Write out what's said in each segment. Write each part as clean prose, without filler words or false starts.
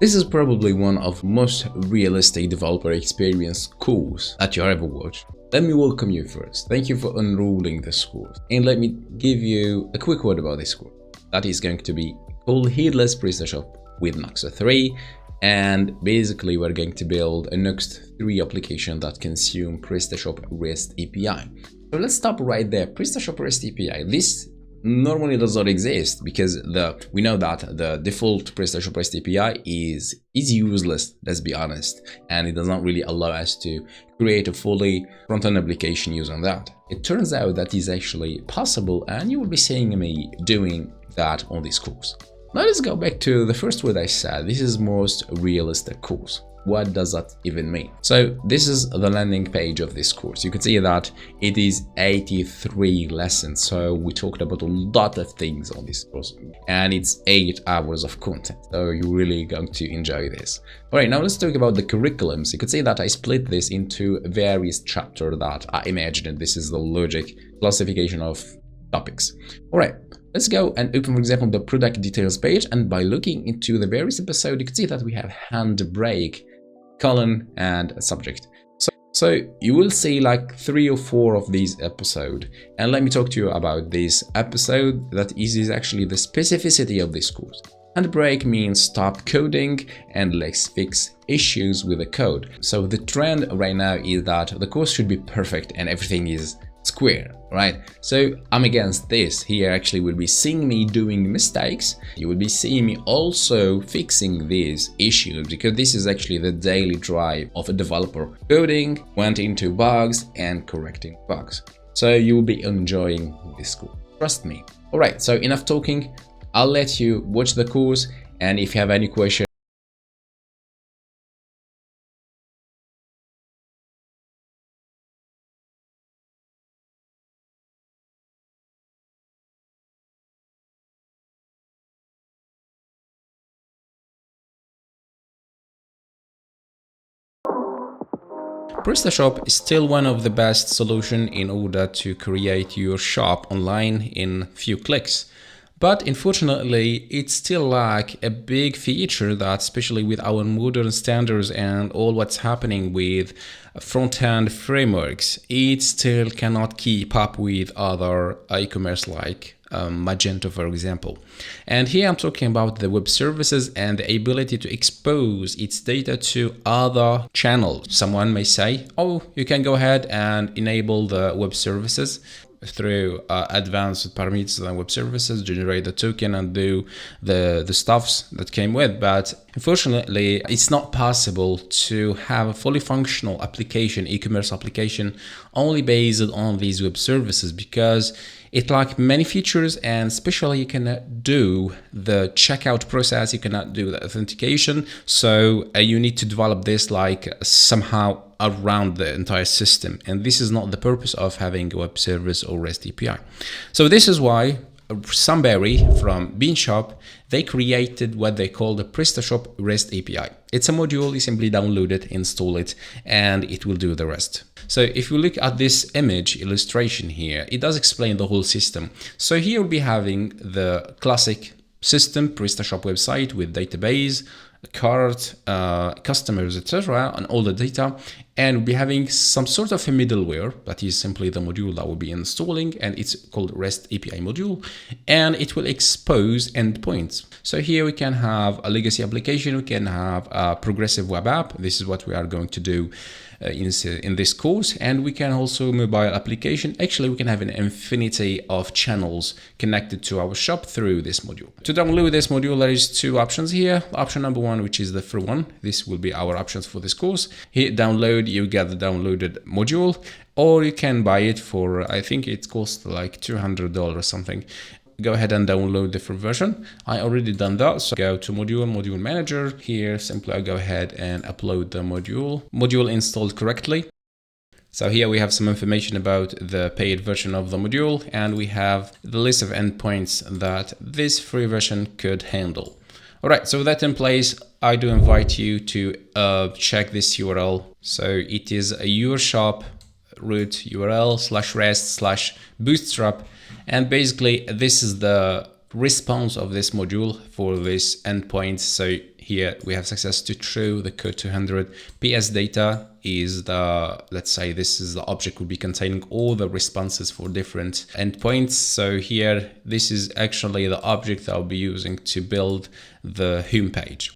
This is probably one of the most realistic developer experience course that you ever watched. Let me welcome you first. Thank you for enrolling this course. And let me give you a quick word about this course. That is going to be called Headless Prestashop with Nuxt 3. And basically we're going to build a Nuxt 3 application that consumes Prestashop REST API. So let's stop right there. Prestashop REST API. This normally does not exist because we know that the default Prestashop REST API is useless, let's be honest, and it does not really allow us to create a fully front-end application using that. It turns out that is actually possible, and you will be seeing me doing that on this course. Now let's go back to the first word I said. This is most realistic course. What does that even mean? So this is the landing page of this course. You can see that it is 83 lessons. So we talked about a lot of things on this course, and it's 8 hours of content. So you're really going to enjoy this. All right, now let's talk about the curriculums. You can see that I split this into various chapters that I imagined. This is the logic classification of topics. All right. Let's go and open, for example, the product details page, and by looking into the various episodes, you can see that we have handbrake, colon, and a subject. So you will see like 3 or 4 of these episodes, and let me talk to you about this episode that is actually the specificity of this course. Handbrake means stop coding and let's fix issues with the code. So the trend right now is that the course should be perfect and everything is square, right? So I'm against this. Here actually will be seeing me doing mistakes. You will be seeing me also fixing these issues, because this is actually the daily drive of a developer. Coding, went into bugs and correcting bugs. So you will be enjoying this course. Trust me. All right, so enough talking. I'll let you watch the course, and if you have any questions, Prestashop is still one of the best solutions in order to create your shop online in few clicks. But unfortunately, it still lacks a big feature that, especially with our modern standards and all what's happening with front-end frameworks, it still cannot keep up with other e-commerce like Magento, for example. And here I'm talking about the web services and the ability to expose its data to other channels. Someone may say, oh, you can go ahead and enable the web services through advanced parameters and web services, generate the token and do the stuffs that came with. But unfortunately, it's not possible to have a fully functional application, e-commerce application, only based on these web services, because it lacks many features, and especially you cannot do the checkout process, you cannot do the authentication. So you need to develop this like somehow around the entire system. And this is not the purpose of having a web service or REST API. So this is why somebody from Beanshop, they created what they call the Prestashop REST API. It's a module, you simply download it, install it, and it will do the rest. So if you look at this image illustration here, it does explain the whole system. So here we'll be having the classic system, Prestashop website with database, cart, customers, etc., and all the data, and we'll be having some sort of a middleware that is simply the module that we'll be installing, and it's called REST API module, and it will expose endpoints. So here we can have a legacy application, we can have a progressive web app. This is what we are going to do in this course, and we can also mobile application. Actually, we can have an infinity of channels connected to our shop through this module. To download this module, there is 2 options here. Option number 1, which is the free one. This will be our options for this course. Hit download, you get the downloaded module, or you can buy it for, I think it costs like $200 or something. Go ahead and download the free version. I already done that, so go to module manager. Here simply I go ahead and upload the module installed correctly. So here we have some information about the paid version of the module, and we have the list of endpoints that this free version could handle. All right, so with that in place, I do invite you to check this URL. So it is a your shop root URL /rest/bootstrap. And basically this is the response of this module for this endpoint. So here we have success to true the code 200. PS data is the, let's say this is the object will be containing all the responses for different endpoints. So here, this is actually the object I'll be using to build the home page.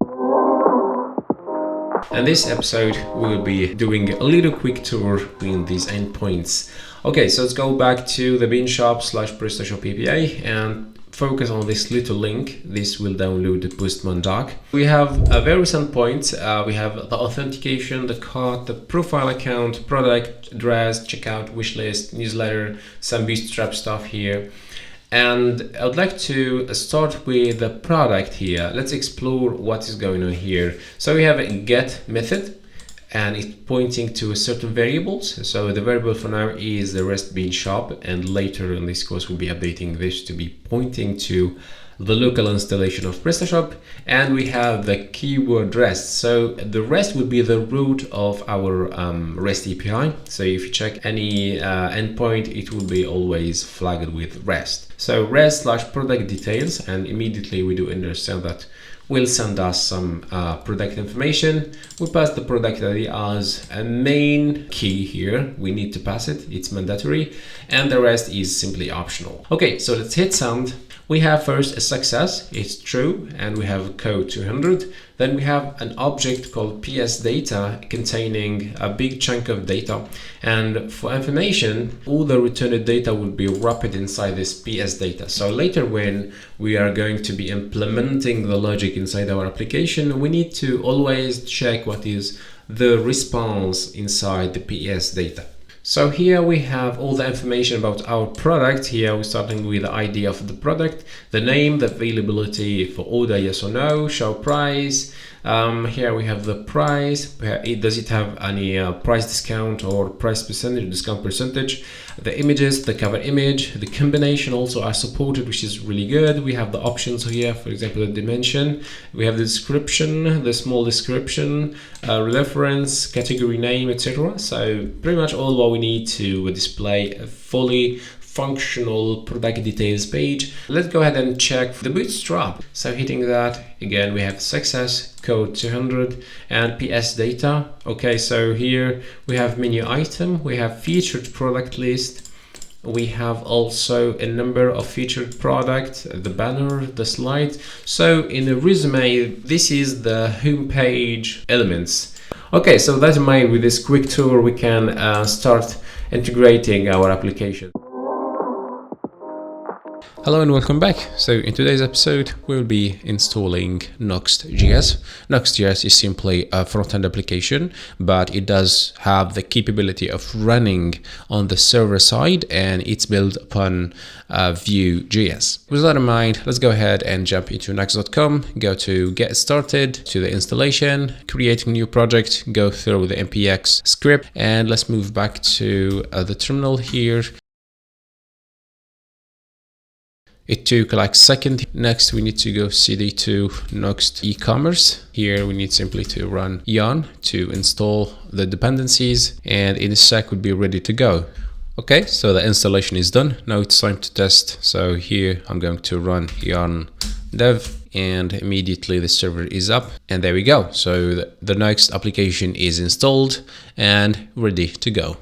And this episode, we'll be doing a little quick tour in these endpoints. Okay, so let's go back to the binshop/Prestashop API and focus on this little link. This will download the Postman doc. We have various endpoints. We have the authentication, the cart, the profile account, product, address, checkout, wishlist, newsletter, some bootstrap stuff here. And I would like to start with the product here. Let's explore what is going on here. So we have a get method, and it's pointing to a certain variables. So the variable for now is the rest binshop, and later in this course we'll be updating this to be pointing to the local installation of Prestashop. And we have the keyword rest. So the rest will be the root of our REST API. So if you check any endpoint, it will be always flagged with rest. So rest/product details, and immediately we do understand that will send us some product information. We pass the product ID as a main key here. We need to pass it, it's mandatory, and the rest is simply optional. Okay, so let's hit send. We have first a success, it's true, and we have code 200. Then we have an object called PS data containing a big chunk of data. And for information, all the returned data will be wrapped inside this PS data. So later when we are going to be implementing the logic inside our application, we need to always check what is the response inside the PS data. So here we have all the information about our product. Here we're starting with the ID of the product, the name, the availability for order, yes or no, show price. Here we have the price. Does it have any price discount or price percentage, discount percentage? The images, the cover image, the combination also are supported, which is really good. We have the options here, for example, the dimension. We have the description, the small description, reference, category name, etc. So pretty much all what we need to display a fully functional product details page. Let's go ahead and check the bootstrap. So hitting that, again, we have success, code 200, and PS data. Okay, so here we have menu item, we have featured product list, we have also a number of featured product, the banner, the slide. So in a resume, this is the homepage elements. Okay, so that's made with this quick tour, we can start integrating our application. Hello and welcome back. So in today's episode, we'll be installing Nuxt.js. Nuxt.js is simply a front-end application, but it does have the capability of running on the server side, and it's built upon Vue.js. With that in mind, let's go ahead and jump into Nuxt.com, go to get started, to the installation, create a new project, go through the npx script, and let's move back to the terminal here. It took like a second. Next, we need to go cd to Nuxt e-commerce. Here, we need simply to run yarn to install the dependencies, and in a sec, we'll be ready to go. Okay, so the installation is done. Now it's time to test. So here, I'm going to run yarn dev, and immediately the server is up, and there we go. So the Nuxt application is installed and ready to go.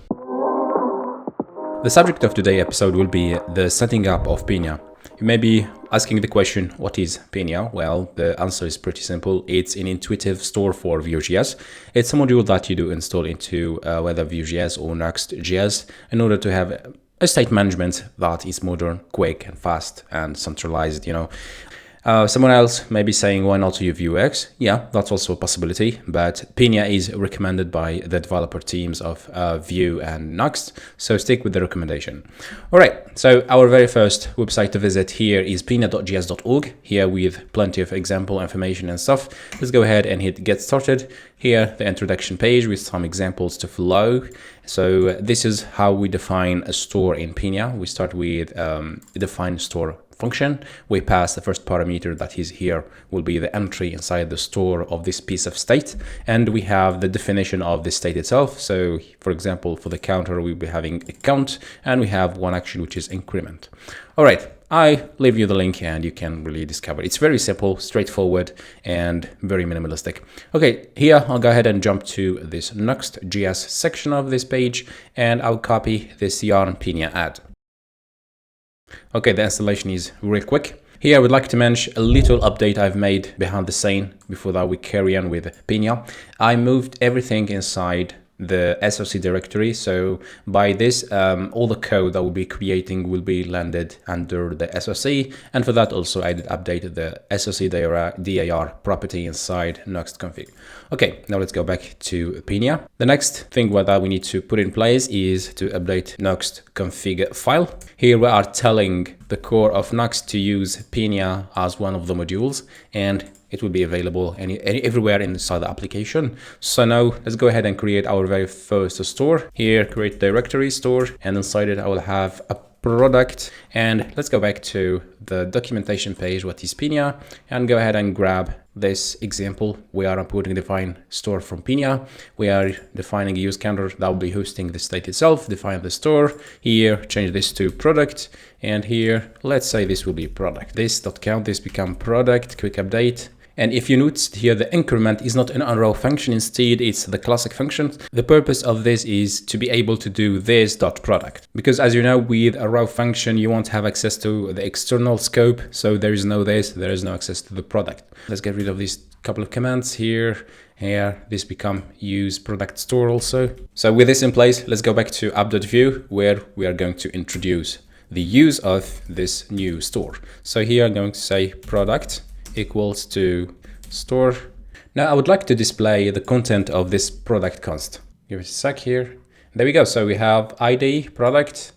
The subject of today's episode will be the setting up of Pinia. You may be asking the question, what is Pinia? Well, the answer is pretty simple. It's an intuitive store for Vue.js. It's a module that you do install into whether Vue.js or Nuxt.js in order to have a state management that is modern, quick and fast and centralized, Someone else may be saying, why not use Vuex? Yeah, that's also a possibility, but Pinia is recommended by the developer teams of Vue and Nuxt, so stick with the recommendation. All right, so our very first website to visit here is pinia.js.org, here with plenty of example information and stuff. Let's go ahead and hit get started. Here, the introduction page with some examples to follow. So this is how we define a store in Pinia. We start with define store function. We pass the first parameter that is here will be the entry inside the store of this piece of state, and we have the definition of the state itself. So for example, for the counter we'll be having a count, and we have one action which is increment. All right, I leave you the link and you can really discover. It's very simple, straightforward, and very minimalistic. Okay, here I'll go ahead and jump to this Nuxt.js section of this page, and I'll copy this yarn Pinia ad. Okay, the installation is real quick. Here I would like to mention a little update I've made behind the scene before that we carry on with Pinia. I moved everything inside the SOC directory. So by this, all the code that we'll be creating will be landed under the SOC. And for that also, I did update the SOC dir property inside Nuxt config. Okay, now let's go back to Pinia. The next thing that we need to put in place is to update Nuxt config file. Here we are telling the core of Nuxt to use Pinia as one of the modules, and it will be available everywhere inside the application. So now let's go ahead and create our very first store. Here, create directory store, and inside it I will have a product. And let's go back to the documentation page, what is Pinia, and go ahead and grab this example. We are importing define store from Pinia. We are defining a use counter that will be hosting the state itself, define the store. Here, change this to product. And here, let's say this will be product. This.count, this become product, quick update. And if you notice here, the increment is not an unrow function. Instead, it's the classic function. The purpose of this is to be able to do this.product. Because as you know, with a row function, you won't have access to the external scope. So there is no this, there is no access to the product. Let's get rid of these couple of commands here. Here, this become use product store also. So with this in place, let's go back to app.view, where we are going to introduce the use of this new store. So here I'm going to say product equals to store. Now I would like to display the content of this product const. Give it a sec here. There we go. So we have ID product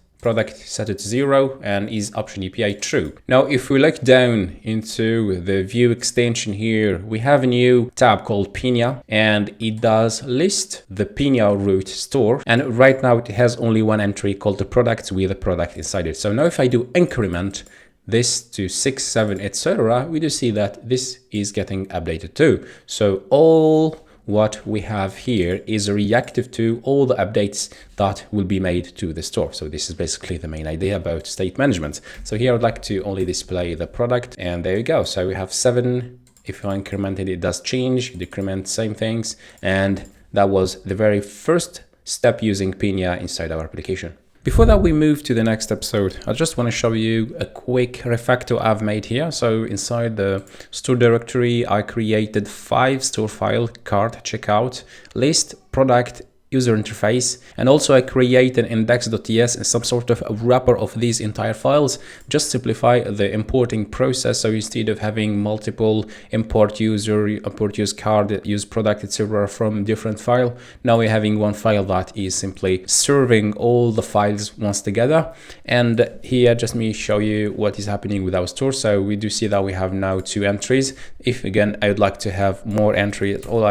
set it to 0 and is option API true. Now if we look down into the view extension here, we have a new tab called Pinia, and it does list the Pinia root store. And right now it has only one entry called the product with a product inside it. So now if I do increment this to 6, 7, etc., we do see that this is getting updated too. So all what we have here is reactive to all the updates that will be made to the store. So this is basically the main idea about state management. So here I would like to only display the product, and there you go. So we have 7. If I increment it, it does change, decrement, same things. And that was the very first step using Pinia inside our application. Before that we move to the next episode, I just want to show you a quick refactor I've made here. So inside the store directory, I created 5 store file: cart, checkout, list, product, user interface, and also I create an index.ts and some sort of a wrapper of these entire files. Just simplify the importing process. So instead of having multiple import user, import use card, use product, etc. from different file, now we're having one file that is simply serving all the files once together. And here just me show you what is happening with our store. So we do see that we have now 2 entries. If again I would like to have more entries, all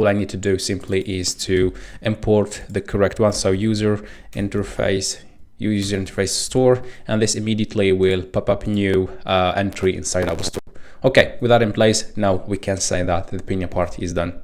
I need to do simply is to import the correct one. So user interface store, and this immediately will pop up new entry inside our store. Okay, with that in place, now we can say that the Pinia part is done.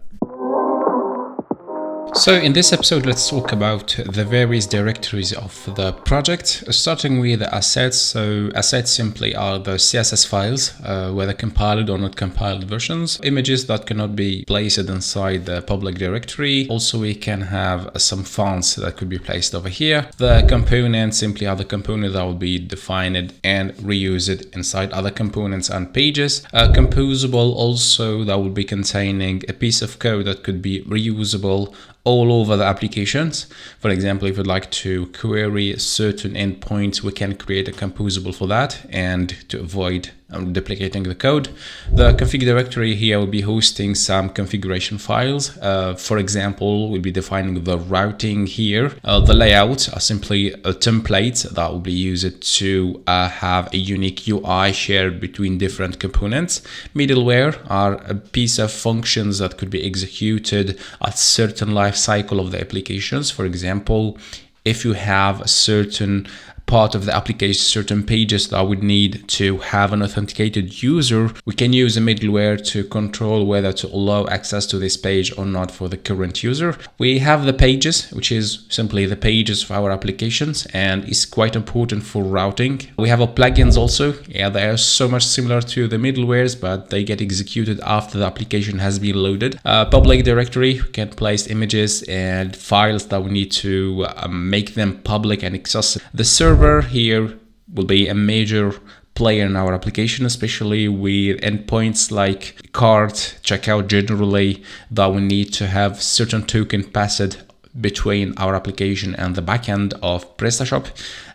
So in this episode, let's talk about the various directories of the project, starting with the assets. So assets simply are the CSS files, whether compiled or not compiled versions, images that cannot be placed inside the public directory. Also, we can have some fonts that could be placed over here. The components simply are the components that will be defined and reused inside other components and pages. Composable also, that will be containing a piece of code that could be reusable all over the applications. For example, if you'd like to query certain endpoints, we can create a composable for that and to avoid duplicating the code. The config directory here will be hosting some configuration files. For example, we'll be defining the routing here. The layouts are simply a template that will be used to have a unique UI shared between different components. Middleware are a piece of functions that could be executed at certain life cycle of the applications. For example, if you have a certain part of the application, certain pages that would need to have an authenticated user, we can use a middleware to control whether to allow access to this page or not for the current user. We have the pages, which is simply the pages of our applications, and is quite important for routing. We have our plugins also. Yeah, they are so much similar to the middlewares, but they get executed after the application has been loaded. Public directory, we can place images and files that we need to make them public and accessible. The server here will be a major player in our application, especially with endpoints like cart, checkout generally, that we need to have certain token passed between our application and the backend of Prestashop.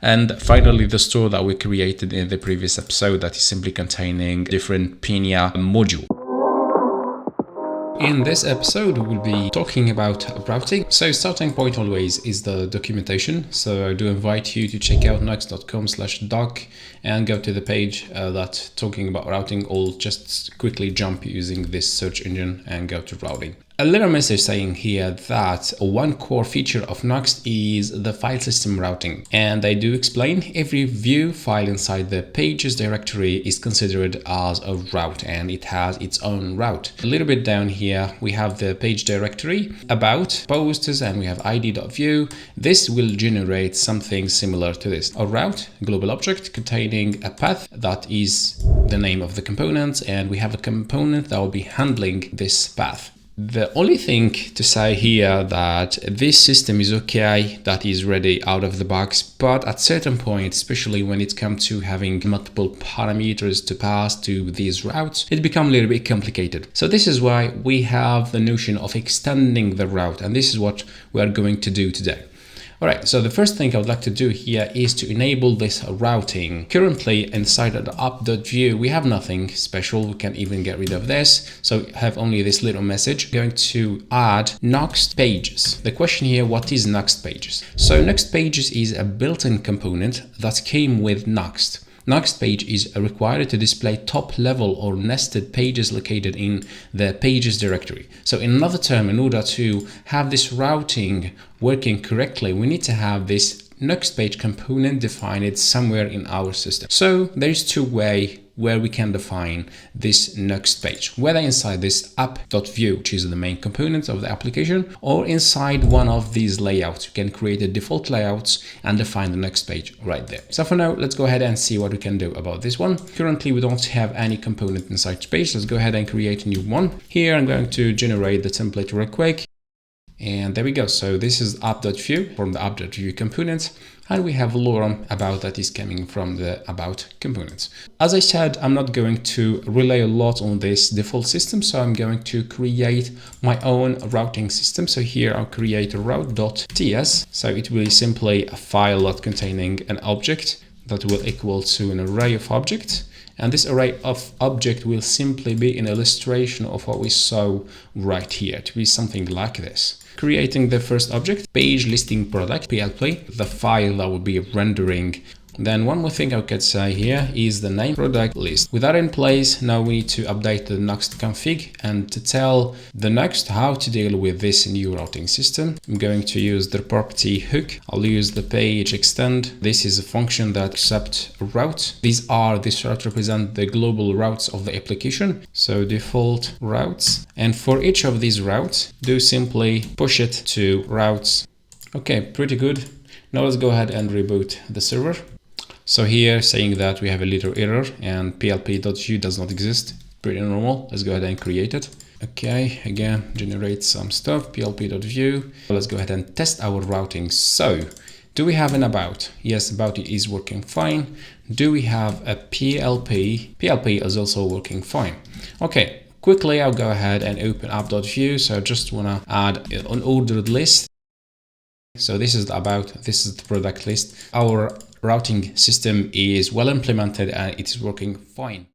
And finally, the store that we created in the previous episode that is simply containing different Pinia module. In this episode, we will be talking about routing. So starting point always is the documentation. So I do invite you to check out nuxt.com/doc and go to the page that's talking about routing, or just quickly jump using this search engine and go to routing. A little message saying here that one core feature of Nuxt is the file system routing. And I do explain every view file inside the pages directory is considered as a route, and it has its own route. A little bit down here, we have the page directory, about, posts, and we have id.view. This will generate something similar to this. A route, global object containing a path that is the name of the component, and we have a component that will be handling this path. The only thing to say here that this system is okay, that is ready out of the box, but at certain point, especially when it comes to having multiple parameters to pass to these routes, it becomes a little bit complicated. So this is why we have the notion of extending the route, and this is what we are going to do today. All right, so the first thing I would like to do here is to enable this routing. Currently inside of the app.view, we have nothing special. We can even get rid of this. So have only this little message. I'm going to add Nuxt pages. The question here, what is Nuxt pages? So Nuxt pages is a built-in component that came with Nuxt. Nuxt page is required to display top level or nested pages located in the pages directory. So in another term, in order to have this routing working correctly, we need to have this Nuxt page component defined somewhere in our system. So there's two ways where we can define this Nuxt page, whether inside this app.view, which is the main component of the application, or inside one of these layouts. You can create a default layouts and define the Nuxt page right there. So for now, let's go ahead and see what we can do about this one. Currently, we don't have any component inside page. Let's go ahead and create a new one. Here, I'm going to generate the template real quick. And there we go. So this is app.view from the app.view components. And we have lorem about that is coming from the about components. As I said, I'm not going to rely a lot on this default system. So I'm going to create my own routing system. So here I'll create a route.ts. So it will be simply a file that containing an object that will equal to an array of objects. And this array of object will simply be an illustration of what we saw right here, to be something like this. Creating the first object, page listing product, PLP, the file that will be rendering. Then one more thing I could say here is the name product list. With that in place, now we need to update the Nuxt config and to tell the Nuxt how to deal with this new routing system. I'm going to use the property hook. I'll use the page extend. This is a function that accepts a route. This route represent the global routes of the application. So default routes. And for each of these routes, do simply push it to routes. Okay, pretty good. Now let's go ahead and reboot the server. So here saying that we have a little error and plp.view does not exist. Pretty normal. Let's go ahead and create it. Okay, again, generate some stuff, plp.view. Let's go ahead and test our routing. So do we have an about? Yes, about it is working fine. Do we have a plp? PLP is also working fine. Okay, quickly I'll go ahead and open app.view. So I just want to add an ordered list. So this is the about, this is the product list. Our routing system is well implemented and it is working fine.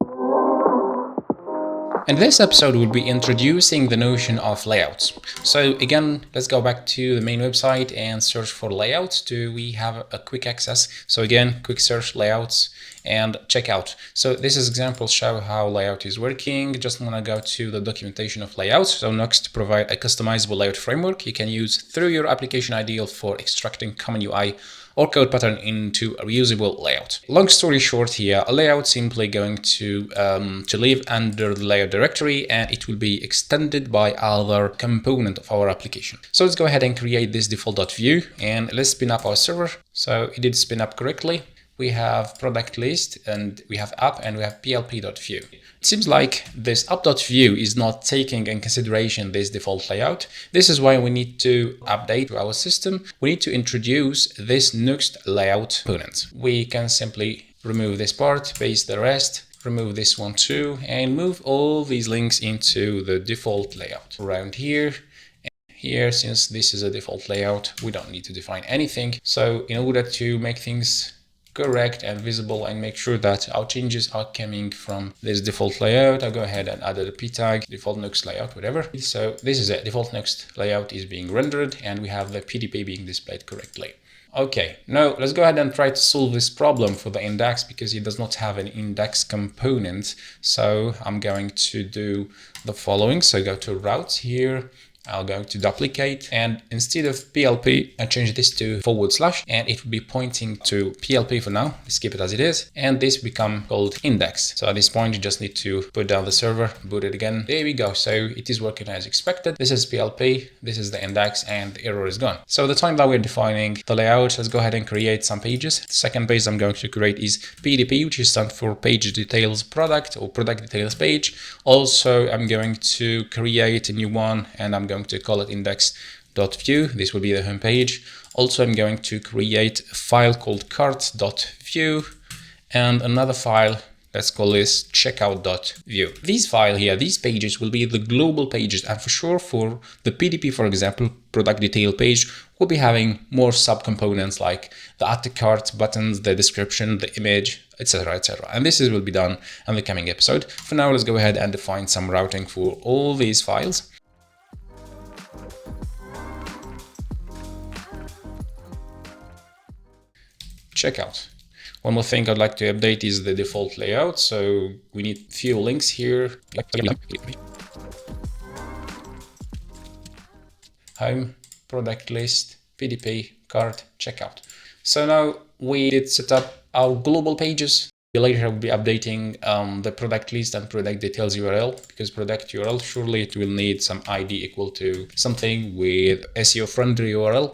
In this episode, we'll be introducing the notion of layouts. So again, let's go back to the main website and search for layouts. Do we have a quick access? So again, quick search layouts and check out. So this is examples show how layout is working. Just want to go to the documentation of layouts. So Nuxt provide a customizable layout framework you can use through your application ideal for extracting common UI or code pattern into a reusable layout. Long story short here, a layout simply going to live under the layout directory, and it will be extended by other component of our application. So let's go ahead and create this default.view, and let's spin up our server. So it did spin up correctly. We have product list, and we have app, and we have plp.view. It seems like this app.view is not taking in consideration this default layout. This is why we need to update our system. We need to introduce this Nuxt layout component. We can simply remove this part, paste the rest, remove this one too, and move all these links into the default layout. Around here, here, since this is a default layout, we don't need to define anything. So in order to make things correct and visible and make sure that our changes are coming from this default layout, I'll go ahead and add a p tag, default Nuxt layout, whatever. So this is it, default Nuxt layout is being rendered, and we have the PDP being displayed correctly. Okay, now let's go ahead and try to solve this problem for the index, because it does not have an index component. So I'm going to do the following. So go to routes here, I'll go to duplicate, and instead of PLP, I change this to /, and it will be pointing to PLP for now. Let's keep it as it is, and this become called index. So at this point, you just need to put down the server, boot it again. There we go. So it is working as expected. This is PLP, this is the index, and the error is gone. So the time that we're defining the layout, let's go ahead and create some pages. The second page I'm going to create is PDP, which is stand for page details product, or product details page. Also, I'm going to create a new one, and I'm going to call it index.view. This will be the home page. Also, I'm going to create a file called cart.view and another file, let's call this checkout.view. These file here, these pages will be the global pages, and for sure for the PDP, for example, product detail page, we'll be having more subcomponents like the add to cart buttons, the description, the image, etc., etc. And this will be done in the coming episode. For now, let's go ahead and define some routing for all these files. Checkout. One more thing I'd like to update is the default layout. So we need few links here. Home, product list, PDP, cart, checkout. So now we did set up our global pages. Later I will be updating the product list and product details URL, because product URL, surely it will need some ID equal to something with SEO friendly URL.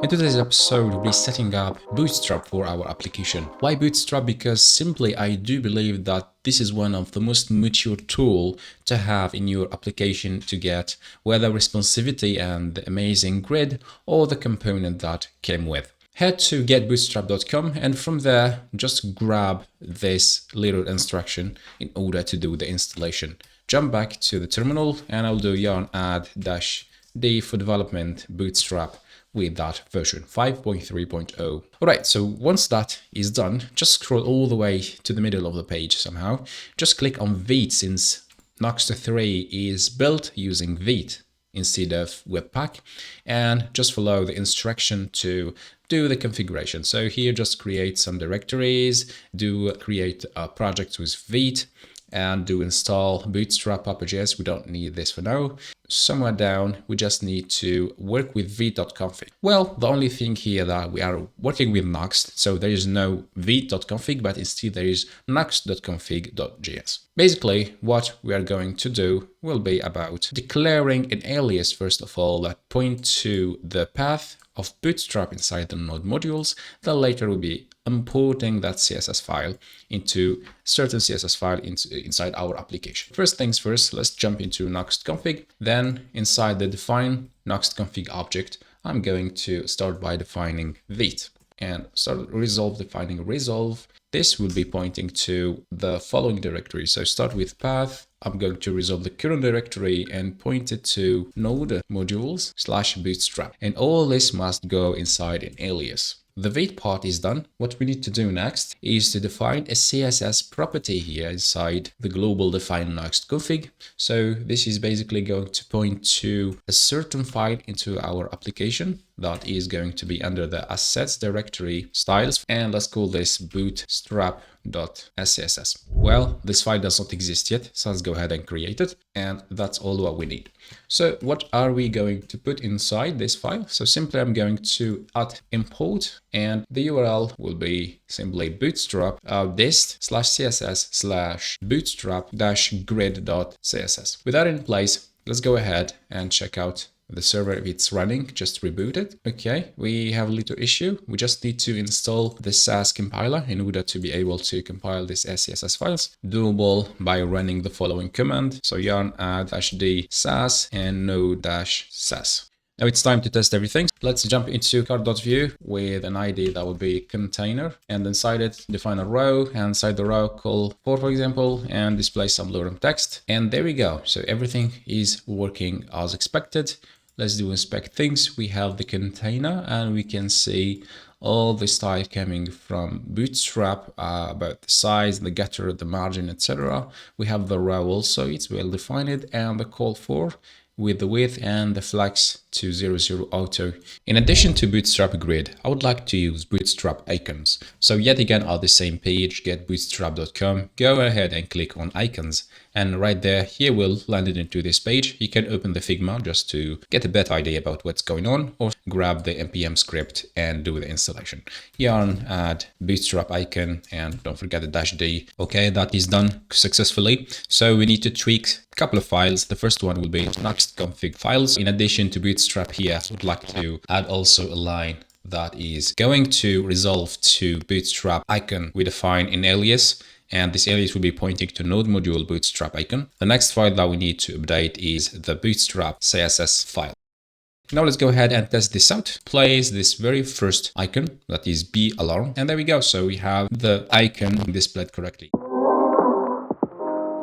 In today's episode, we'll be setting up Bootstrap for our application. Why Bootstrap? Because simply I do believe that this is one of the most mature tool to have in your application to get whether responsivity and the amazing grid or the component that came with. Head to getbootstrap.com, and from there, just grab this little instruction in order to do the installation. Jump back to the terminal, and I'll do yarn add -d for development bootstrap with that version 5.3.0. Alright, so once that is done, just scroll all the way to the middle of the page somehow. Just click on Vite, since Nuxt 3 is built using Vite instead of Webpack, and just follow the instruction to do the configuration. So here, just create some directories, create a project with Vite, and do install bootstrap app.js. We don't need this for now. Somewhere down, we just need to work with vite.config. Well, the only thing here that we are working with Nuxt, so there is no vite.config, but instead there is nuxt.config.js. Basically, what we are going to do will be about declaring an alias, first of all, that point to the path of Bootstrap inside the node modules. Then later will be importing that CSS file into certain CSS file inside our application. First things first, let's jump into Nuxt config. Then inside the define Nuxt config object, I'm going to start by defining Vite and start defining resolve. This will be pointing to the following directory. So start with path. I'm going to resolve the current directory and point it to node modules /bootstrap. And all this must go inside an alias. The Vite part is done. What we need to do next is to define a CSS property here inside the global define Nuxt config. So this is basically going to point to a certain file into our application. that is going to be under the assets directory styles, and let's call this bootstrap.scss. Well, this file does not exist yet, so let's go ahead and create it, and that's all what we need. So what are we going to put inside this file? So simply I'm going to add import, and the URL will be simply bootstrap dist/css/bootstrap-grid.css. With that in place, let's go ahead and check out the server if it's running. Just reboot it. Okay, we have a little issue. We just need to install the Sass compiler in order to be able to compile these SCSS files. Doable by running the following command. So yarn add -d sass and node-sass. Now it's time to test everything. Let's jump into card.view with an ID that will be container, and inside it define a row, and inside the row call for example, and display some lorem text. And there we go. So everything is working as expected. Let's do inspect things. We have the container, and we can see all the style coming from Bootstrap, about the size, the getter, the margin, etc. We have the row also, it's well defined, and the call for with the width and the flex to 00 auto. In addition to Bootstrap Grid, I would like to use Bootstrap icons. So yet again on the same page, getbootstrap.com, go ahead and click on icons. And right there, here will land it into this page. You can open the Figma just to get a better idea about what's going on, or grab the npm script and do the installation. Yarn add bootstrap icon, and don't forget the -d. Okay, that is done successfully. So we need to tweak a couple of files. The first one will be Nuxt config files. In addition to Bootstrap here, I would like to add also a line that is going to resolve to Bootstrap icon we define in alias. And this alias will be pointing to node module bootstrap icon. The next file that we need to update is the bootstrap CSS file. Now let's go ahead and test this out. Place this very first icon, that is B alarm, and there we go. So we have the icon displayed correctly.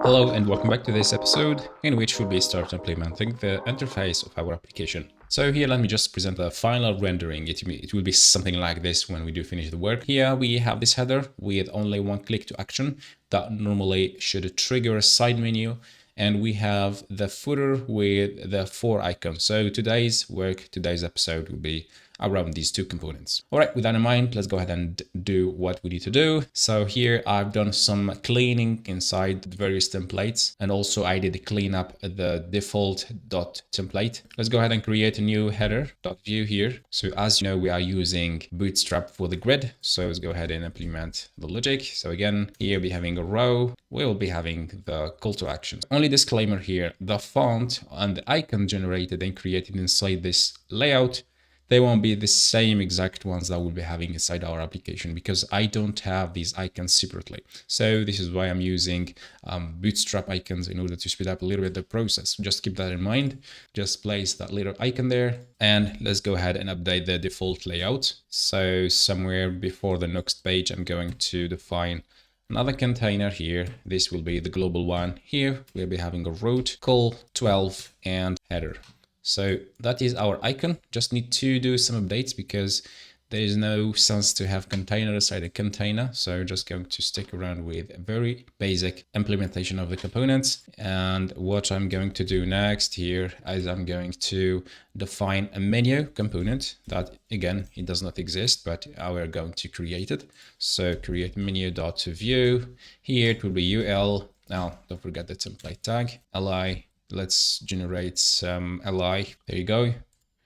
Hello and welcome back to this episode, in which we'll be start implementing the interface of our application. So here, let me just present the final rendering. It will be something like this when we do finish the work. Here we have this header with only one click to action that normally should trigger a side menu. And we have the footer with the 4 icons. So today's episode will be around these 2 components. All right, with that in mind, let's go ahead and do what we need to do. So here I've done some cleaning inside the various templates, and also I did clean up the default .template. Let's go ahead and create a new header.view here. So as you know, we are using Bootstrap for the grid. So let's go ahead and implement the logic. So again, here we'll be having a row. We will be having the call to actions. Only disclaimer here, the font and the icon generated and created inside this layout, they won't be the same exact ones that we'll be having inside our application, because I don't have these icons separately. So this is why I'm using Bootstrap icons in order to speed up a little bit the process. Just keep that in mind. Just place that little icon there, and let's go ahead and update the default layout. So somewhere before the Nuxt page, I'm going to define another container here. This will be the global one. Here we'll be having a root, call 12, and header. So that is our icon. Just need to do some updates because there is no sense to have container inside a container. So just going to stick around with a very basic implementation of the components. And what I'm going to do next here is I'm going to define a menu component that, again, it does not exist, but we're going to create it. So create menu.view. Here it will be UL. Now, don't forget the template tag, li. Let's generate some li. There you go.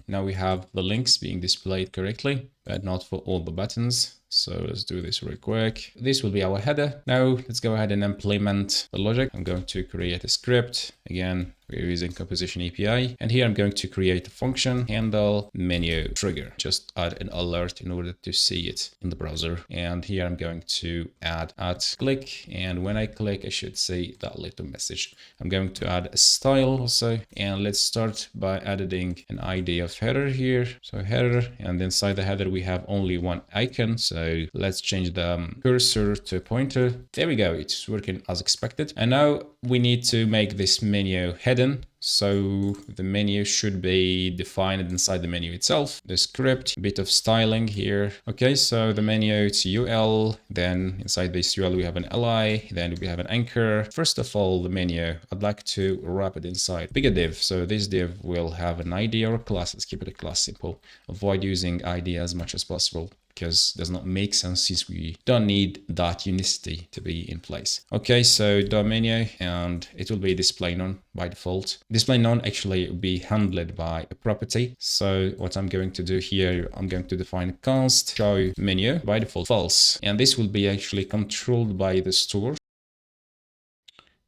Now we have the links being displayed correctly, but not for all the buttons. So let's do this real quick. This will be our header. Now let's go ahead and implement the logic. I'm going to create a script. Again, we're using Composition API. And here I'm going to create a function, handle menu trigger. Just add an alert in order to see it in the browser. And here I'm going to add click. And when I click, I should see that little message. I'm going to add a style also. And let's start by adding an ID of header here. So header, and inside the header, we have only one icon. So let's change the cursor to a pointer. There we go. It's working as expected. And now we need to make this menu hidden. So the menu should be defined inside the menu itself. The script, a bit of styling here. Okay, so the menu, it's UL, then inside this UL we have an li, then we have an anchor. First of all, the menu, I'd like to wrap it inside bigger div. So this div will have an ID or a class. Let's keep it a class simple. Avoid using ID as much as possible, because it does not make sense since we don't need that unicity to be in place. Okay, so menu, and it will be display none by default. Display none actually will be handled by a property. So what I'm going to do here, I'm going to define const show menu by default false, and this will be actually controlled by the store.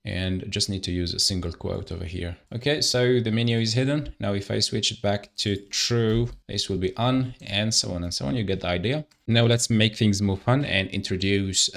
And just need to use a single quote over here. Okay, so the menu is hidden. Now if I switch it back to true, this will be on, and so on and so on. You get the idea. Now let's make things more fun and introduce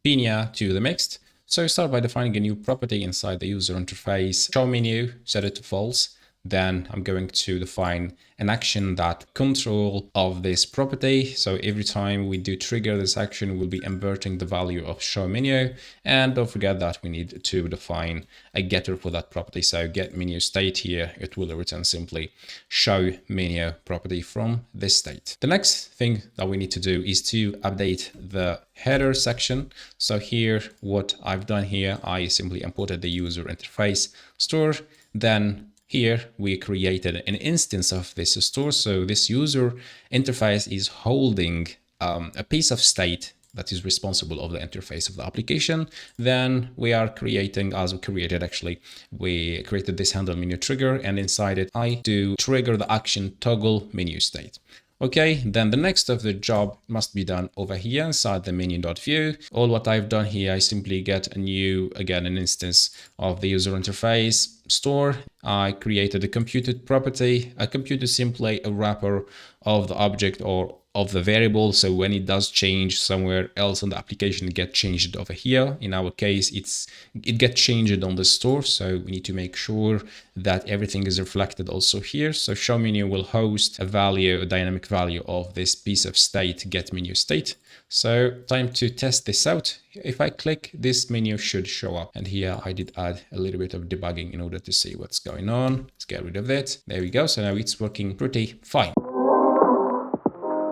Pinia to the mix. So start by defining a new property inside the user interface. Show menu, set it to false. Then I'm going to define an action that control of this property. So every time we do trigger this action, we'll be inverting the value of show menu. And don't forget that we need to define a getter for that property. So get menu state here, it will return simply show menu property from this state. The next thing that we need to do is to update the header section. So here, what I've done here, I simply imported the user interface store. Then here we created an instance of this store. So this user interface is holding a piece of state that is responsible of the interface of the application. Then we are creating, as we created actually, we created this handle menu trigger, and inside it I do trigger the action toggle menu state. Okay, then the next of the job must be done over here inside the menu.view. All what I've done here, I simply get a new, again, an instance of the user interface store. I created a computed property. A compute is simply a wrapper of the object or of the variable. So when it does change somewhere else on the application, it gets changed over here. In our case, it gets changed on the store. So we need to make sure that everything is reflected also here. So show menu will host a value, a dynamic value of this piece of state, get menu state. So time to test this out. If I click, this menu should show up. And here I did add a little bit of debugging in order to see what's going on. Let's get rid of it. There we go. So now it's working pretty fine.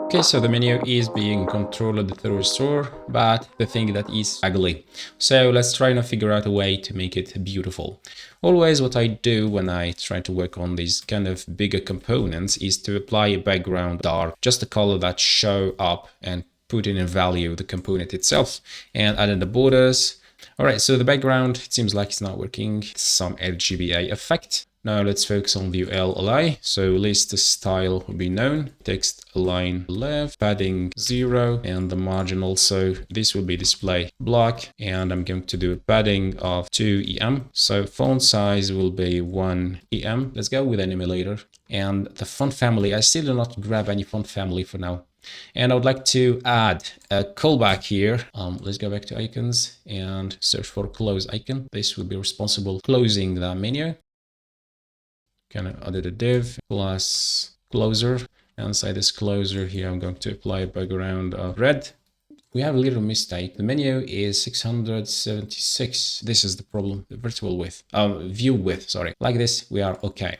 Okay, so the menu is being controlled through a store, but the thing that is ugly. So let's try and figure out a way to make it beautiful. Always what I do when I try to work on these kind of bigger components is to apply a background dark, just a color that show up and put in a value the component itself, and add in the borders. All right, so the background, it seems like it's not working. Some RGBA effect. Now let's focus on view li. So list style will be known, text align left, padding 0, and the margin also. This will be display block, and I'm going to do a padding of 2 em. So font size will be 1 em. Let's go with an emulator. And the font family, I still do not grab any font family for now. And I would like to add a callback here. Let's go back to icons and search for close icon. This will be responsible for closing the menu. Kind of added a div plus closer. Inside this closer here, I'm going to apply a background of red. We have a little mistake. The menu is 676. This is the problem. The virtual width, view width, sorry. Like this, we are okay.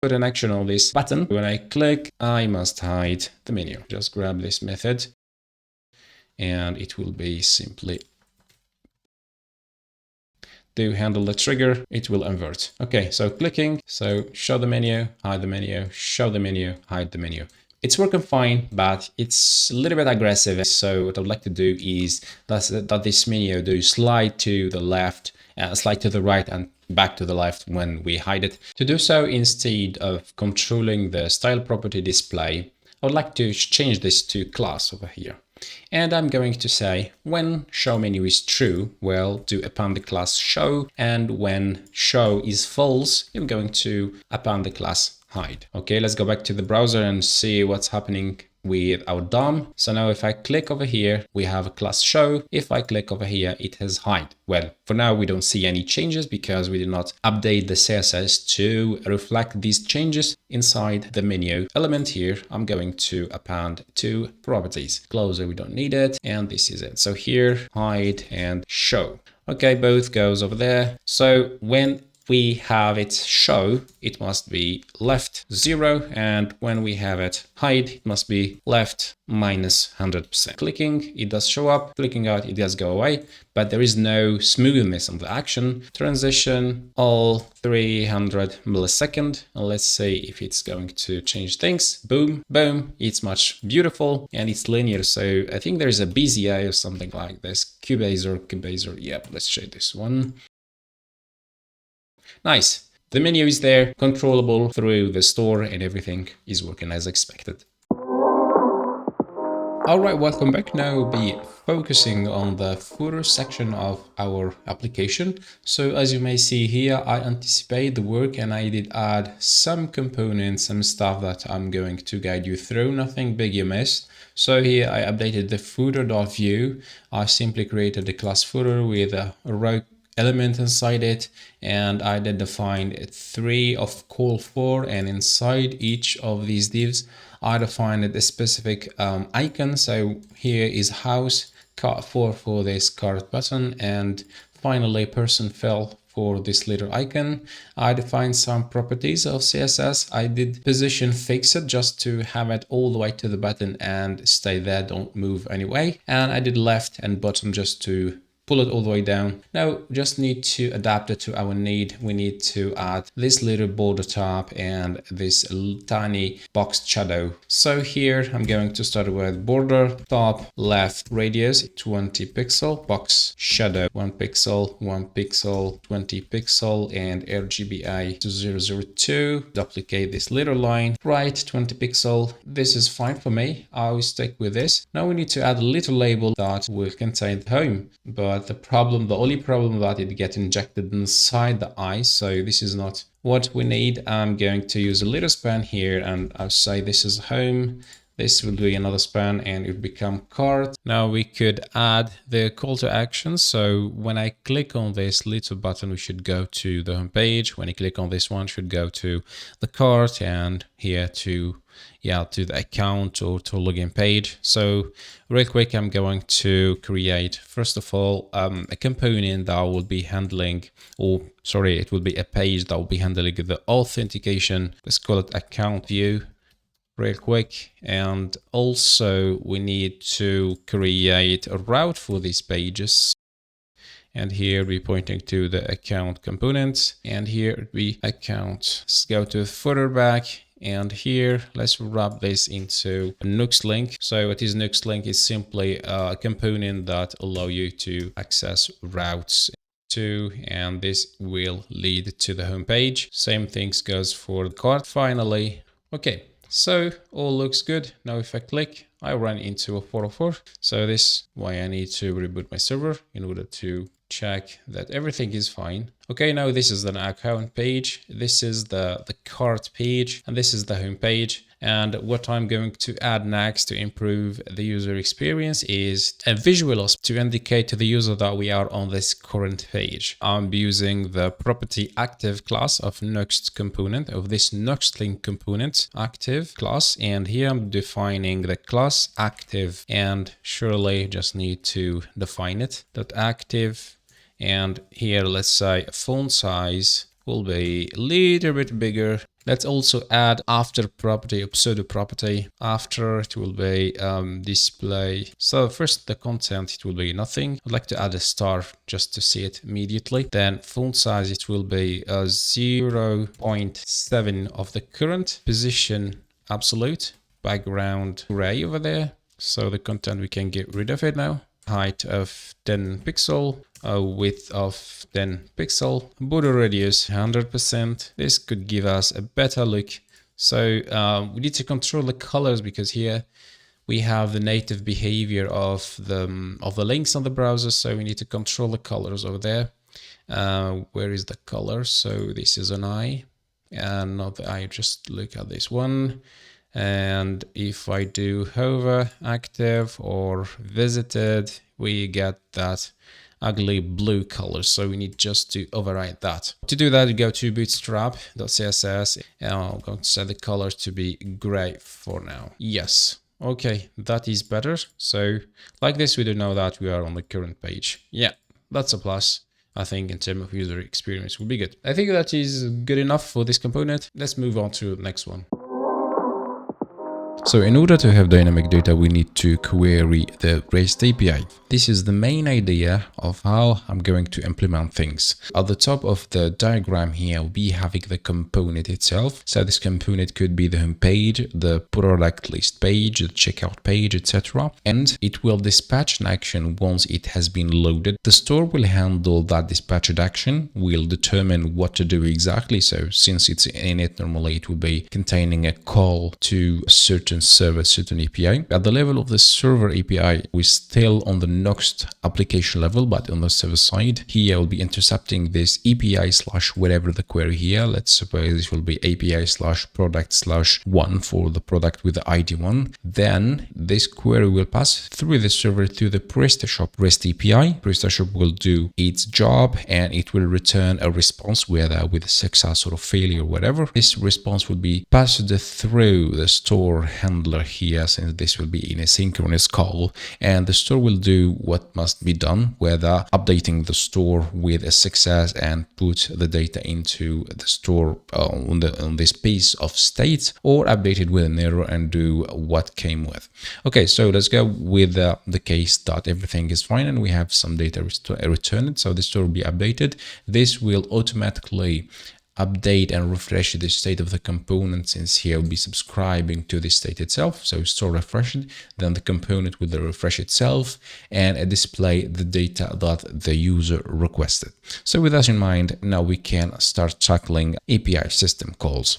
Put an action on this button. When I click, I must hide the menu. Just grab this method and it will be simply to handle the trigger, it will invert. Okay, so clicking, so show the menu, hide the menu, show the menu, hide the menu. It's working fine, but it's a little bit aggressive. So what I would like to do is that this menu do slide to the left, slide to the right, and back to the left when we hide it. To do so, instead of controlling the style property display, I would like to change this to class over here. And I'm going to say when show menu is true, well, to append the class show, and when show is false, I'm going to append the class hide. Okay, let's go back to the browser and see what's happening with our DOM. So now if I click over here, we have a class show. If I click over here, it has hide. Well, for now, we don't see any changes because we did not update the CSS to reflect these changes inside the menu element here. I'm going to append to properties. Closer, we don't need it. And this is it. So here, hide and show. Okay, both goes over there. So when we have it show, it must be left 0, and when we have it hide, it must be left -100%. Clicking, it does show up, clicking out, it does go away, but there is no smoothness on the action. Transition, all 300 millisecond, and let's say if it's going to change things, boom, boom, it's much beautiful, and it's linear, so I think there's a BZA or something like this, Cubase, yep, let's show this one. Nice. The menu is there, controllable through the store, and everything is working as expected. Alright, welcome back. Now we'll be focusing on the footer section of our application. So as you may see here, I anticipate the work and I did add some components, some stuff that I'm going to guide you through. Nothing big you missed. So here I updated the footer.view. I simply created the class footer with a row element inside it, and I then defined 3 of call for, and inside each of these divs I defined a specific icon. So here is house, cart for this cart button, and finally person fell for this little icon. I defined some properties of CSS. I did position fixed just to have it all the way to the button and stay there, don't move anyway, and I did left and bottom just to pull it all the way down. Now just need to adapt it to our need. We need to add this little border top and this tiny box shadow. So here I'm going to start with border, top, left, radius 20 pixel, box shadow 1 pixel, 1 pixel, 20 pixel, and RGBA to 002. Duplicate this little line, right 20 pixel. This is fine for me. I will stick with this. Now we need to add a little label that will contain home, but the only problem that it gets injected inside the eye, so this is not what we need. I'm going to use a little span here and I'll say this is home. This will be another span and it will become cart. Now we could add the call to action. So when I click on this little button, we should go to the home page. When I click on this one, should go to the cart, and here to the account or to login page. So real quick, I'm going to create, first of all, a component that will be handling, it will be a page that will be handling the authentication. Let's call it account view real quick. And also we need to create a route for these pages. And here we're pointing to the account components, and here we account. Let's go to footer back. And here, let's wrap this into a Nuxt link. So what is Nuxt link is simply a component that allow you to access routes to, and this will lead to the home page. Same things goes for the cart. Finally, okay, so all looks good. Now if I click, I run into a 404. So this is why I need to reboot my server in order to check that everything is fine. Okay, now this is the account page, this is the cart page, and this is the home page. And what I'm going to add next to improve the user experience is a visual to indicate to the user that we are on this current page. I'm using the property active class of Nuxt component, of this Nuxt link component active class, and here I'm defining the class active, and surely just need to define it. .active, and here let's say font size will be a little bit bigger. Let's also add after property or pseudo property. After it will be display. So first the content, it will be nothing. I'd like to add a star just to see it immediately. Then font size, it will be 0.7 of the current. Position absolute. Background gray over there. So the content, we can get rid of it now. Height of 10 pixel, width of 10 pixel, border radius 100%. This could give us a better look. So we need to control the colors, because here we have the native behavior of the links on the browser. So we need to control the colors over there. Where is the color? So this is an eye, and not the eye. Just look at this one. And if I do hover active or visited, we get that ugly blue color. So we need just to override that. To do that, you go to bootstrap.css and I'm going to set the color to be gray for now. Yes. Okay, that is better. So like this, we do know that we are on the current page. Yeah, that's a plus. I think in terms of user experience will be good. I think that is good enough for this component. Let's move on to the next one. So in order to have dynamic data, we need to query the REST API. This is the main idea of how I'm going to implement things. At the top of the diagram here, we'll be having the component itself. So this component could be the home page, the product list page, the checkout page, etc. And it will dispatch an action once it has been loaded. The store will handle that dispatched action, will determine what to do exactly. So since it's in it, normally it will be containing a call to a certain server, certain API. At the level of the server API, we're still on the Nuxt application level, but on the server side, here we'll be intercepting this API / whatever the query here. Let's suppose this will be API / product /1 for the product with the ID 1. Then this query will pass through the server to the Prestashop REST API. Prestashop will do its job and it will return a response, whether with success or failure or whatever. This response will be passed through the store handler here, since this will be in a synchronous call, and the store will do what must be done, whether updating the store with a success and put the data into the store on this piece of state, or update it with an error and do what came with. Okay, so let's go with the case that everything is fine and we have some data returned. So the store will be updated. This will automatically update and refresh the state of the component, since here will be subscribing to the state itself. So store refreshed, then the component will refresh itself and display the data that the user requested. So with that in mind, now we can start tackling API system calls.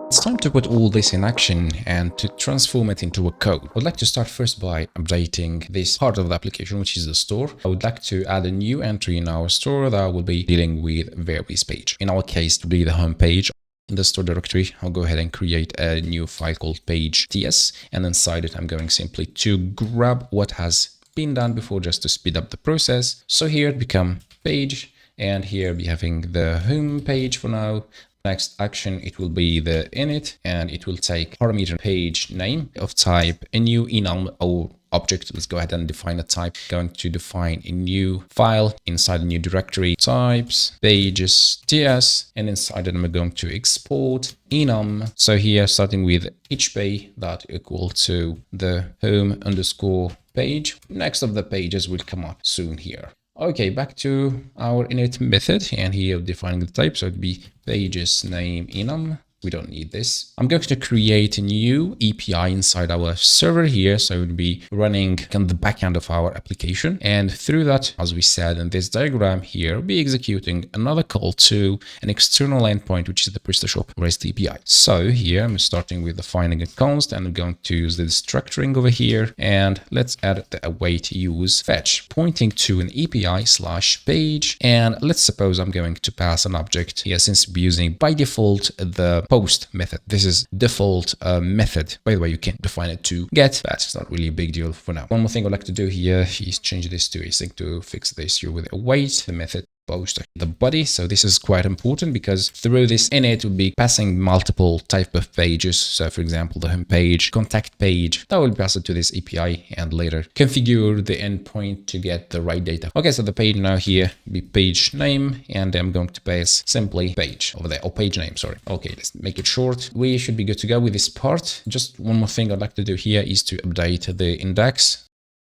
It's time to put all this in action and to transform it into a code. I'd like to start first by updating this part of the application, which is the store. I would like to add a new entry in our store that will be dealing with various page. In our case, to be the home page. In the store directory, I'll go ahead and create a new file called page.ts, and inside it, I'm going simply to grab what has been done before just to speed up the process. So here it become page, and here be having the home page for now. Next action, it will be the init, and it will take parameter page name of type a new enum or object. Let's go ahead and define a type. Going to define a new file inside a new directory, types pages.ts, and inside it I'm going to export enum. So here starting with hp that equal to the home_page. Next of the pages will come up soon here. Okay, back to our init method, and here defining the type, so it'd be pages name enum. We don't need this. I'm going to create a new API inside our server here. So it would be running on the backend of our application. And through that, as we said in this diagram here, we'll be executing another call to an external endpoint, which is the Prestashop REST API. So here I'm starting with defining a const, and I'm going to use the structuring over here. And let's add the await use fetch, pointing to an API / page. And let's suppose I'm going to pass an object here, since we're using by default the post method. This is default method. By the way, you can define it to get, but it's not really a big deal for now. One more thing I'd like to do here is change this to async to fix the issue with await the method post the body. So this is quite important because through this init will be passing multiple type of pages. So for example, the home page, contact page, that will pass it to this API and later configure the endpoint to get the right data. Okay, so the page now here be page name, and I'm going to pass simply page over there, or page name, sorry. Okay, let's make it short. We should be good to go with this part. Just one more thing I'd like to do here is to update the index.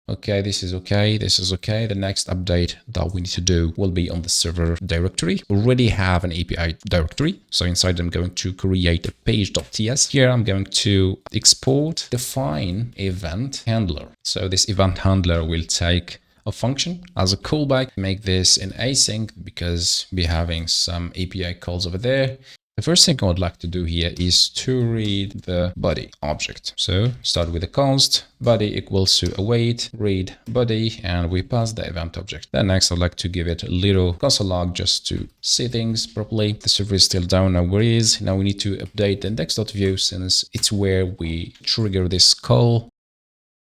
Okay, this is okay, this is okay. The next update that we need to do will be on the server directory. We already have an API directory. So inside I'm going to create a page.ts. Here I'm going to export, define event handler. So this event handler will take a function as a callback, make this in async because we're having some API calls over there. The first thing I would like to do here is to read the body object. So start with the const body equals to await read body, and we pass the event object. Then next I'd like to give it a little console log just to see things properly. The server is still down, no worries. Now we need to update the index.view since it's where we trigger this call.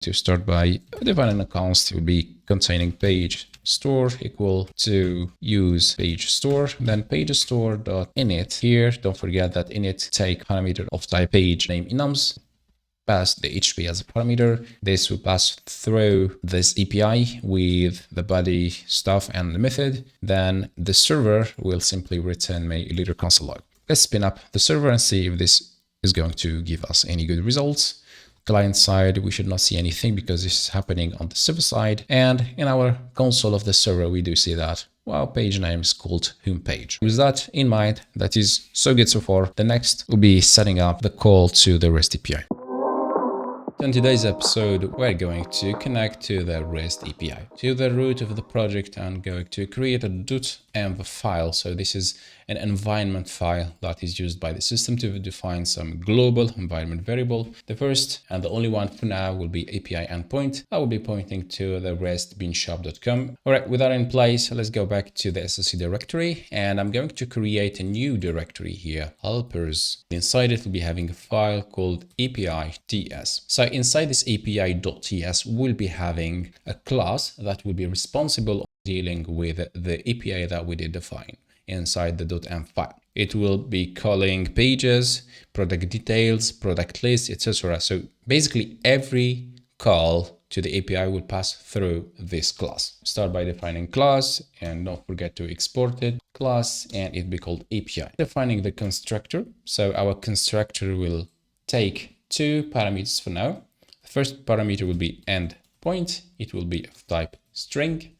To start by defining a const, it will be containing page store equal to use page store, then page store dot init. Here, don't forget that init take parameter of type page name enums, pass the HTTP as a parameter. This will pass through this API with the body stuff and the method. Then the server will simply return me a little console log. Let's spin up the server and see if this is going to give us any good results. Client side, we should not see anything because this is happening on the server side. And in our console of the server, we do see that, well, page name is called homepage. With that in mind, that is so good so far. The next will be setting up the call to the REST API. In today's episode, we're going to connect to the REST API, to the root of the project, and going to create a .env file. So this is an environment file that is used by the system to define some global environment variable. The first and the only one for now will be API endpoint. I will be pointing to the rest-beanshop.com. All right, with that in place, let's go back to the SSC directory, and I'm going to create a new directory here, helpers. Inside it will be having a file called API.ts. So inside this API.ts, we'll be having a class that will be responsible for dealing with the API that we did define inside the .env file. It will be calling pages, product details, product list, etc. So basically every call to the API will pass through this class. Start by defining class, and don't forget to export it, class, and it will be called API. Defining the constructor. So our constructor will take two parameters for now. The first parameter will be endpoint. It will be of type string.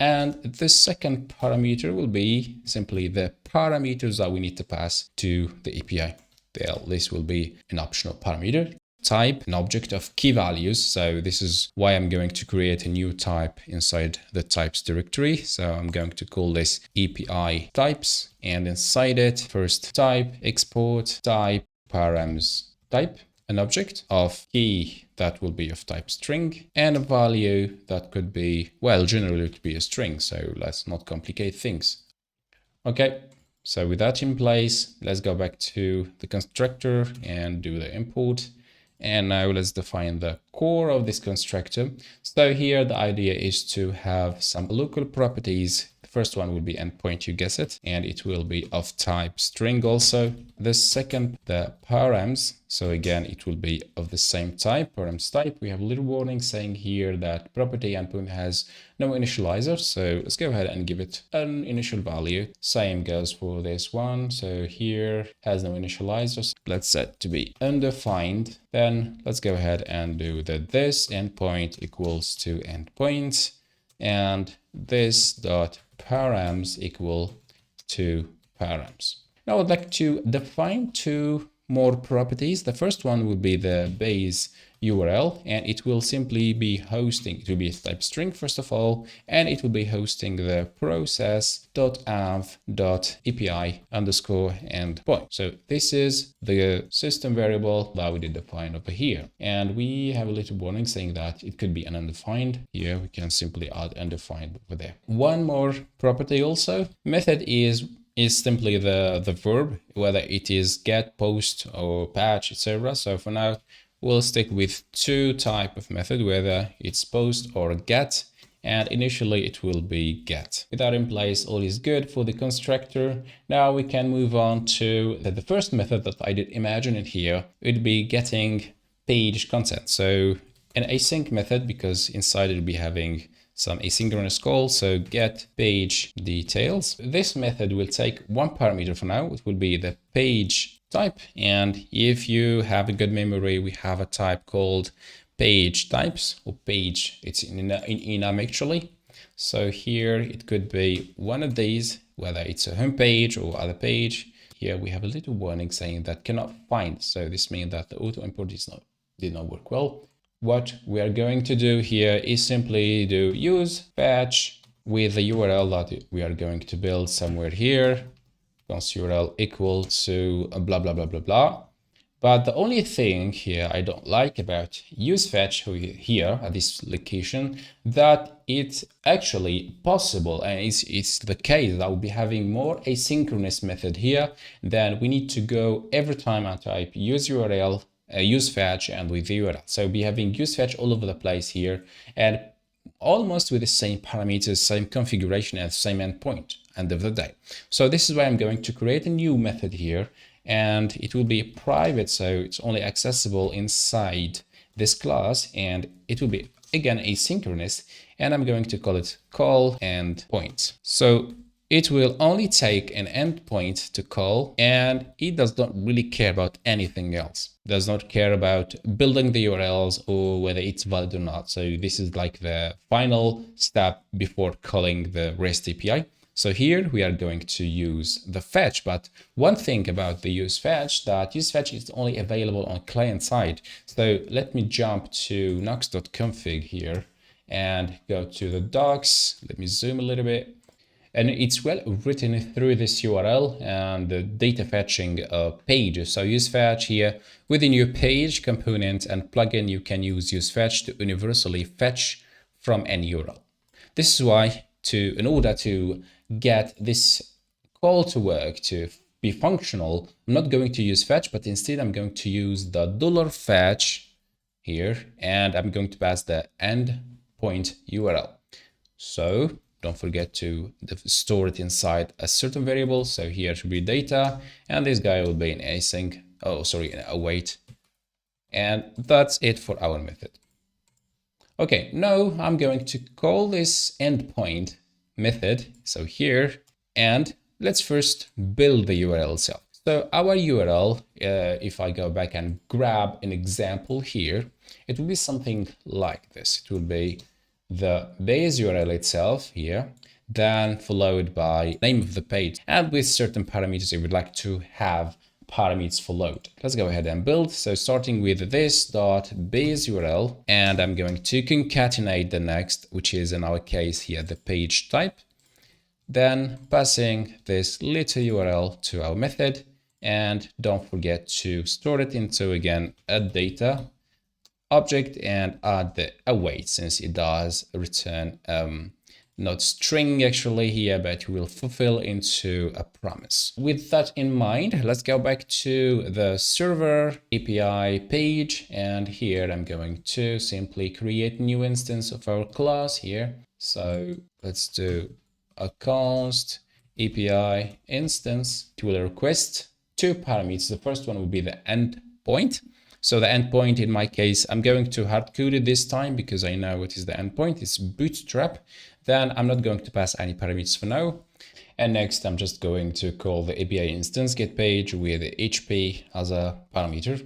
And the second parameter will be simply the parameters that we need to pass to the API. This will be an optional parameter. Type, an object of key values. So this is why I'm going to create a new type inside the types directory. So I'm going to call this API types, and inside it, first type, export, type, params type, an object of key that will be of type string, and a value that could be, well, generally it could be a string. So let's not complicate things. Okay, so with that in place, let's go back to the constructor and do the import. And now let's define the core of this constructor. So here the idea is to have some local properties. The first one will be endpoint, you guess it, and it will be of type string also. The second, the params. So again, it will be of the same type, params type. We have a little warning saying here that property endpoint has no initializer. So let's go ahead and give it an initial value. Same goes for this one. So here has no initializers. Let's set to be undefined. Then let's go ahead and do that this endpoint equals to endpoint, and this dot params equal to params. Now I'd like to define two more properties. The first one will be the base URL, and it will simply be hosting, it will be type string first of all, and it will be hosting the process.env.api underscore endpoint. So this is the system variable that we did define over here. And we have a little warning saying that it could be an undefined. Here we can simply add undefined over there. One more property also, method is simply the verb, whether it is get, post, or patch, etc. So for now, we'll stick with two type of method, whether it's post or get, and initially it will be get. With that in place, all is good for the constructor. Now we can move on to the first method that I did imagine in here. It would be getting page content. So an async method, because inside it will be having some asynchronous call. So get page details. This method will take one parameter for now. It will be the page type, and if you have a good memory, we have a type called page types, or page, it's in enum actually. So here it could be one of these, whether it's a home page or other page. Here we have a little warning saying that cannot find, so this means that the auto import did not work well. What we are going to do here is simply do use patch with the URL that we are going to build somewhere here. const URL equal to blah, blah, blah, blah, blah. But the only thing here I don't like about useFetch here at this location, that it's actually possible, and it's the case that we'll be having more asynchronous method here. Then we need to go every time and type use URL, useFetch, and with the URL. So we'll be having useFetch all over the place here, and almost with the same parameters, same configuration, and same endpoint end of the day. So this is why I'm going to create a new method here, and it will be private, so it's only accessible inside this class, and it will be again asynchronous, and I'm going to call it call endpoint. So it will only take an endpoint to call, and it does not really care about anything else. It does not care about building the URLs or whether it's valid or not. So this is like the final step before calling the REST API. So here we are going to use the fetch, but one thing about the useFetch, that useFetch is only available on client side. So let me jump to nuxt.config here and go to the docs. Let me zoom a little bit. And it's well written through this URL and the data fetching page. So useFetch here within your page component and plugin, you can use useFetch to universally fetch from any URL. This is why in order to get this call to work to be functional, I'm not going to use fetch, but instead I'm going to use the $fetch here, and I'm going to pass the endpoint URL. So don't forget to store it inside a certain variable. So here should be data, and this guy will be in async. Oh, sorry, in await. And that's it for our method. Okay, now I'm going to call this endpoint method. So here, and let's first build the URL itself. So our URL, if I go back and grab an example here, it will be something like this. It will be the base URL itself here, then followed by name of the page, and with certain parameters you would like to have parameters followed. Let's go ahead and build. So starting with this dot base URL, and I'm going to concatenate the next, which is in our case here the page type, then passing this little URL to our method, and don't forget to store it into again a data object and add the await, since it does return not string actually here, but will fulfill into a promise. With that in mind, let's go back to the server API page, and here I'm going to simply create a new instance of our class here. So let's do a const API instance. It will request two parameters. The first one will be the endpoint. So the endpoint, in my case, I'm going to hard code it this time because I know what is the endpoint. It's bootstrap. Then I'm not going to pass any parameters for now. And next, I'm just going to call the API instance get page with HP as a parameter.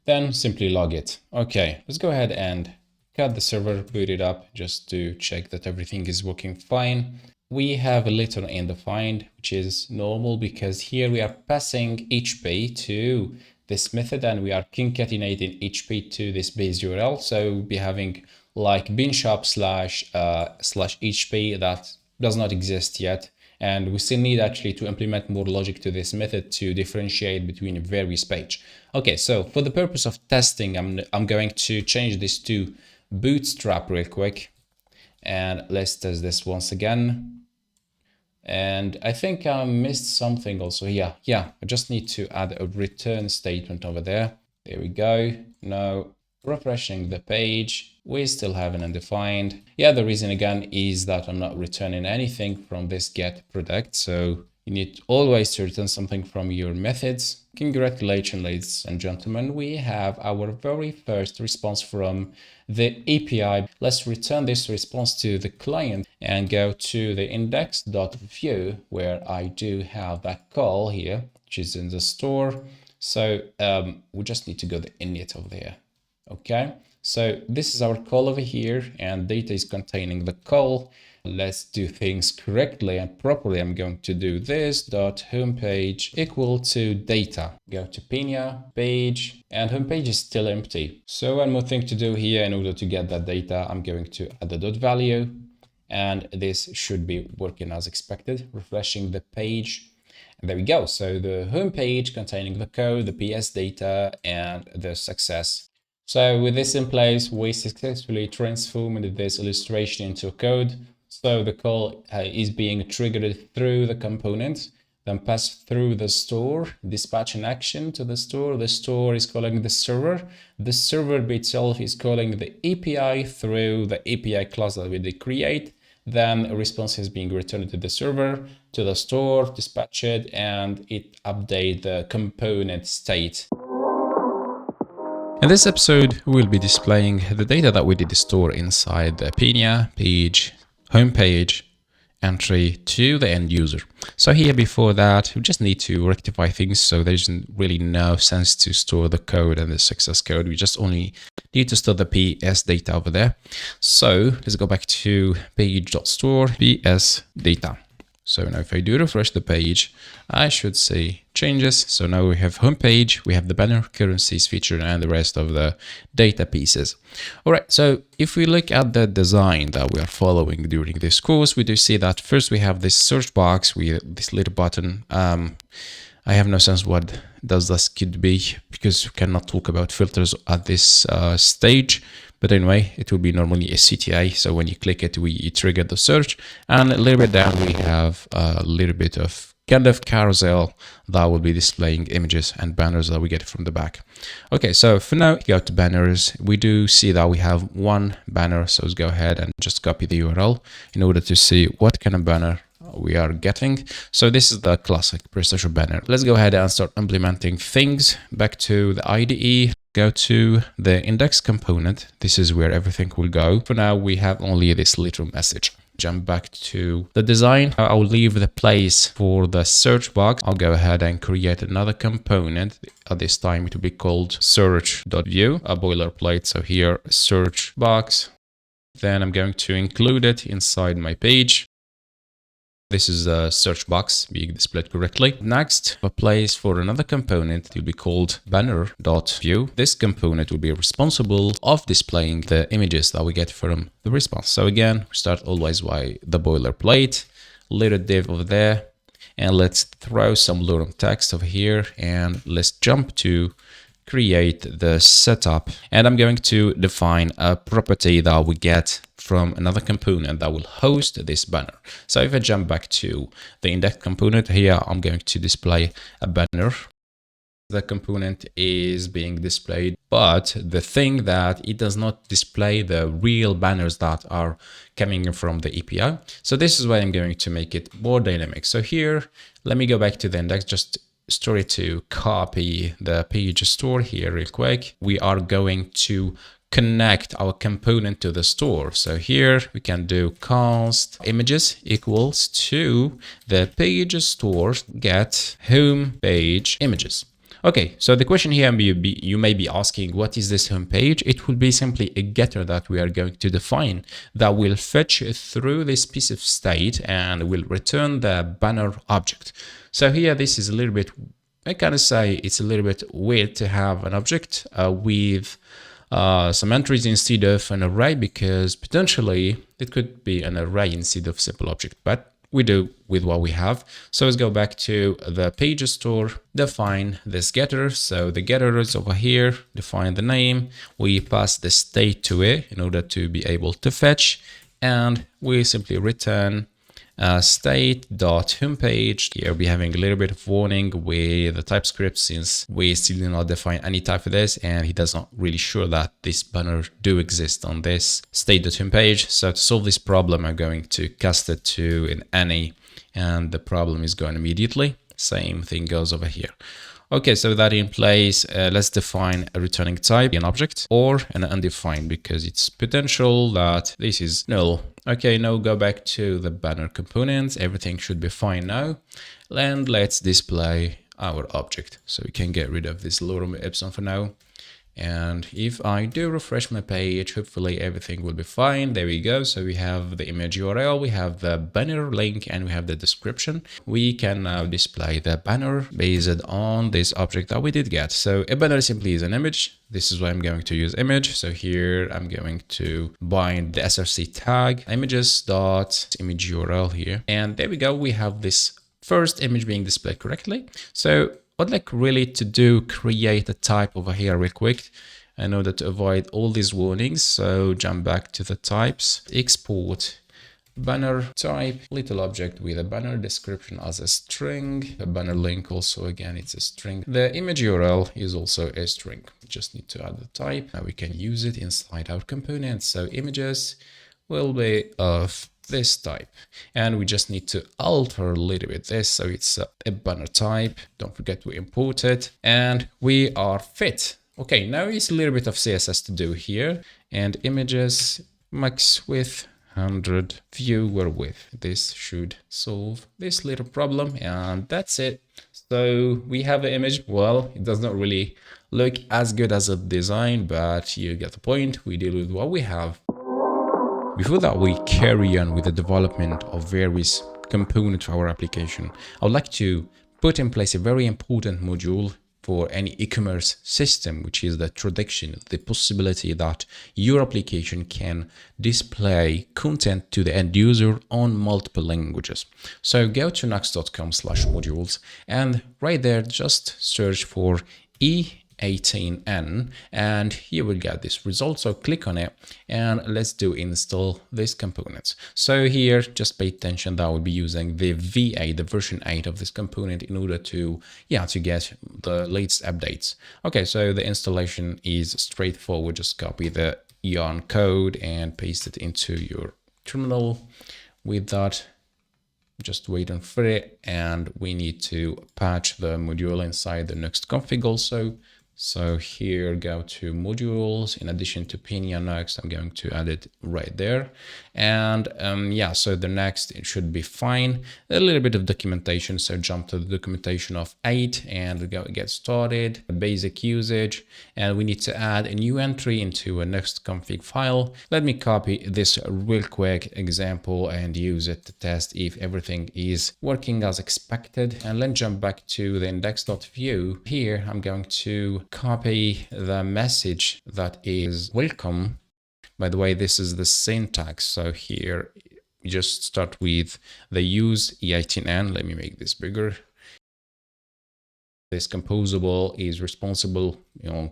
Then simply log it. Okay, let's go ahead and cut the server, boot it up just to check that everything is working fine. We have a little undefined, which is normal because here we are passing HP to this method and we are concatenating HP to this base URL. So we'll be having like bin shop slash HP that does not exist yet. And we still need actually to implement more logic to this method to differentiate between various page. Okay, so for the purpose of testing, I'm going to change this to bootstrap real quick. And let's test this once again. And I think I missed something also. Yeah, I just need to add a return statement over there. There we go. Now refreshing the page, we still have an undefined. Yeah, the reason again is that I'm not returning anything from this get product. So you need always to return something from your methods. Congratulations, ladies and gentlemen. We have our very first response from the API. Let's return this response to the client and go to the index.view where I do have that call here, which is in the store. So we just need to go the init over there. Okay, so this is our call over here and data is containing the call. Let's do things correctly and properly. I'm going to do this dot homepage equal to data. Go to Pinia page, and homepage is still empty. So one more thing to do here in order to get that data, I'm going to add the dot value, and this should be working as expected, refreshing the page. There we go. So the home page containing the code, the PS data, and the success. So with this in place, we successfully transformed this illustration into code. So the call is being triggered through the component, then passed through the store, dispatch an action to the store is calling the server by itself is calling the API through the API class that we did create, then a response is being returned to the server, to the store, dispatch it, and it updates the component state. In this episode, we'll be displaying the data that we did store inside the Pinia page, home page, entry to the end user. So here before that, we just need to rectify things. So there's really no sense to store the code and the success code. We just only need to store the PS data over there. So let's go back to page.store PS data. So now if I do refresh the page, I should see changes. So now we have home page, we have the banner, currencies feature, and the rest of the data pieces. All right, so if we look at the design that we are following during this course, we do see that first we have this search box with this little button. I have no sense what does this could be because we cannot talk about filters at this stage. But anyway, it will be normally a CTA. So when you click it, we trigger the search. And a little bit down, we have a little bit of kind of carousel that will be displaying images and banners that we get from the back. Okay, so for now, go to banners. We do see that we have one banner. So let's go ahead and just copy the URL in order to see what kind of banner we are getting. So this is the classic Prestashop banner. Let's go ahead and start implementing things. Back to the IDE. Go to the index component. This is where everything will go. For now, we have only this little message. Jump back to the design. I'll leave the place for the search box. I'll go ahead and create another component. At this time, it will be called search.view, a boilerplate. So here, search box. Then I'm going to include it inside my page. This is a search box being displayed correctly. Next, a place for another component will be called banner.view. This component will be responsible of displaying the images that we get from the response. So again, we start always by the boilerplate, little div over there, and let's throw some lorem text over here, and let's jump to create the setup. And I'm going to define a property that we get from another component that will host this banner. So if I jump back to the index component here, I'm going to display a banner. The component is being displayed, but the thing that it does not display the real banners that are coming from the API. So this is why I'm going to make it more dynamic. So here, let me go back to the index, just story to copy the page store here real quick. We are going to connect our component to the store. So here we can do const images equals to the page store get home page images. Okay, so the question here you may be asking, what is this home page? It will be simply a getter that we are going to define that will fetch through this piece of state and will return the banner object. So here, this is a little bit, I kind of say it's a little bit weird to have an object with some entries instead of an array, because potentially it could be an array instead of simple object, but we do with what we have. So let's go back to the page store, define this getter. So the getter is over here, define the name. We pass the state to it in order to be able to fetch, and we simply return state.homepage. Here we're having a little bit of warning with the TypeScript since we still do not define any type for this, and he does not really sure that this banner do exist on this state.homepage. So to solve this problem, I'm going to cast it to an any, and the problem is gone immediately. Same thing goes over here. Okay, so with that in place, let's define a returning type, an object, or an undefined, because it's potential that this is null. Okay, now go back to the banner components. Everything should be fine now. And let's display our object. So we can get rid of this lorem ipsum for now. And if I do refresh my page, hopefully everything will be fine. There we go. So we have the image URL, we have the banner link, and we have the description. We can now display the banner based on this object that we did get. So a banner simply is an image. This is why I'm going to use image. So here I'm going to bind the src tag images.image URL here. And there we go. We have this first image being displayed correctly. So I'd like really to do create a type over here real quick in order to avoid all these warnings. So jump back to the types, export banner type, little object with a banner description as a string, a banner link also, again, it's a string. The image URL is also a string. Just need to add the type. Now we can use it inside our component. So images will be of this type, and we just need to alter a little bit this, so it's a banner type. Don't forget to import it, and we are fit. Okay, now it's a little bit of CSS to do here, and images max width 100, viewer width. This should solve this little problem, and that's it. So we have an image. Well, it does not really look as good as a design, but you get the point. We deal with what we have. Before that, we carry on with the development of various components of our application. I would like to put in place a very important module for any e-commerce system, which is the traduction, the possibility that your application can display content to the end user on multiple languages. So go to nuxt.com/modules, and right there, just search for E18N, and you will get this result. So click on it, and let's do install these components. So here, just pay attention that we'll be using the V8, the version 8 of this component, in order to get the latest updates. Okay, so the installation is straightforward. Just copy the yarn code and paste it into your terminal. With that, just waiting for it, and we need to patch the module inside the Nuxt config also. So here, go to modules. In addition to Pinia Nuxt, I'm going to add it right there. And so the next, it should be fine. A little bit of documentation. So jump to the documentation of 8 and get started. Basic usage. And we need to add a new entry into a Nuxt config file. Let me copy this real quick example and use it to test if everything is working as expected. And let's jump back to the index.view. Here, I'm going to copy the message that is welcome. By the way, this is the syntax. So here, you just start with the use E18N. Let me make this bigger. This composable is responsible,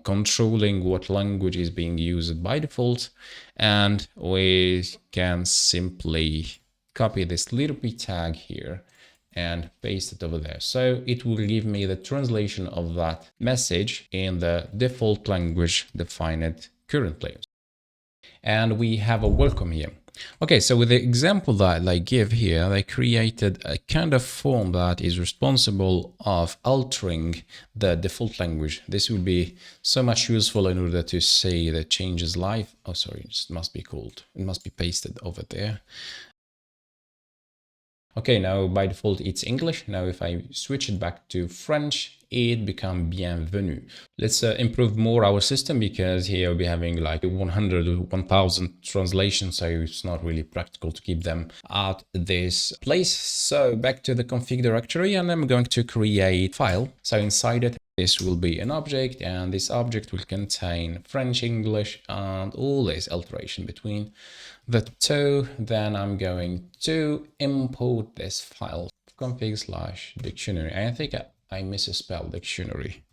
controlling what language is being used by default. And we can simply copy this little p tag here and paste it over there. So it will give me the translation of that message in the default language defined currently. And we have a welcome here. Okay, so with the example that I give here, I created a kind of form that is responsible of altering the default language. This will be so much useful in order to see the changes live. Oh, sorry, it must be pasted over there. Okay, now by default it's English. Now if I switch it back to French, it becomes bienvenue. Let's improve more our system, because here we'll be having like 100 or 1000 translations, so it's not really practical to keep them at this place. So back to the config directory, and I'm going to create file. So inside it, this will be an object, and this object will contain French, English, and all this alteration between the two. Then I'm going to import this file, config/dictionary. I think I misspelled dictionary,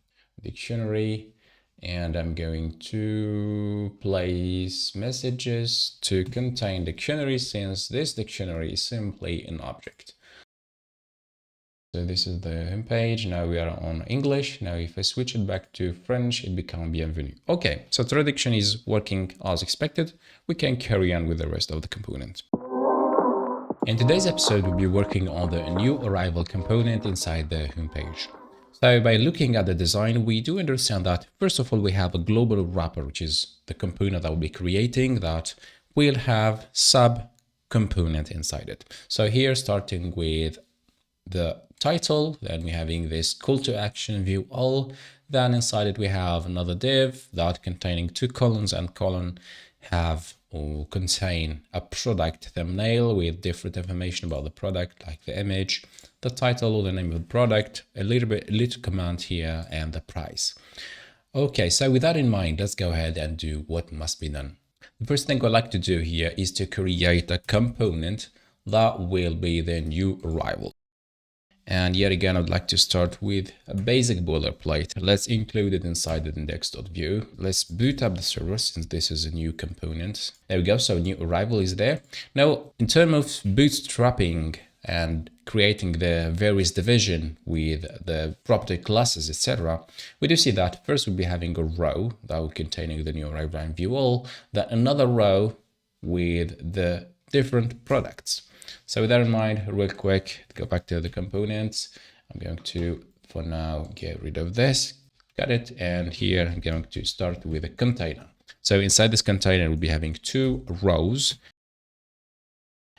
and I'm going to place messages to contain dictionary, since this dictionary is simply an object. So this is the home page. Now we are on English. Now if I switch it back to French, it becomes bienvenue. Okay, so traduction is working as expected. We can carry on with the rest of the component. In today's episode, we'll be working on the new arrival component inside the home page. So by looking at the design, we do understand that first of all, we have a global wrapper, which is the component that we'll be creating, that will have sub component inside it. So here, starting with the title, then we're having this call to action view all. Then inside it we have another div that containing 2 columns, and column have or contain a product thumbnail with different information about the product, like the image, the title, or the name of the product, a little command here, and the price. Okay, so with that in mind, let's go ahead and do what must be done. The first thing I'd like to do here is to create a component that will be the new arrival. And yet again, I'd like to start with a basic boilerplate. Let's include it inside the index.view. Let's boot up the server since this is a new component. There we go. So new arrival is there. Now, in terms of bootstrapping and creating the various division with the property classes, etc., we do see that first we'll be having a row that will containing the new arrival and view all, then another row with the different products. So with that in mind, real quick, go back to the components. I'm going to, for now, get rid of this. Got it. And here I'm going to start with a container. So inside this container, we'll be having 2 rows.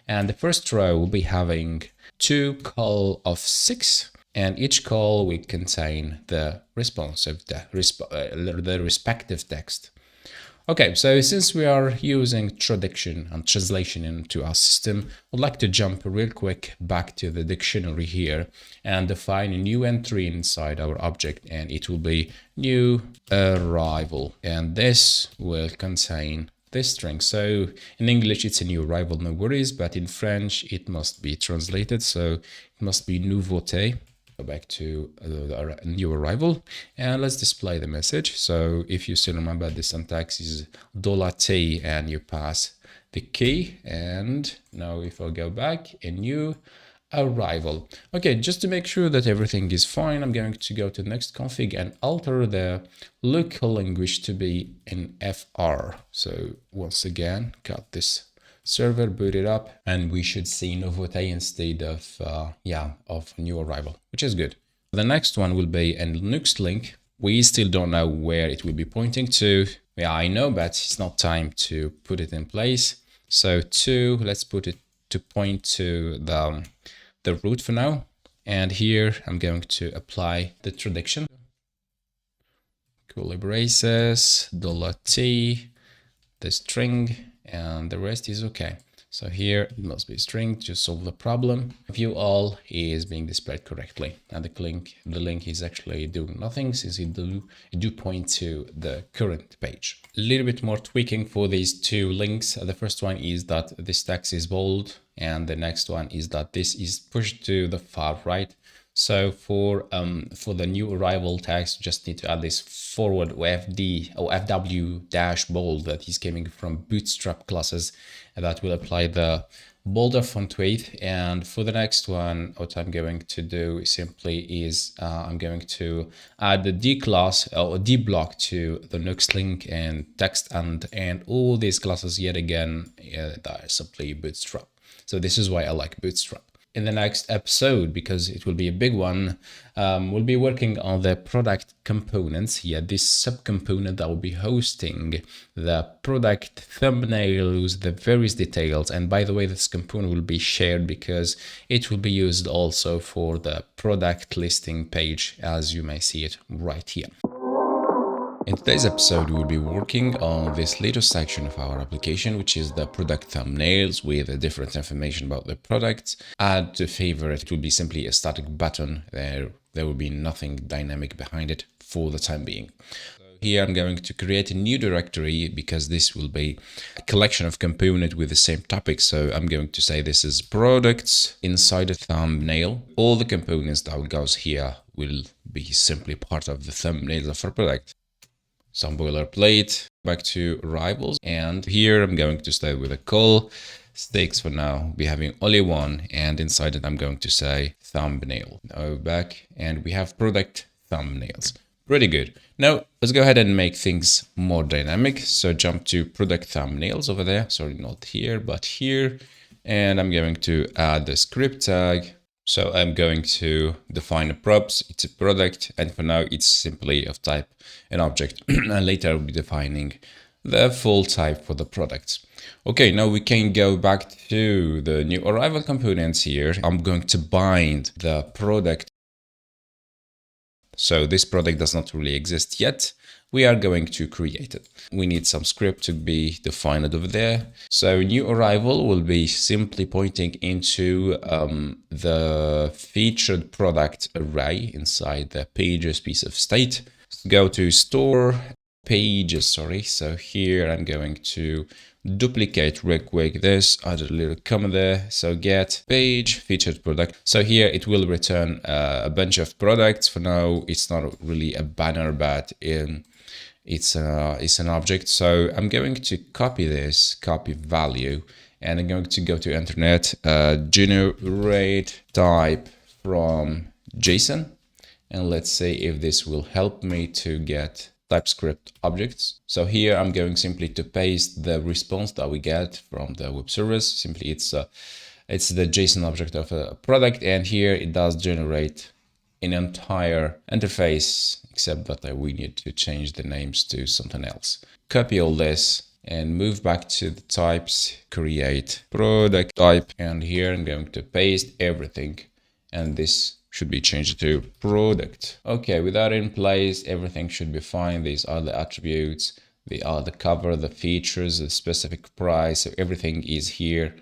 And the first row will be having 2 call of 6. And each call will contain the responsive, the respective text. Okay, so since we are using traduction and translation into our system, I'd like to jump real quick back to the dictionary here and define a new entry inside our object, and it will be new arrival. And this will contain this string. So in English, it's a new arrival, no worries, but in French, it must be translated. So it must be nouveauté. Go back to the new arrival and let's display the message. So if you still remember, the syntax is $T and you pass the key. And now if I go back, a new arrival. Okay, just to make sure that everything is fine, I'm going to go to Nuxt config and alter the local language to be in FR. So once again, got this server, boot it up, and we should see nouveauté instead of new arrival, which is good. The next one will be a Nuxt link. We still don't know where it will be pointing to. Yeah, I know, but it's not time to put it in place. So let's put it to point to the root for now. And here I'm going to apply the traduction. Curly braces, $T, the string, and the rest is okay. So here it must be string to solve the problem. View all is being displayed correctly, and the link is actually doing nothing since it do point to the current page. A little bit more tweaking for these 2 links. The first one is that this text is bold, and the next one is that this is pushed to the far right. So for the new arrival text, you just need to add this forward FD or FW dash bold that is coming from bootstrap classes, and that will apply the bolder font weight. And for the next one, what I'm going to do simply is I'm going to add the D class or D block to the Nuxt link and text and all these classes yet again that are simply bootstrap. So this is why I like bootstrap. In the next episode, because it will be a big one, we'll be working on the product components here, this subcomponent that will be hosting the product thumbnails, the various details. And by the way, this component will be shared because it will be used also for the product listing page, as you may see it right here. In today's episode, we'll be working on this latest section of our application, which is the product thumbnails with different information about the products. Add to favorite, it will be simply a static button. There will be nothing dynamic behind it for the time being. Here I'm going to create a new directory because this will be a collection of components with the same topic. So I'm going to say this is products inside a thumbnail. All the components that goes here will be simply part of the thumbnails of our product. Some boilerplate, back to arrivals, and here I'm going to stay with a call. Stakes for now, we having only one, and inside it I'm going to say thumbnail. Now back, and we have product thumbnails. Pretty good. Now let's go ahead and make things more dynamic. So jump to product thumbnails over there. Sorry, not here, but here. And I'm going to add the script tag. So I'm going to define a props, it's a product, and for now it's simply of type an object, and later I'll be defining the full type for the products. Okay, now we can go back to the new arrival components here. I'm going to bind the product. So this product does not really exist yet. We are going to create it. We need some script to be defined over there. So new arrival will be simply pointing into the featured product array inside the pages piece of state. Go to store pages, sorry. So here I'm going to duplicate real quick this, add a little comment there. So get page featured product. So here it will return a bunch of products. For now, it's not really a banner, but it's an object. So I'm going to copy this, copy value, and I'm going to go to internet, generate type from JSON. And let's see if this will help me to get TypeScript objects. So here I'm going simply to paste the response that we get from the web service. Simply it's the JSON object of a product, and here it does generate an entire interface, except that we need to change the names to something else. Copy all this and move back to the types, create product type, and here I'm going to paste everything, and this should be changed to product. Okay, with that in place, everything should be fine. These are the attributes, they are the cover, the features, the specific price, so everything is here,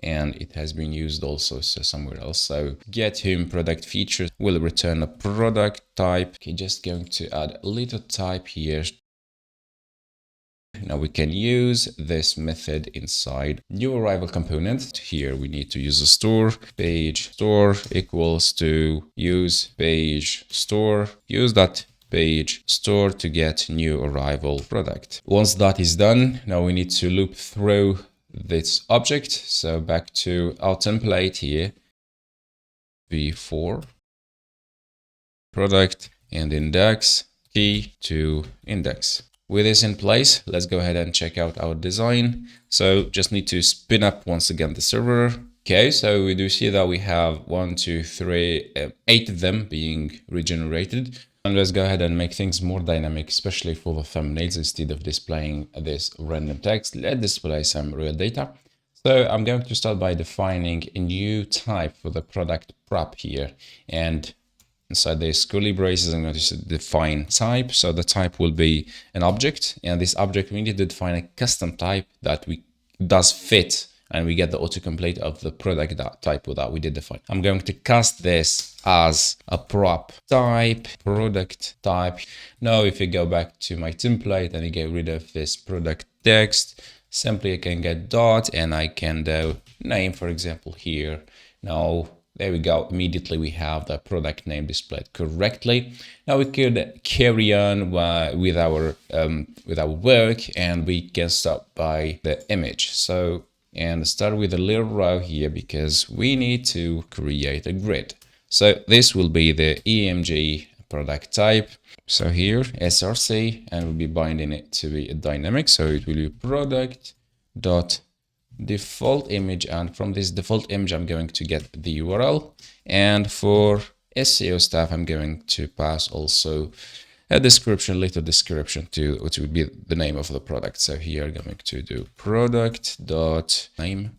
and it has been used also somewhere else. So get home product features will return a product type. Okay, just going to add a little type here. Now we can use this method inside new arrival component. Here we need to use a store, page store equals to use page store, use that page store to get new arrival product. Once that is done, now we need to loop through this object. So back to our template here, v4 product and index key to index. With this in place, let's go ahead and check out our design. So just need to spin up once again the server. Okay, so we do see that we have 1, 2, 3, 8 of them being regenerated. And let's go ahead and make things more dynamic, especially for the thumbnails. Instead of displaying this random text, let's display some real data. So I'm going to start by defining a new type for the product prop here. And inside the curly braces, I'm going to define type. So the type will be an object, and this object we need to define a custom type that does fit, and we get the autocomplete of the product type that we did define. I'm going to cast this as a prop type, product type. Now, if you go back to my template and you get rid of this product text, simply I can get dot and I can do name, for example, here. Now, there we go. Immediately we have the product name displayed correctly. Now we could carry on with our work, and we can start by the image. So, and start with a little row here because we need to create a grid. So this will be the EMG product type. So here src, and we'll be binding it to be a dynamic. So it will be product dot default image, and from this default image I'm going to get the URL, and for SEO stuff I'm going to pass also a description, little description to which would be the name of the product. So here I'm going to do product dot name,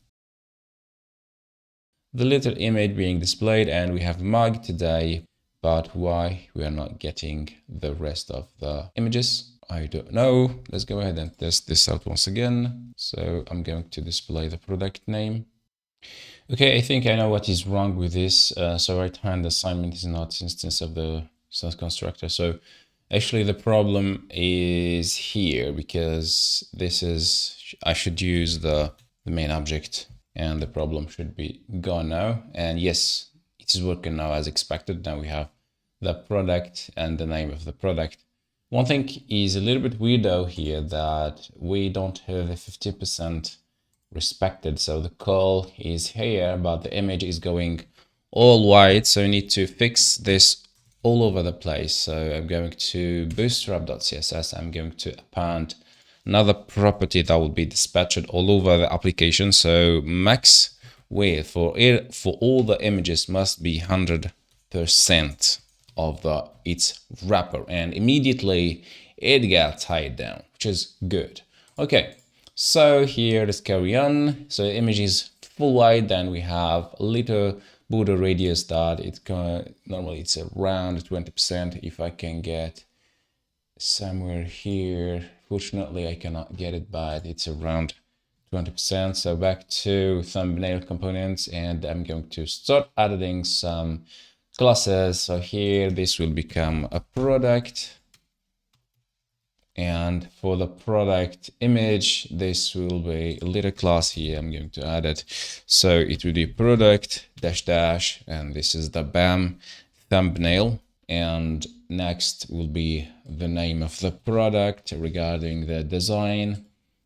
the little image being displayed, and we have mug today, but why we are not getting the rest of the images, I don't know. Let's go ahead and test this out once again. So I'm going to display the product name. Okay, I think I know what is wrong with this. So right hand assignment is not instance of the source constructor. So actually the problem is here, because this is, I should use the main object, and the problem should be gone now. And yes, it is working now as expected. Now we have the product and the name of the product. One thing is a little bit weird though here, that we don't have the 50% respected. So the call is here, but the image is going all white. So we need to fix this all over the place. So I'm going to bootstrap.css. I'm going to append another property that will be dispatched all over the application. So max width for all the images must be 100% of its wrapper, and immediately it got tied down, which is good. Okay, so here let's carry on. So the image is full white, then we have a little border radius that normally it's around 20%. If I can get somewhere here, fortunately I cannot get it, but it's around 20%. So back to thumbnail components, and I'm going to start adding some classes. So here this will become a product And for the product image, this will be a little class here. I'm going to add it. So it will be product dash dash, and this is the BAM thumbnail. And next will be the name of the product regarding the design.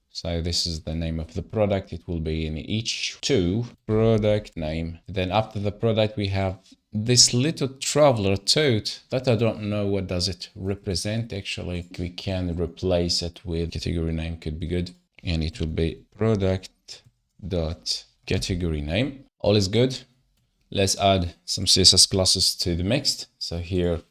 So this is the name of the product. It will be in each two product name. Then after the product, we have this little traveler tote that I don't know what does it represent. Actually, we can replace it with category name, could be good. And it will be product dot category name. All is good. Let's add some CSS classes to the mix. So here,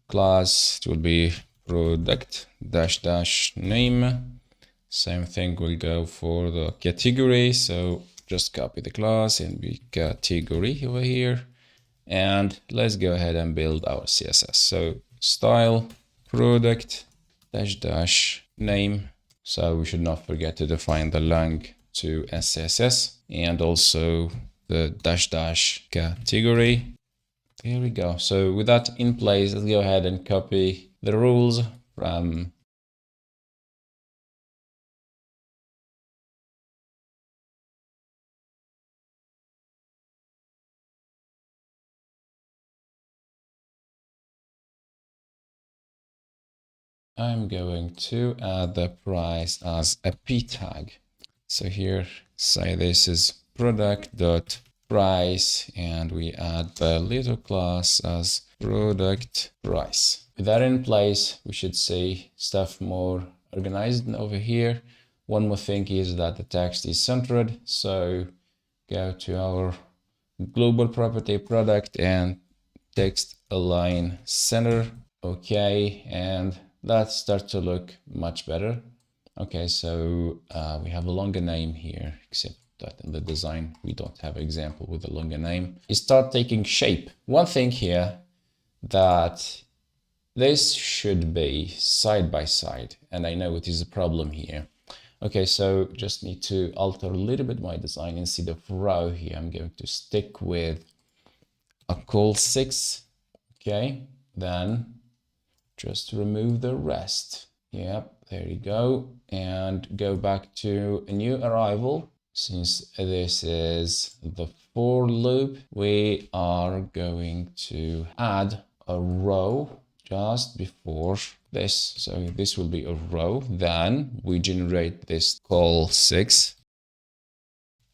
class, it will be product dash dash name. Same thing will go for the category. So just copy the class and be category over here. And let's go ahead and build our CSS. So style product dash dash name. So we should not forget to define the lang to SCSS and also the dash dash category. There we go. So with that in place, let's go ahead and copy the rules from I'm going to add the price as a p tag. So here, say this is product.price, and we add the little class as product price. With that in place, we should see stuff more organized over here. One more thing is that the text is centered. So go to our global property product and text align center. Okay, and that starts to look much better. Okay, so we have a longer name here, except that in the design, we don't have an example with a longer name. You start taking shape. One thing here that this should be side by side, and I know it is a problem here. Okay, so just need to alter a little bit my design. Instead of row here, I'm going to stick with a col 6. Okay, then just remove the rest. Yep, there you go. And go back to a new arrival. Since this is the for loop, we are going to add a row just before this. So this will be a row. Then we generate this col 6.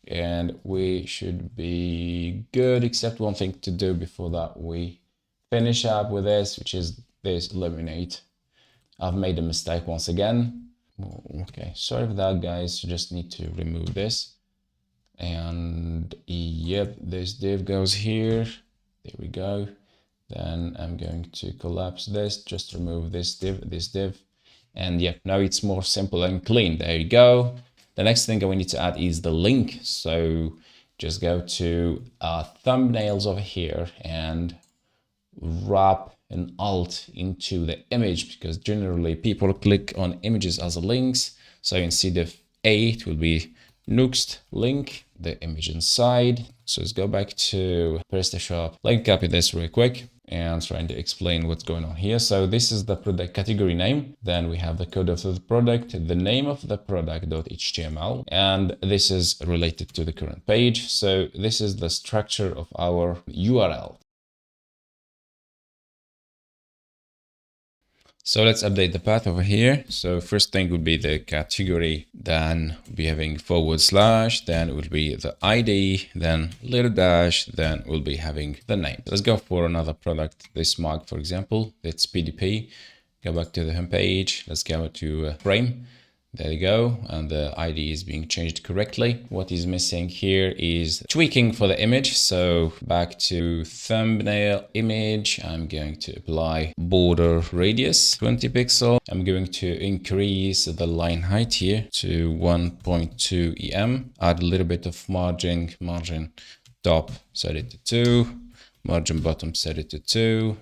And we should be good, except one thing to do before that. We finish up with this, which is this eliminate. I've made a mistake once again. Okay, sorry for that, guys. You just need to remove this. And yep, this div goes here. There we go. Then I'm going to collapse this, just remove this div. And yep, now it's more simple and clean. There you go. The next thing we need to add is the link. So just go to thumbnails over here and wrap an alt into the image, because generally people click on images as links. So instead of A, it will be Nuxt link, the image inside. So let's go back to Prestashop. Let me copy this real quick and trying to explain what's going on here. So this is the product category name. Then we have the code of the product, the name of the product.html, and this is related to the current page. So this is the structure of our URL. So let's update the path over here. So first thing would be the category, then we'll be having /, then it will be the ID, then little dash, then we'll be having the name. Let's go for another product, this mug, for example, it's PDP. Go back to the home page. Let's go to frame. There you go, and the ID is being changed correctly. What is missing here is tweaking for the image. So back to thumbnail image, I'm going to apply border radius 20 pixel. I'm going to increase the line height here to 1.2 em. Add a little bit of margin top, set it to 2, margin bottom, set it to 2.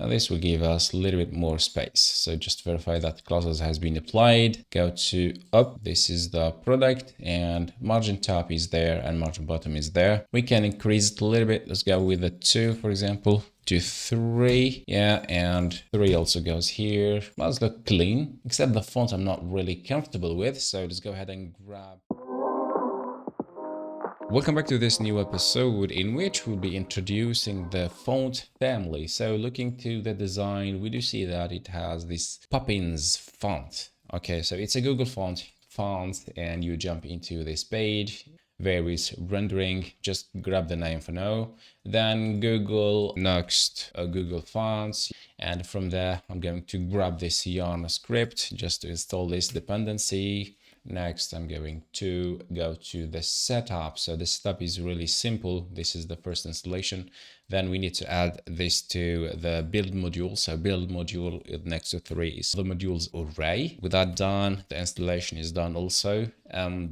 And this will give us a little bit more space. So just verify that classes has been applied. Go to up. This is the product, and margin top is there and margin bottom is there. We can increase it a little bit. Let's go with the 2, for example, to 3. Yeah, and 3 also goes here. Let's look clean, except the font I'm not really comfortable with. So let's go ahead and grab. Welcome back to this new episode in which we'll be introducing the font family. So looking to the design, we do see that it has this Poppins font. Okay, so it's a Google font, and you jump into this page, varies rendering, just grab the name for now, then Google Nuxt, Google Fonts, and from there I'm going to grab this yarn script just to install this dependency. Next, I'm going to go to the setup. So the setup is really simple. This is the first installation. Then we need to add this to the build module. So build module next to 3 is the modules array. With that done, the installation is done also.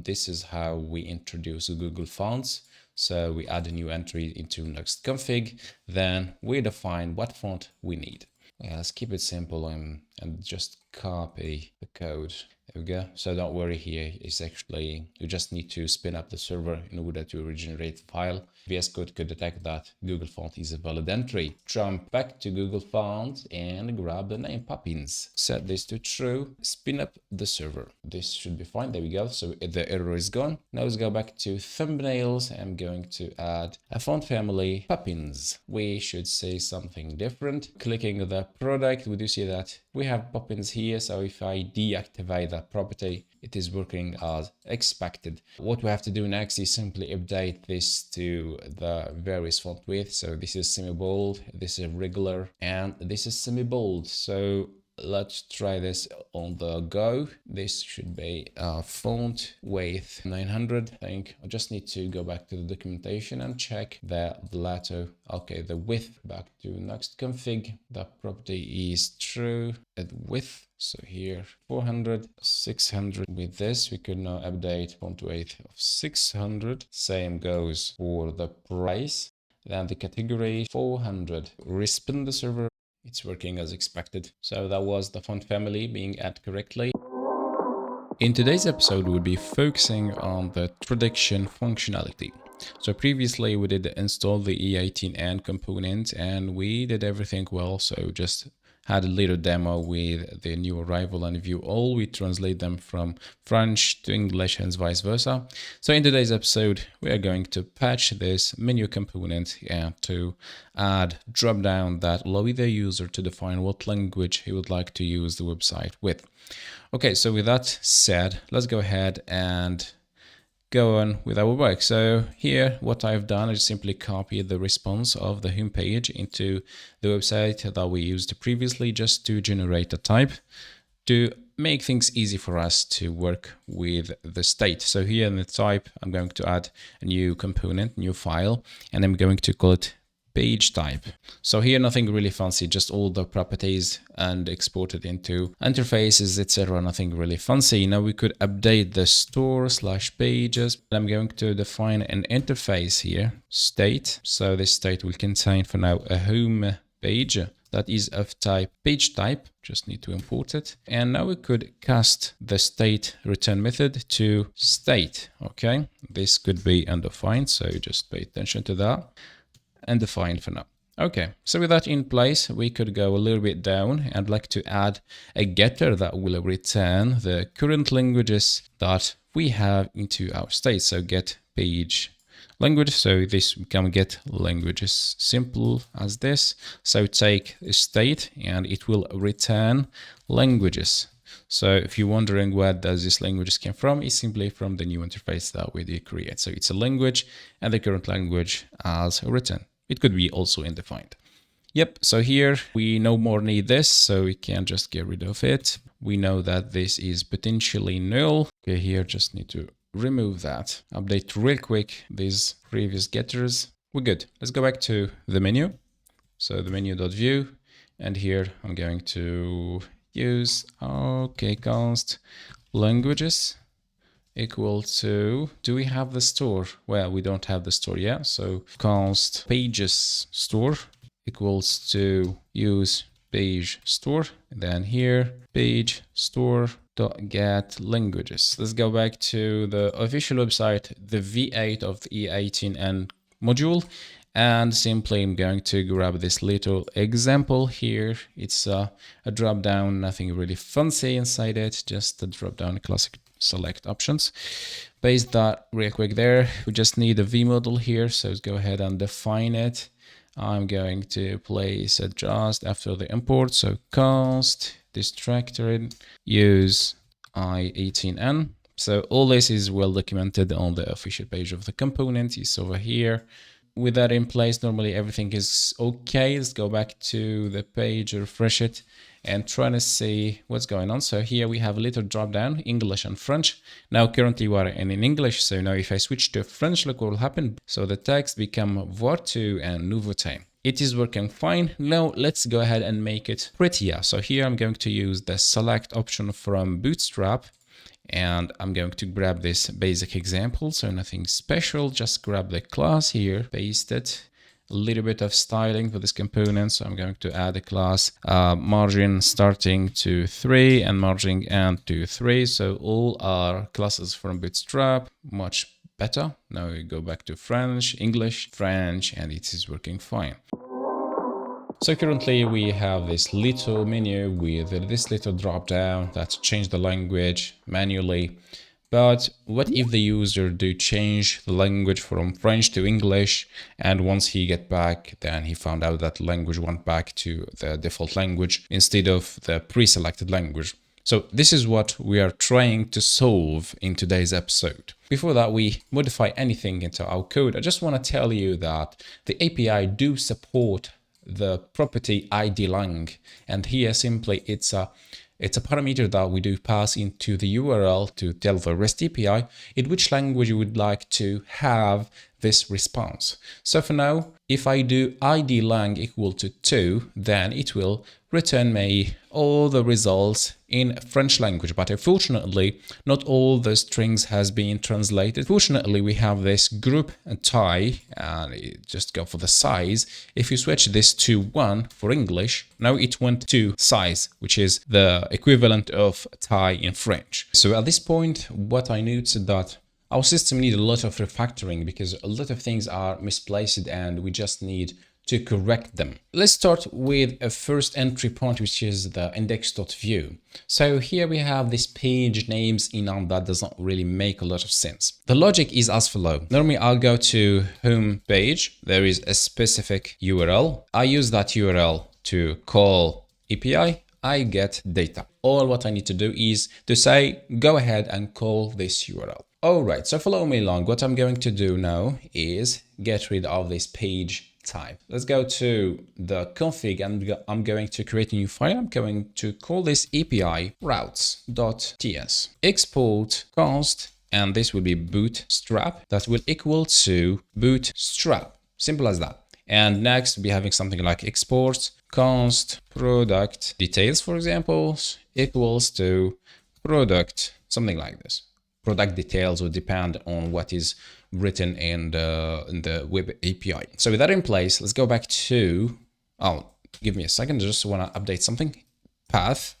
This is how we introduce Google Fonts. So we add a new entry into Nuxt config. Then we define what font we need. Let's keep it simple and just copy the code. There we go. So don't worry here. It's actually, you just need to spin up the server in order to regenerate the file. VS Code could detect that Google font is a valid entry. Jump back to Google Fonts and grab the name Poppins. Set this to true. Spin up the server. This should be fine. There we go. So the error is gone. Now let's go back to thumbnails. I'm going to add a font family Poppins. We should say something different. Clicking the product, we do see that we have Poppins here. So if I deactivate that property, it is working as expected. What we have to do next is simply update this to the various font width. So this is semi-bold, this is regular, and this is semi-bold. So let's try this on the go. This should be font width 900. I think I just need to go back to the documentation and check the lato. Okay, the width, back to Nuxt config. The property is true at width. So here 400, 600. With this, we could now update font weight of 600. Same goes for the price. Then the category 400. Respin the server. It's working as expected. So that was the font family being added correctly. In today's episode, we'll be focusing on the prediction functionality. So previously we did install the E18N component and we did everything well. So just had a little demo with the new arrival and view all. We translate them from French to English and vice versa. So in today's episode, we are going to patch this menu component and to add drop down that allow the user to define what language he would like to use the website with. Okay, so with that said, let's go ahead and go on with our work. So here what I've done is simply copied the response of the home page into the website that we used previously just to generate a type to make things easy for us to work with the state. So here in the type, I'm going to add a new component, new file, and I'm going to call it page type. So here nothing really fancy, just all the properties and exported into interfaces, etc. Nothing really fancy. Now we could update the store/pages. I'm going to define an interface here, state. So this state will contain for now a home page that is of type page type. Just need to import it. And now we could cast the state return method to state. Okay, this could be undefined, so just pay attention to that. And defined for now. Okay, so with that in place, we could go a little bit down and like to add a getter that will return the current languages that we have into our state. So get page language. So this become get languages, simple as this. So take a state and it will return languages. So if you're wondering where does this languages came from, it's simply from the new interface that we did create. So it's a language and the current language as written. It could be also undefined. Yep, so here we no more need this, so we can just get rid of it. We know that this is potentially null. Okay, here just need to remove that. Update real quick these previous getters. We're good. Let's go back to the menu. So the menu.view, and here I'm going to use, okay, const languages equal to, do we have the store? Well, we don't have the store yet. So const pages store equals to use page store. Then here, page store dot get languages. Let's go back to the official website, the V8 of the E18N module. And simply I'm going to grab this little example here. It's a drop down, nothing really fancy inside it, just a drop down classic select options. Paste that real quick there. We just need a V model here, so let's go ahead and define it. I'm going to place it just after the import. So const distractor use I18N. So all this is well documented on the official page of the component. It's over here. With that in place, normally everything is okay. Let's go back to the page, refresh it, and try to see what's going on. So here we have a little drop down, English and French. Now currently we are in English, so now if I switch to French, look what will happen. So the text become voir2 and nouveauté. It is working fine. Now let's go ahead and make it prettier. So here I'm going to use the select option from Bootstrap. And I'm going to grab this basic example, so nothing special, just grab the class here, paste it, a little bit of styling for this component. So I'm going to add a class margin starting to 3 and margin end to 3. So all our classes from Bootstrap, much better. Now we go back to French, English, French, and it is working fine. So currently we have this little menu with this little drop down that change the language manually. But what if the user do change the language from French to English, and once he get back, then he found out that language went back to the default language instead of the pre-selected language. So this is what we are trying to solve in today's episode. Before that we modify anything into our code, I just want to tell you that the API do support the property ID lang, and here simply it's a parameter that we do pass into the URL to tell the REST API in which language you would like to have this response. So for now, if I do ID lang equal to 2, then it will return me all the results in French language. But unfortunately, not all the strings has been translated. Fortunately, we have this group and tie, and just go for the size. If you switch this to 1 for English, now it went to size, which is the equivalent of tie in French. So at this point, what I noticed that our system needs a lot of refactoring because a lot of things are misplaced and we just need to correct them. Let's start with a first entry point, which is the index.view. So here we have this page names enum that does not really make a lot of sense. The logic is as follows. Normally I'll go to home page. There is a specific URL. I use that URL to call API. I get data. All what I need to do is to say, go ahead and call this URL. All right, so follow me along. What I'm going to do now is get rid of this page type. Let's go to the config and I'm going to create a new file. I'm going to call this API routes.ts. Export const, and this will be bootstrap. That will equal to bootstrap. Simple as that. And next, we'll be having something like export const product details, for example, equals to product, something like this. Product details will depend on what is written in the web API. So with that in place, let's go back to, give me a second, I just want to update something. Path,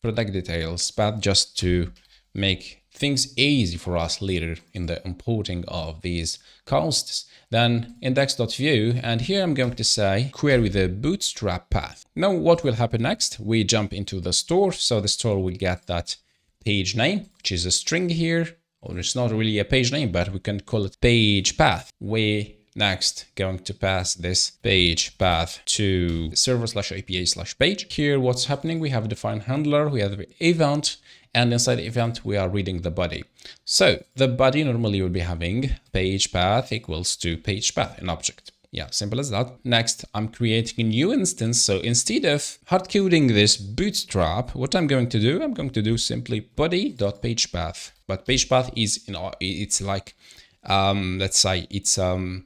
product details, path, just to make things easy for us later in the importing of these costs. Then index.view, and here I'm going to say query the bootstrap path. Now what will happen next? We jump into the store, so the store will get that page name, which is a string here, or it's not really a page name, but we can call it page path. We next going to pass this page path to server/API/page. Here, what's happening? We have a defined handler, we have the event, and inside the event, we are reading the body. So the body normally will be having page path equals to page path, an object. Yeah, simple as that. Next, I'm creating a new instance. So instead of hard coding this bootstrap, what I'm going to do simply body.pagepath. But pagepath is, it's like, let's say it's an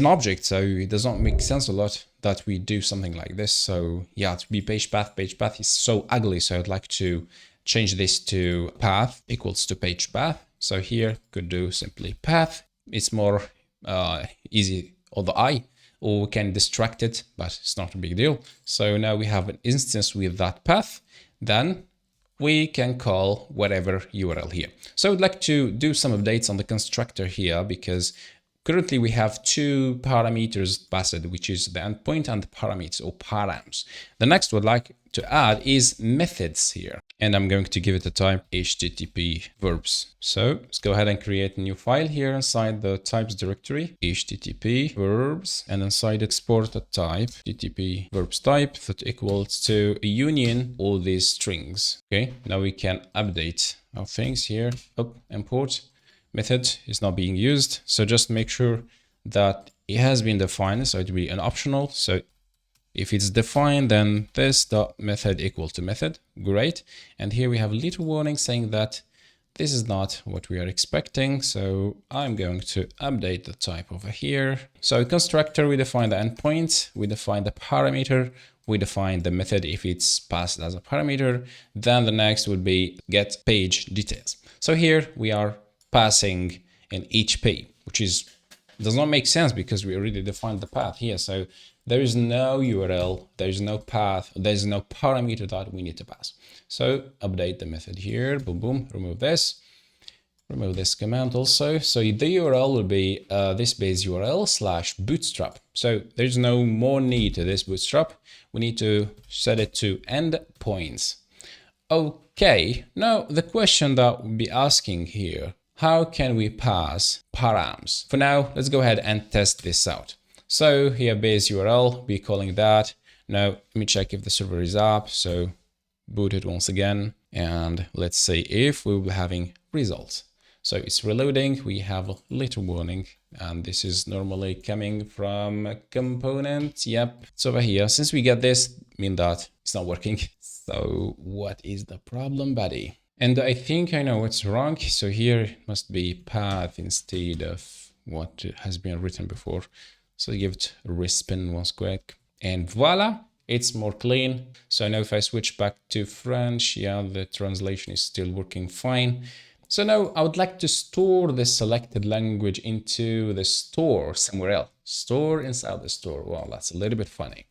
object. So it does not make sense a lot that we do something like this. So yeah, to be pagepath is so ugly. So I'd like to change this to path equals to pagepath. So here could do simply path. It's more easy on the eye. or we can distract it, but it's not a big deal. So now we have an instance with that path. Then we can call whatever URL here. So I'd like to do some updates on the constructor here, because currently we have two parameters passed, which is the endpoint and the parameters, or params. The next one I'd like to add is methods here. And I'm going to give it a type HTTP verbs. So let's go ahead and create a new file here inside the types directory, HTTP verbs, and inside export a type, HTTP verbs type that equals to a union all these strings. Okay, now we can update our things here. Oh, import method is not being used. So just make sure that it has been defined. So it will be an optional. So if it's defined, then this dot method equal to method. Great. And here we have a little warning saying that this is not what we are expecting. So I'm going to update the type over here. So constructor, we define the endpoint, we define the parameter, we define the method if it's passed as a parameter. Then the next would be get page details. So here we are passing in each page, which does not make sense because we already defined the path here. So there is no URL, there is no path, there is no parameter that we need to pass. So update the method here, boom, boom, remove this command also. So the URL will be this base URL / bootstrap. So there's no more need to this bootstrap. We need to set it to endpoints. Okay, now the question that we'll be asking here, how can we pass params? For now, let's go ahead and test this out. So here base URL, be calling that. Now let me check if the server is up. So boot it once again, and let's see if we will be having results. So it's reloading. We have a little warning, and this is normally coming from a component. Yep, it's over here. Since we get this, mean that it's not working. So what is the problem, buddy? And I think I know what's wrong. So here it must be path instead of what has been written before. So give it a respin once quick, and voila, it's more clean. So now if I switch back to French, yeah, the translation is still working fine. So now I would like to store the selected language into the store somewhere else. Store inside the store. Well, that's a little bit funny.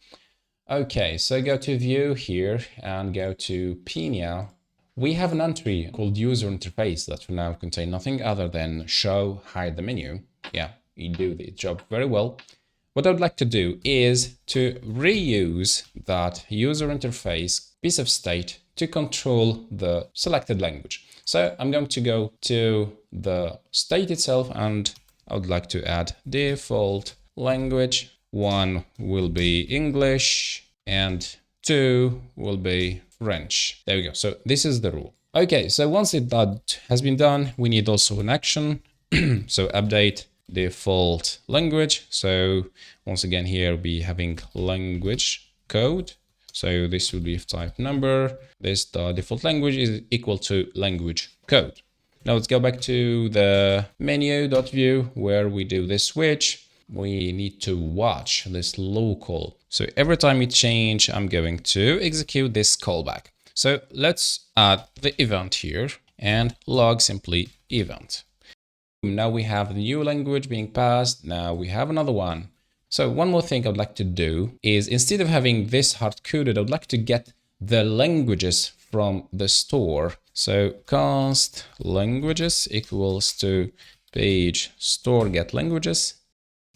Okay, so go to view here and go to Pinia. We have an entry called user interface that will now contain nothing other than show, hide the menu. Yeah, you do the job very well. What I would like to do is to reuse that user interface piece of state to control the selected language. So I'm going to go to the state itself, and I would like to add default language. 1 will be English and 2 will be French. There we go. So this is the rule. Okay, so once that has been done, we need also an action. So update default language. So once again, here we'll be having language code. So this will be type number. This default language is equal to language code. Now let's go back to the menu.view where we do this switch. We need to watch this local. So every time it change, I'm going to execute this callback. So let's add the event here and log simply event. Now we have the new language being passed. Now we have another one. So one more thing I'd like to do is, instead of having this hard-coded, I'd like to get the languages from the store. So const languages equals to page store get languages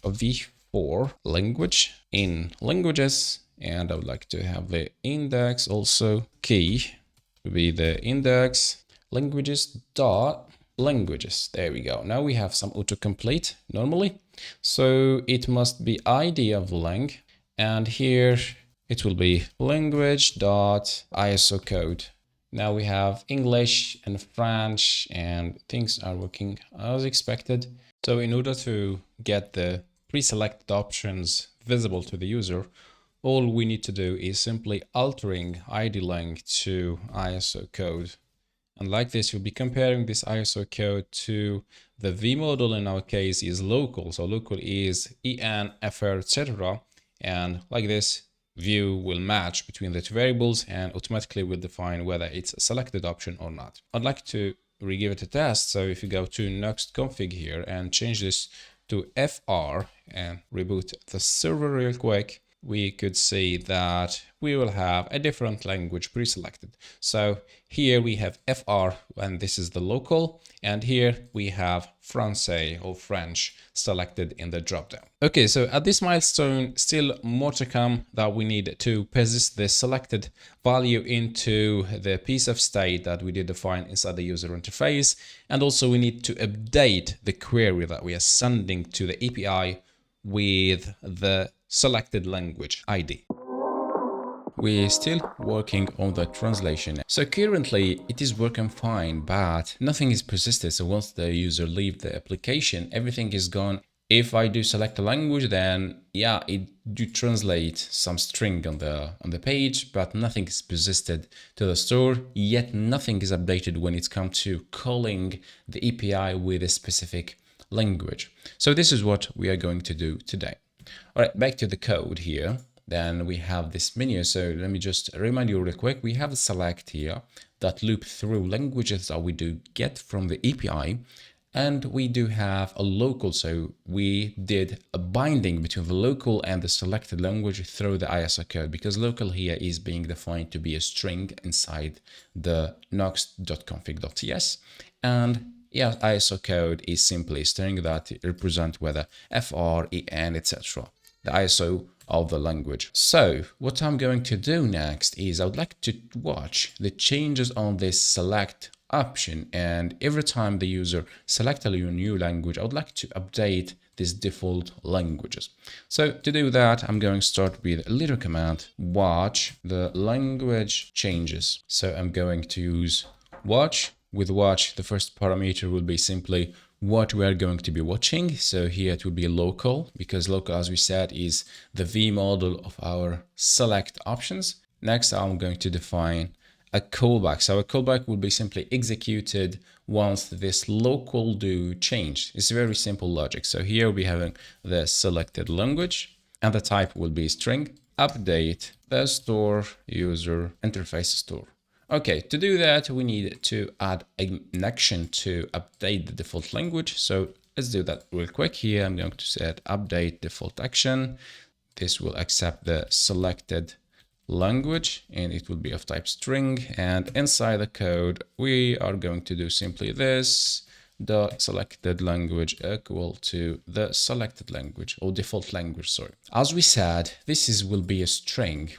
of v4 language in languages. And I would like to have the index also key to be the index languages dot languages. There we go. Now we have some autocomplete normally. So it must be ID of lang, and here it will be language.iso code. Now we have English and French, and things are working as expected. So in order to get the pre-selected options visible to the user, all we need to do is simply altering ID lang to ISO code. And like this, you'll be comparing this ISO code to the V model. In our case is local. So local is en, fr, etc. And like this, view will match between the two variables and automatically will define whether it's a selected option or not. I'd like to re-give it a test. So if you go to Nuxt config here and change this to fr and reboot the server real quick, we could see that we will have a different language pre-selected. So here we have FR, and this is the local, and here we have Francais or French selected in the dropdown. Okay, so at this milestone, still more to come, that we need to persist the selected value into the piece of state that we did define inside the user interface. And also we need to update the query that we are sending to the API with the selected language ID. We're still working on the translation. So currently it is working fine, but nothing is persisted. So once the user leaves the application, everything is gone. If I do select a language, then yeah, it do translate some string on the page, but nothing is persisted to the store, yet nothing is updated when it's come to calling the API with a specific language. So this is what we are going to do today. All right, back to the code here. Then we have this menu. So let me just remind you real quick. We have a select here that loop through languages that we do get from the API. And we do have a local. So we did a binding between the local and the selected language through the ISO code, because local here is being defined to be a string inside the nuxt.config.ts. And yeah, ISO code is simply a string that represents whether FR, EN, etc. the ISO of the language. So what I'm going to do next is I would like to watch the changes on this select option, and every time the user select a new language, I would like to update these default languages. So to do that, I'm going to start with a little command, watch the language changes. So I'm going to use watch. With watch, the first parameter will be simply what we are going to be watching. So here it will be local, because local, as we said, is the V model of our select options. Next, I'm going to define a callback. So a callback will be simply executed once this local do change. It's very simple logic. So here we'll be having the selected language, and the type will be string, update the store user interface store. Okay, to do that, we need to add an action to update the default language. So let's do that real quick. Here, I'm going to set update default action. This will accept the selected language, and it will be of type string. And inside the code, we are going to do simply this, the selected language equal to the selected language, or default language, sorry. As we said, this will be a string.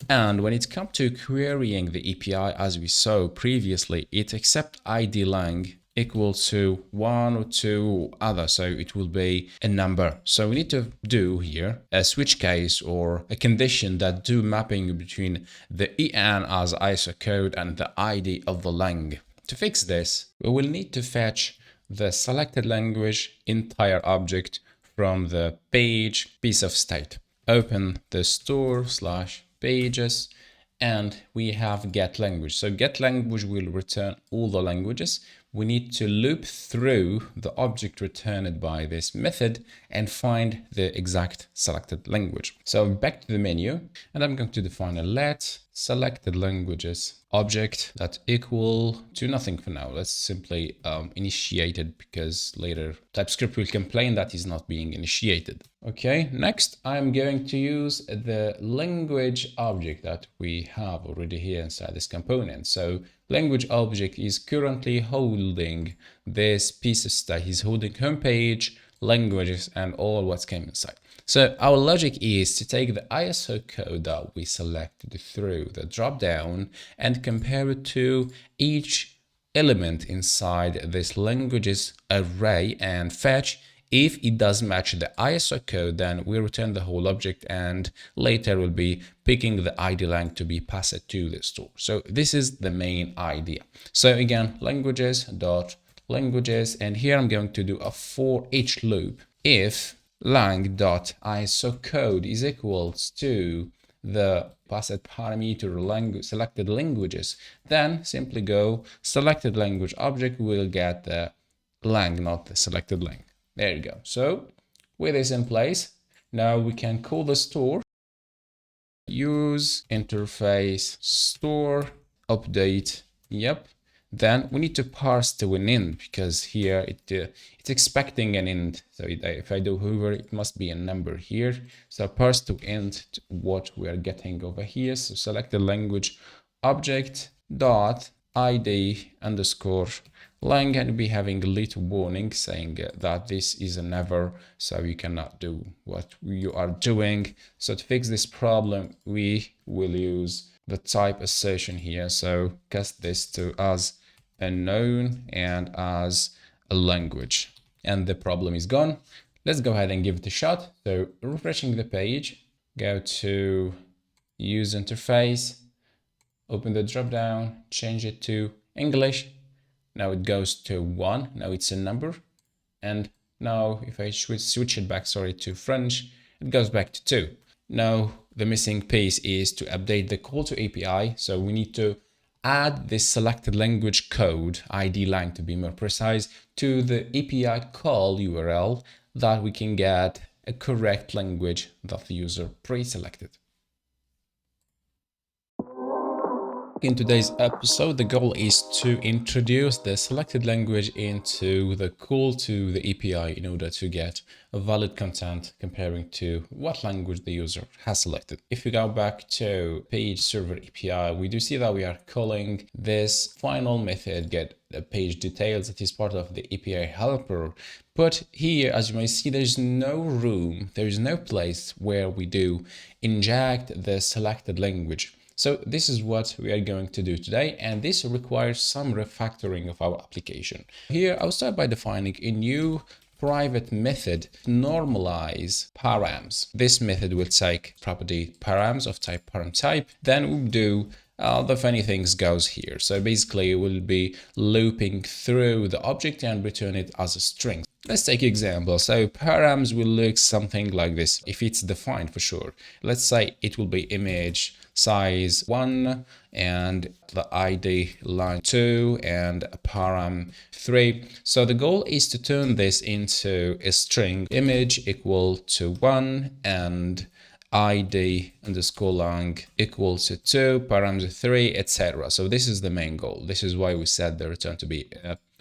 And when it comes to querying the API, as we saw previously, it accepts ID lang equal to 1 or 2 other, so it will be a number. So we need to do here a switch case or a condition that do mapping between the EN as ISO code and the ID of the lang. To fix this, we will need to fetch the selected language entire object from the page piece of state. Open the store/pages, and we have get language. So get language will return all the languages. We need to loop through the object returned by this method and find the exact selected language. So back to the menu, and I'm going to define a let selected languages object that equal to nothing for now. Let's simply initiate it, because later TypeScript will complain that is not being initiated. Okay, next I'm going to use the language object that we have already here inside this component. So language object is currently holding this piece of state. He's holding homepage, languages, and all what's came inside. So our logic is to take the ISO code that we selected through the dropdown and compare it to each element inside this languages array and fetch. If it does match the ISO code, then we return the whole object, and later we'll be picking the ID lang to be passed to the store. So this is the main idea. So again, languages, and here I'm going to do a for each loop. If lang.isocode is equals to the passed parameter selected languages, then simply go selected language object will get the lang, not the selected lang. There you go. So with this in place, now we can call the store use interface store update. Yep. Then we need to parse to an int, because here it's expecting an int. So if I do hover, it must be a number here. So parse to int what we are getting over here. So select the language object dot id underscore lang, and be having a little warning saying that this is an error, so you cannot do what you are doing. So to fix this problem, we will use the type assertion here. So cast this to as unknown and as a language, and the problem is gone. Let's go ahead and give it a shot. So refreshing the page, go to use interface, open the drop down, change it to English. Now it goes to 1. Now it's a number. And now if I switch it back, to French, it goes back to 2. Now the missing piece is to update the call to API. So we need to add this selected language code, ID line to be more precise, to the API call URL, that we can get a correct language that the user pre-selected. In today's episode, the goal is to introduce the selected language into the call to the API in order to get a valid content comparing to what language the user has selected. If we go back to page server API, we do see that we are calling this final method get the page details that is part of the API helper. But here, as you may see, there's no room, there is no place where we do inject the selected language. So this is what we are going to do today, and this requires some refactoring of our application. Here, I'll start by defining a new private method to normalize params. This method will take property params of type param type. Then we'll do the funny things goes here. So basically, we'll be looping through the object and return it as a string. Let's take an example. So params will look something like this, if it's defined for sure. Let's say it will be image size 1 and the ID line 2 and a param 3. So the goal is to turn this into a string, image equal to 1 and ID underscore long equals to 2, params 3, etc. So this is the main goal. This is why we set the return to be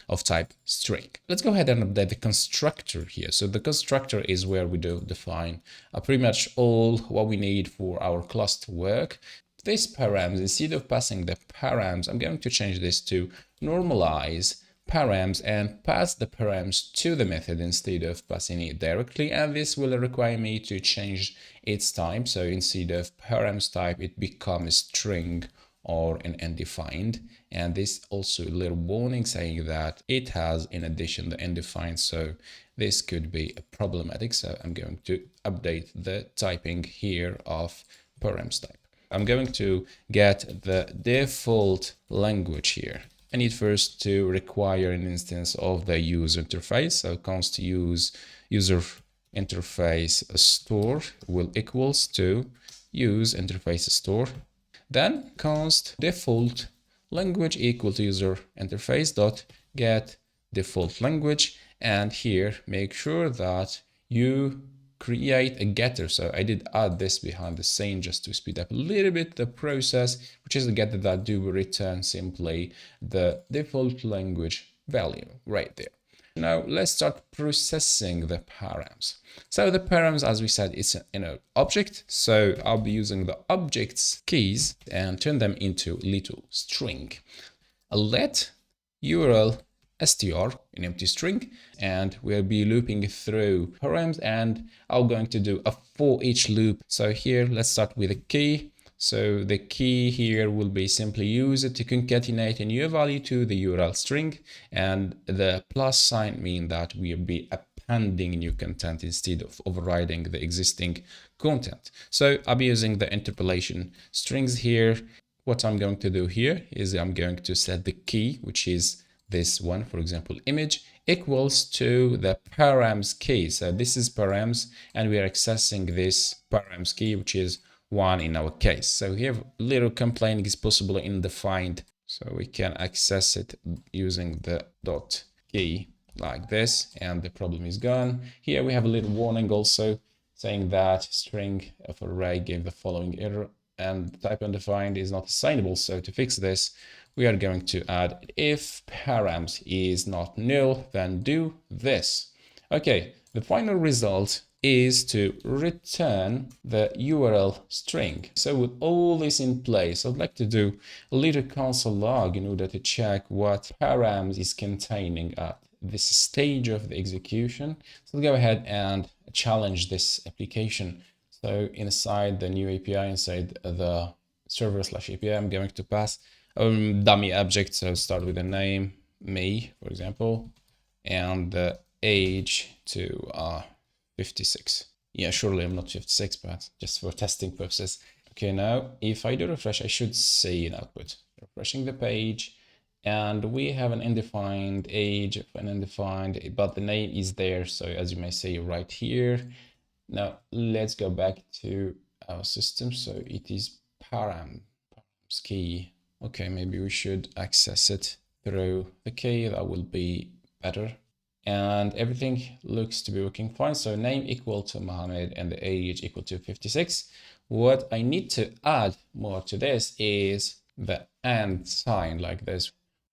of type string. Let's go ahead and update the constructor here. So the constructor is where we do define pretty much all what we need for our class to work. This params, instead of passing the params, I'm going to change this to normalize params and pass the params to the method instead of passing it directly, and this will require me to change its type. So instead of params type, it becomes a string or an undefined, and this also a little warning saying that it has in addition the undefined, so this could be problematic. So I'm going to update the typing here of params type. I'm going to get the default language here. I need first to require an instance of the user interface. So const use user interface store will equals to use interface store. Then const default language equal to user interface dot get default language, and here make sure that you create a getter. So I did add this behind the scene just to speed up a little bit the process, which is a getter that do return simply the default language value right there. Now let's start processing the params. So the params, as we said, it's an object. So I'll be using the object's keys and turn them into little string. I'll let URL str, an empty string, and we'll be looping through params, and I'm going to do a for each loop. So here, let's start with a key. So the key here will be simply use it to concatenate a new value to the URL string, and the plus sign mean that we'll be appending new content instead of overriding the existing content. So I'll be using the interpolation strings here. What I'm going to do here is I'm going to set the key, which is this one, for example, image equals to the params key. So this is params, and we are accessing this params key, which is 1 in our case. So here a little complaining is possible in defined, so we can access it using the dot key like this, and the problem is gone. Here we have a little warning also saying that string of array gave the following error and type undefined is not assignable. So to fix this, we are going to add if params is not null, then do this. Okay, the final result is to return the URL string. So with all this in place, I'd like to do a little console log in order to check what params is containing at this stage of the execution. So I'll go ahead and challenge this application. So inside the new API, inside the server/API, I'm going to pass dummy object. So I'll start with the name, me, for example, and the age to 56. Yeah, surely I'm not 56, but just for testing purposes. Okay, now if I do refresh, I should see an output. Refreshing the page, and we have an undefined age, an undefined, but the name is there. So as you may see right here. Now let's go back to our system. So it is params key. Okay, maybe we should access it through the key. That will be better. And everything looks to be working fine. So name equal to Mohammed and the age equal to 56. What I need to add more to this is the and sign like this.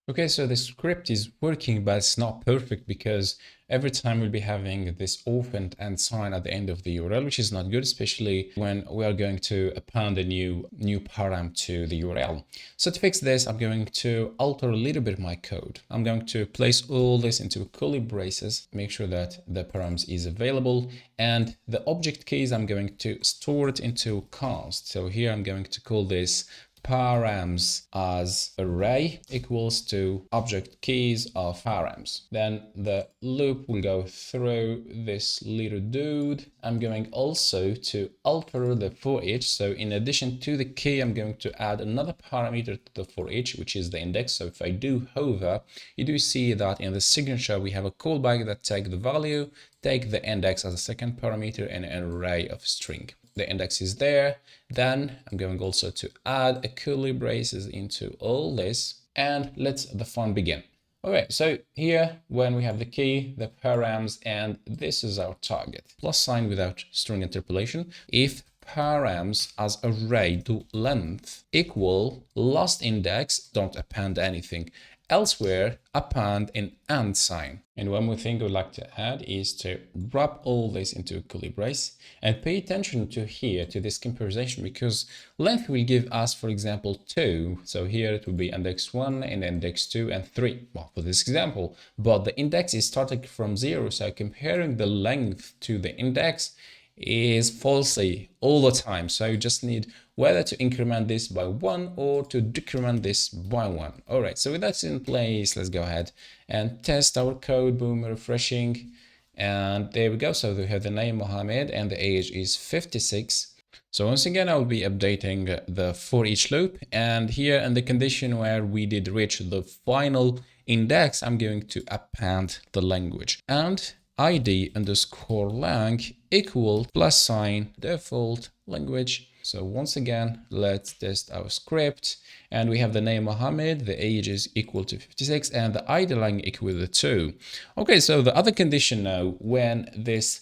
Okay, so the script is working, but it's not perfect because every time we'll be having this opened and sign at the end of the URL, which is not good, especially when we are going to append a new param to the URL. So to fix this, I'm going to alter a little bit my code. I'm going to place all this into curly braces, make sure that the params is available, and the object keys, I'm going to store it into const. So here I'm going to call this params as array equals to object keys of params. Then the loop will go through this little dude. I'm going also to alter the for each. So in addition to the key, I'm going to add another parameter to the for each, which is the index. So if I do hover, you do see that in the signature, we have a callback that take the value, take the index as a second parameter, and an array of string. The index is there. Then I'm going also to add a curly braces into all this, and let's the fun begin. Okay, so here when we have the key, the params, and this is our target. Plus sign without string interpolation. If params as array do length equal last index, don't append anything. Elsewhere, append an and sign. And one more thing I would like to add is to wrap all this into a curly brace and pay attention to here, to this comparison, because length will give us, for example, 2. So here it will be index 1 and index 2 and 3, well, for this example. But the index is starting from 0, so comparing the length to the index is falsy all the time. So you just need whether to increment this by 1 or to decrement this by 1. All right, so with that in place, let's go ahead and test our code. Boom, refreshing, and there we go. So we have the name Mohammed and the age is 56. So once again, I will be updating the for each loop, and here in the condition where we did reach the final index, I'm going to append the language, and id underscore lang equal plus sign default language. So once again, let's test our script, and we have the name Mohammed, the age is equal to 56, and the id lang equal to 2. Okay, so the other condition now, when this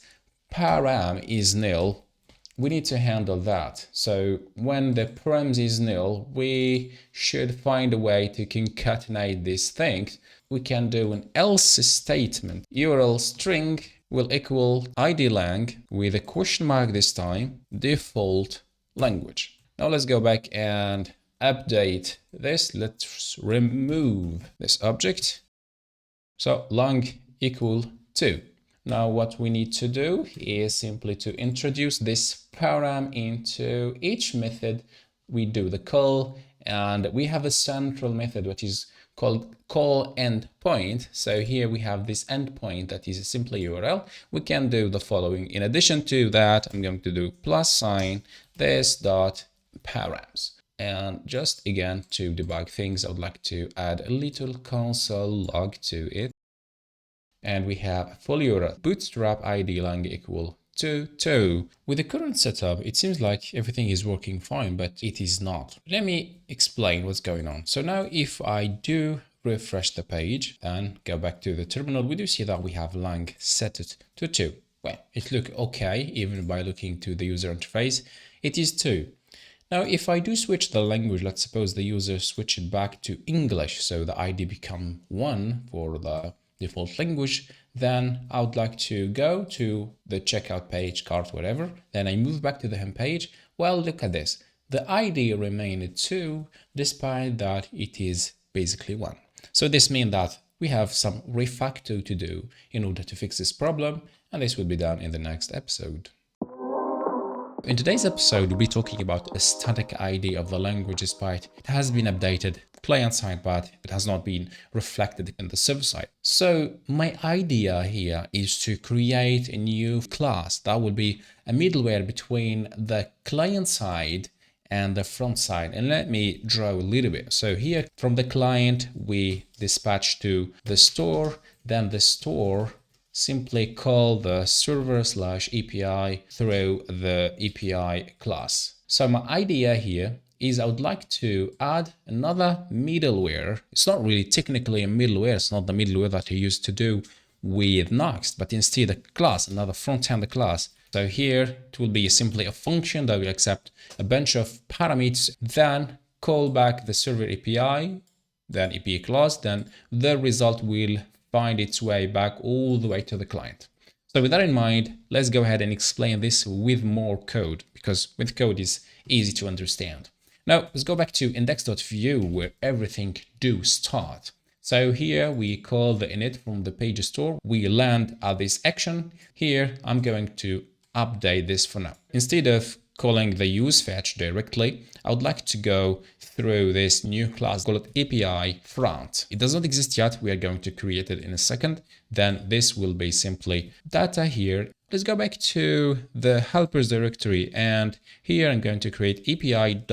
param is nil, we need to handle that. So when the params is nil, we should find a way to concatenate these things. We can do an else statement. URL string will equal id lang with a question mark this time, default language. Now let's go back and update this. Let's remove this object. So lang equal 2. Now what we need to do is simply to introduce this param into each method. We do the call, and we have a central method which is called call endpoint. So here we have this endpoint that is simply URL. We can do the following. In addition to that, I'm going to do plus sign this dot params. And just again to debug things, I would like to add a little console log to it. And we have full URL bootstrap id lang equal to 2. With the current setup, it seems like everything is working fine, but it is not. Let me explain what's going on. So now if I do refresh the page and go back to the terminal, we do see that we have lang set it to 2. Well, it looks okay, even by looking to the user interface, it is 2. Now, if I do switch the language, let's suppose the user switch it back to English, so the ID become 1 for the default language, then I would like to go to the checkout page, cart, whatever. Then I move back to the home page. Well, look at this. The ID remained 2, despite that it is basically 1. So this means that we have some refactor to do in order to fix this problem, and this will be done in the next episode. In today's episode, we'll be talking about a static ID of the language despite it has been updated client side, but it has not been reflected in the server side. So my idea here is to create a new class that will be a middleware between the client side and the front side. And let me draw a little bit. So here from the client, we dispatch to the store, then the store simply call the server/API through the API class. So my idea here is I would like to add another middleware. It's not really technically a middleware. It's not the middleware that I used to do with Nuxt, but instead a class, another front-end class. So here it will be simply a function that will accept a bunch of parameters, then call back the server API, then API class, then the result will find its way back all the way to the client. So with that in mind, let's go ahead and explain this with more code, because with code is easy to understand. Now let's go back to index.view where everything do start. So here we call the init from the page store. We land at this action. Here I'm going to update this for now. Instead of calling the useFetch directly, I would like to go through this new class called API front. It does not exist yet. We are going to create it in a second. Then this will be simply data here. Let's go back to the helpers directory, and here I'm going to create api.front.ts.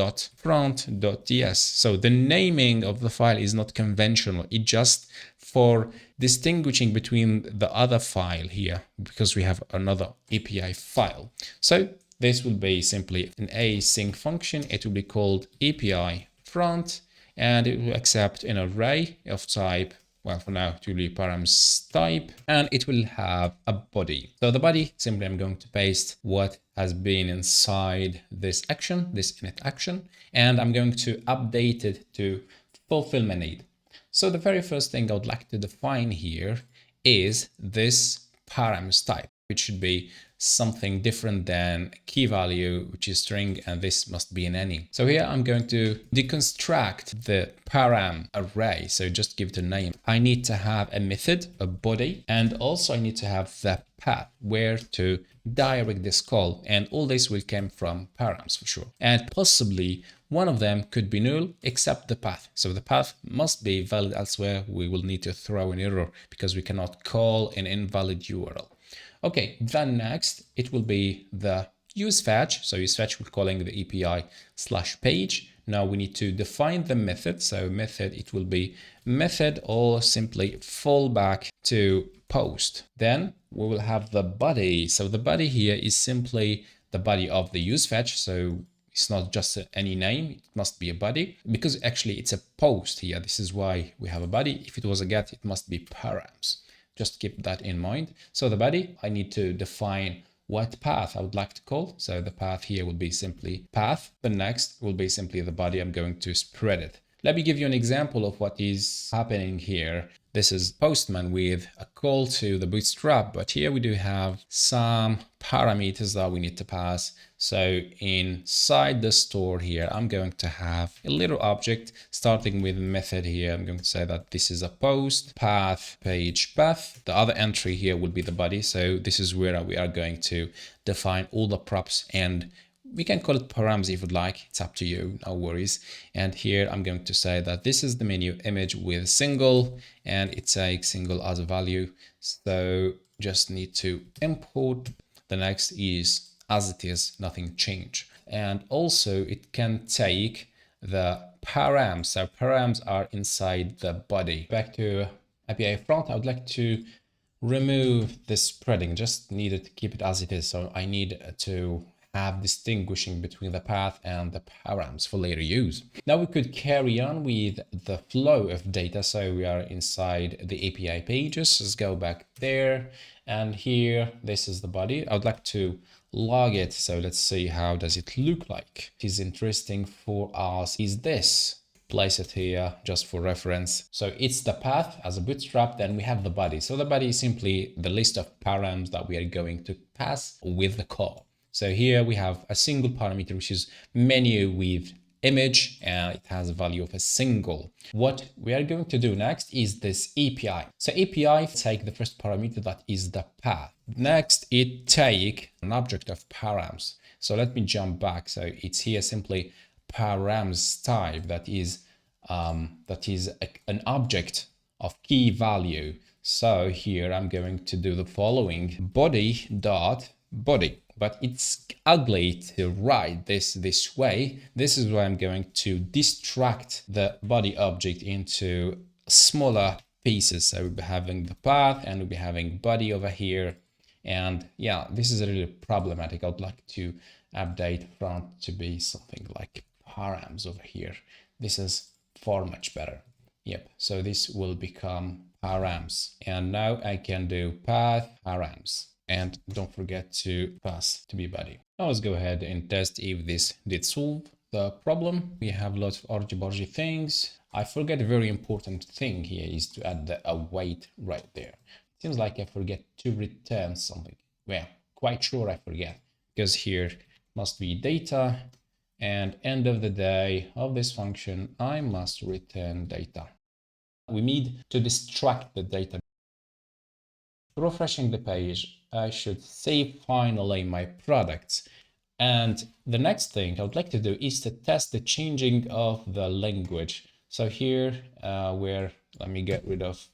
So the naming of the file is not conventional. It just for distinguishing between the other file here, because we have another API file. So this will be simply an async function. It will be called API front, and it will accept an array of type. Well, for now, it will be params type, and it will have a body. So the body, simply I'm going to paste what has been inside this action, this init action, and I'm going to update it to fulfillment need. So the very first thing I would like to define here is this params type, which should be something different than key value, which is string, and this must be an any. So here I'm going to deconstruct the param array. So just give it a name. I need to have a method, a body, and also I need to have the path where to direct this call. And all this will come from params for sure. And possibly one of them could be null except the path. So the path must be valid elsewhere. We will need to throw an error because we cannot call an invalid URL. Okay, then next it will be the useFetch. So useFetch we're calling the API/page. Now we need to define the method. So method, it will be method or simply fallback to post. Then we will have the body. So the body here is simply the body of the useFetch. So it's not just any name, it must be a body, because actually it's a post here. This is why we have a body. If it was a get, it must be params. Just keep that in mind. So the body, I need to define what path I would like to call. So the path here will be simply path. The next will be simply the body. I'm going to spread it. Let me give you an example of what is happening here. This is Postman with a call to the bootstrap, but here we do have some parameters that we need to pass. So inside the store here, I'm going to have a little object starting with method here. I'm going to say that this is a post path page path. The other entry here will be the body. So this is where we are going to define all the props, and we can call it params if you'd like. It's up to you, no worries. And here I'm going to say that this is the menu image with single, and it takes single as a value. So just need to import. The next is as it is, nothing changed. And also it can take the params. So params are inside the body. Back to API front, I would like to remove this spreading, just needed to keep it as it is. So I need to have distinguishing between the path and the params for later use. Now we could carry on with the flow of data. So we are inside the API pages. Let's go back there, and here, this is the body. I would like to log it. So let's see how does it look like. What is interesting for us is this. Place it here just for reference. So it's the path as a bootstrap, then we have the body. So the body is simply the list of params that we are going to pass with the call. So here we have a single parameter, which is menu with image, and it has a value of a single. What we are going to do next is this API. So API take the first parameter, that is the path. Next, it take an object of params. So let me jump back. So it's here simply params type, that is an object of key value. So here I'm going to do the following: body dot body, but it's ugly to write this way. This is why I'm going to distract the body object into smaller pieces. So we'll be having the path and we'll be having body over here. And yeah, this is a really problematic. I would like to update front to be something like params over here. This is far much better. Yep, so this will become params, and now I can do path params, and don't forget to pass to be body. Now let's go ahead and test if this did solve the problem. We have lots of argy-bargy things. I forget a very important thing here is to add the await right there. Seems like I forget to return something. Well, quite sure I forget, because here must be data, and end of the day of this function, I must return data. We need to distract the data. Refreshing the page, I should see finally my products. And the next thing I would like to do is to test the changing of the language. So here, let me get rid of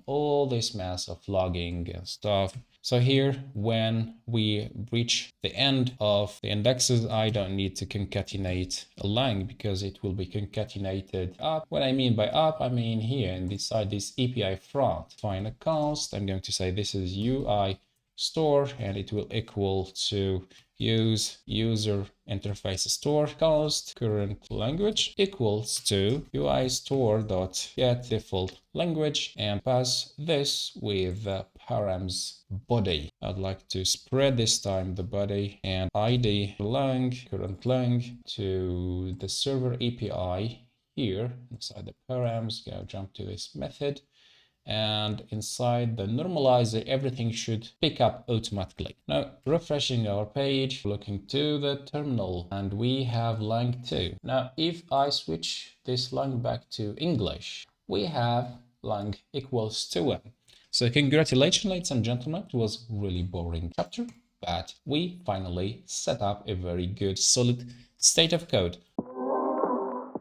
all this mess of logging and stuff. So here, when we reach the end of the indexes, I don't need to concatenate a lang because it will be concatenated up. What I mean by up, I mean here inside this API front. Find a const. I'm going to say this is UI store, and it will equal to use user interface store const current language equals to UI store dot get default language, and pass this with the params body. I'd like to spread this time the body and ID lang current lang to the server API here inside the params. Go jump to this method. And inside the normalizer, everything should pick up automatically. Now, refreshing our page, looking to the terminal, and we have lang 2. Now, if I switch this lang back to English, we have lang equals to 1. So congratulations, ladies and gentlemen. It was a really boring chapter, but we finally set up a very good, solid state of code.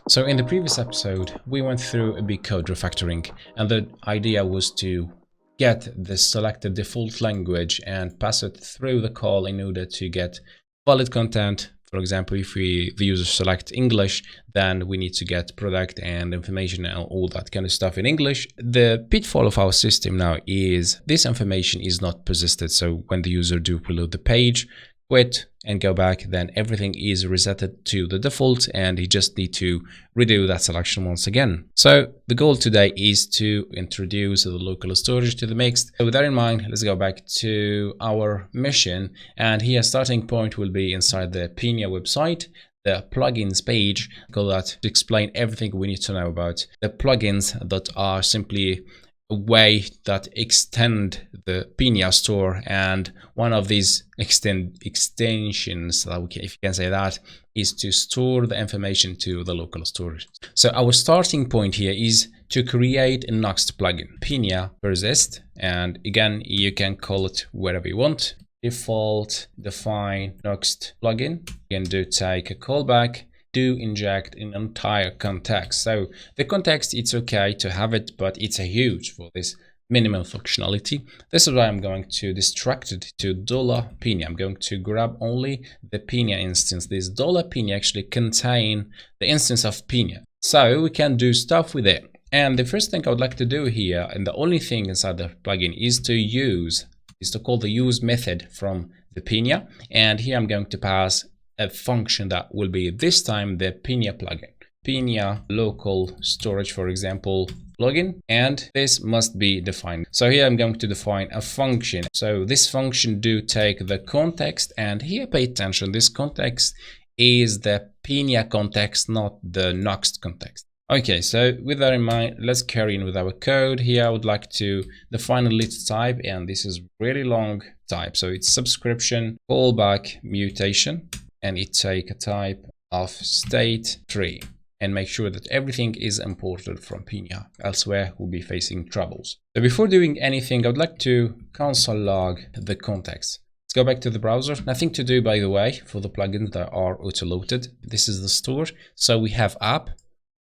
So in the previous episode, we went through a big code refactoring, and the idea was to get the selected default language and pass it through the call in order to get valid content. For example, if the user select English, then we need to get product and information and all that kind of stuff in English. The pitfall of our system now is this information is not persisted. So when the user do reload the page, quit and go back, then everything is resetted to the default, and you just need to redo that selection once again. So the goal today is to introduce the local storage to the mix. So with that in mind, let's go back to our mission, and here starting point will be inside the Pinia website, the plugins page. Call that to explain everything we need to know about the plugins that are simply a way that extend the Pinia store, and one of these extensions that we can, if you can say that, is to store the information to the local storage. So our starting point here is to create a Nuxt plugin, Pinia Persist, and again you can call it wherever you want. Default define Nuxt plugin. You can do take a callback. Do inject an entire context. So the context, it's okay to have it, but it's a huge for this minimal functionality. This is why I'm going to distract it to $Pinia. I'm going to grab only the Pinia instance. This $Pinia actually contain the instance of Pinia. So we can do stuff with it. And the first thing I would like to do here, and the only thing inside the plugin is to call the use method from the Pinia, and here I'm going to pass a function that will be this time the Pinia plugin. Pinia local storage, for example, login, and this must be defined. So here I'm going to define a function. So this function do take the context, and here pay attention, this context is the Pinia context, not the Nuxt context. Okay, so with that in mind, let's carry on with our code. Here I would like to define a little type, and this is really long type. So it's subscription callback mutation, and it take a type of state tree, and make sure that everything is imported from Pinia. Elsewhere, we'll be facing troubles. So before doing anything, I would like to console log the context. Let's go back to the browser. Nothing to do, by the way, for the plugins that are auto-loaded. This is the store. So we have app,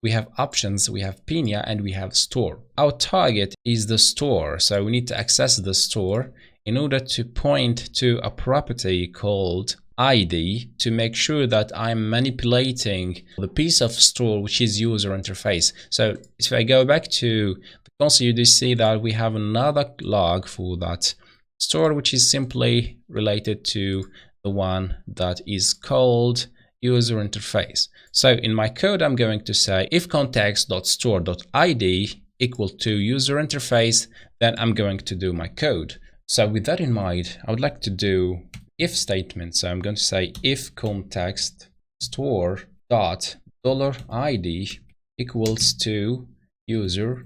we have options, we have Pinia, and we have store. Our target is the store. So we need to access the store in order to point to a property called ID to make sure that I'm manipulating the piece of store which is user interface. So if I go back to the console, you do see that we have another log for that store, which is simply related to the one that is called user interface. So in my code, I'm going to say if context.store.id equal to user interface, then I'm going to do my code. So with that in mind, I would like to do if statement. So I'm going to say if context store dot $id equals to user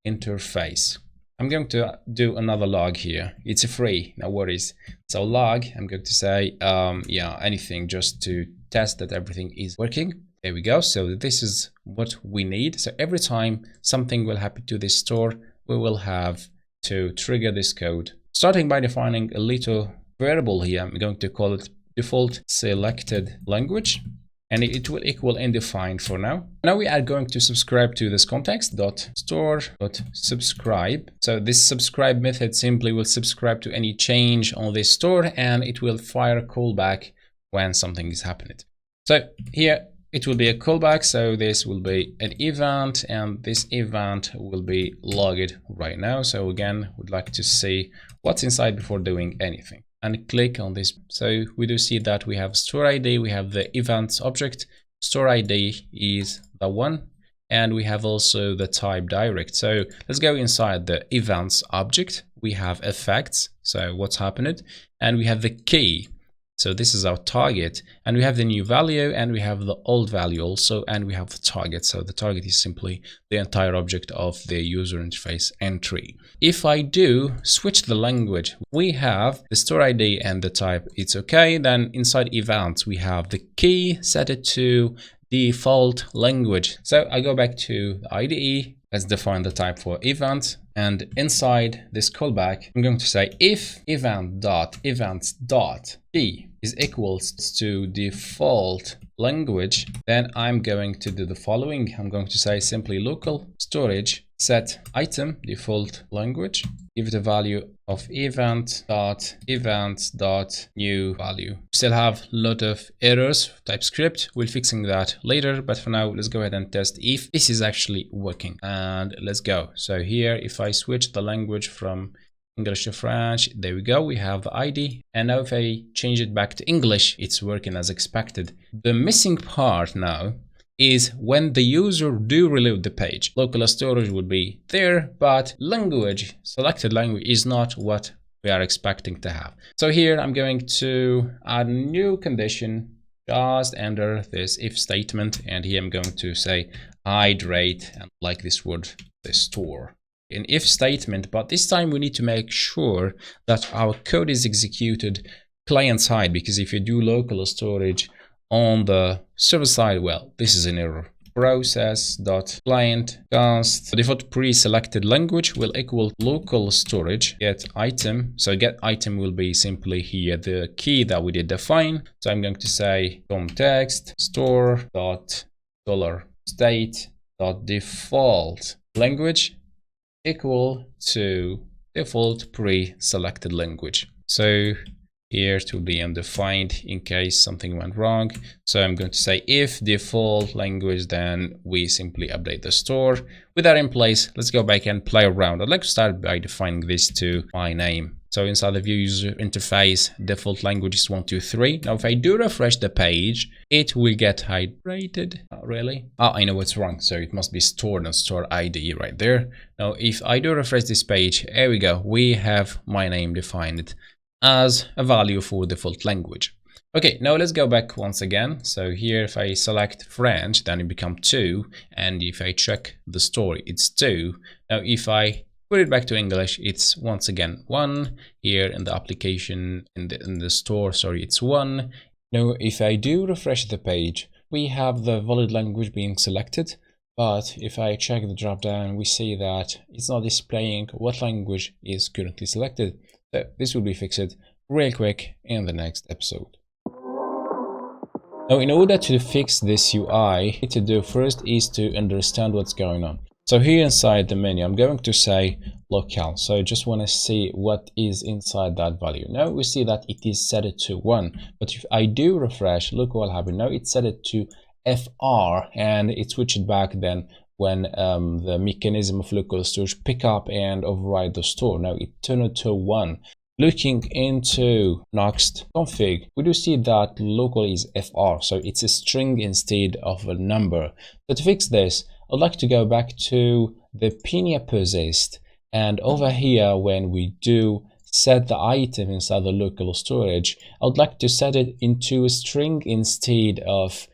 interface. I'm going to do another log here. It's a free, no worries. So log, I'm going to say yeah, anything just to test that everything is working. There we go. So this is what we need. So every time something will happen to this store, we will have to trigger this code, starting by defining a little variable here. I'm going to call it default selected language, and it will equal undefined for now. Now we are going to subscribe to this context.store.subscribe. So this subscribe method simply will subscribe to any change on this store, and it will fire a callback when something is happening. So here it will be a callback. So this will be an event, and this event will be logged right now. So again, would like to see what's inside before doing anything, and click on this. So we do see that we have store ID, we have the events object, store ID is the one, and we have also the type direct. So let's go inside the events object. We have effects, so what's happened, and we have the key. So this is our target, and we have the new value, and we have the old value also, and we have the target. So the target is simply the entire object of the user interface entry. If I do switch the language, we have the store ID and the type, it's okay. Then inside events, we have the key set it to default language. So I go back to the IDE. Let's define the type for event, and inside this callback, I'm going to say if event.events.key is equals to default language, then I'm going to do the following. I'm going to say simply local storage set item default language, give it a value of event.events.new value. Still have a lot of errors, TypeScript. We'll fixing that later, but for now, let's go ahead and test if this is actually working, and let's go. So here, if I switch the language from English to French, there we go, we have the ID, and now if I change it back to English, it's working as expected. The missing part now is when the user do reload the page. Local storage would be there, but language, selected language, is not what we are expecting to have. So here I'm going to add a new condition just under this if statement, and here I'm going to say hydrate, and like this word, the store. An if statement, but this time we need to make sure that our code is executed client side, because if you do local storage on the server side, well, this is an error. Process.client const default pre-selected language will equal local storage get item. So get item will be simply here the key that we did define. So I'm going to say context store dot $state dot default language equal to default pre-selected language. So here to be undefined in case something went wrong. So I'm going to say if default language, then we simply update the store. With that in place, let's go back and play around. I'd like to start by defining this to my name. So inside the view user interface, default language is 123. Now, if I do refresh the page, it will get hydrated. Not really. Oh, I know what's wrong. So it must be store, not store ID right there. Now, if I do refresh this page, here we go. We have my name defined as a value for default language. Okay, now let's go back once again. So here, if I select French, then it becomes 2. And if I check the store, it's 2. Now, if I put it back to English, it's once again 1. Here in the application, in the store, sorry, it's 1. Now, if I do refresh the page, we have the valid language being selected. But if I check the dropdown, we see that it's not displaying what language is currently selected. So this will be fixed real quick in the next episode. Now, in order to fix this UI, what we need to do first is to understand what's going on. So here inside the menu, I'm going to say locale. So I just want to see what is inside that value. Now we see that it is set to 1. But if I do refresh, look what happened. Now it's set to FR and it switched back then when the mechanism of local storage pick up and override the store. Now it turned to 1. Looking into Nuxt config, we do see that local is FR, so it's a string instead of a number. So to fix this, I'd like to go back to the Pinia Persist, and over here when we do set the item inside the local storage, I would like to set it into a string instead of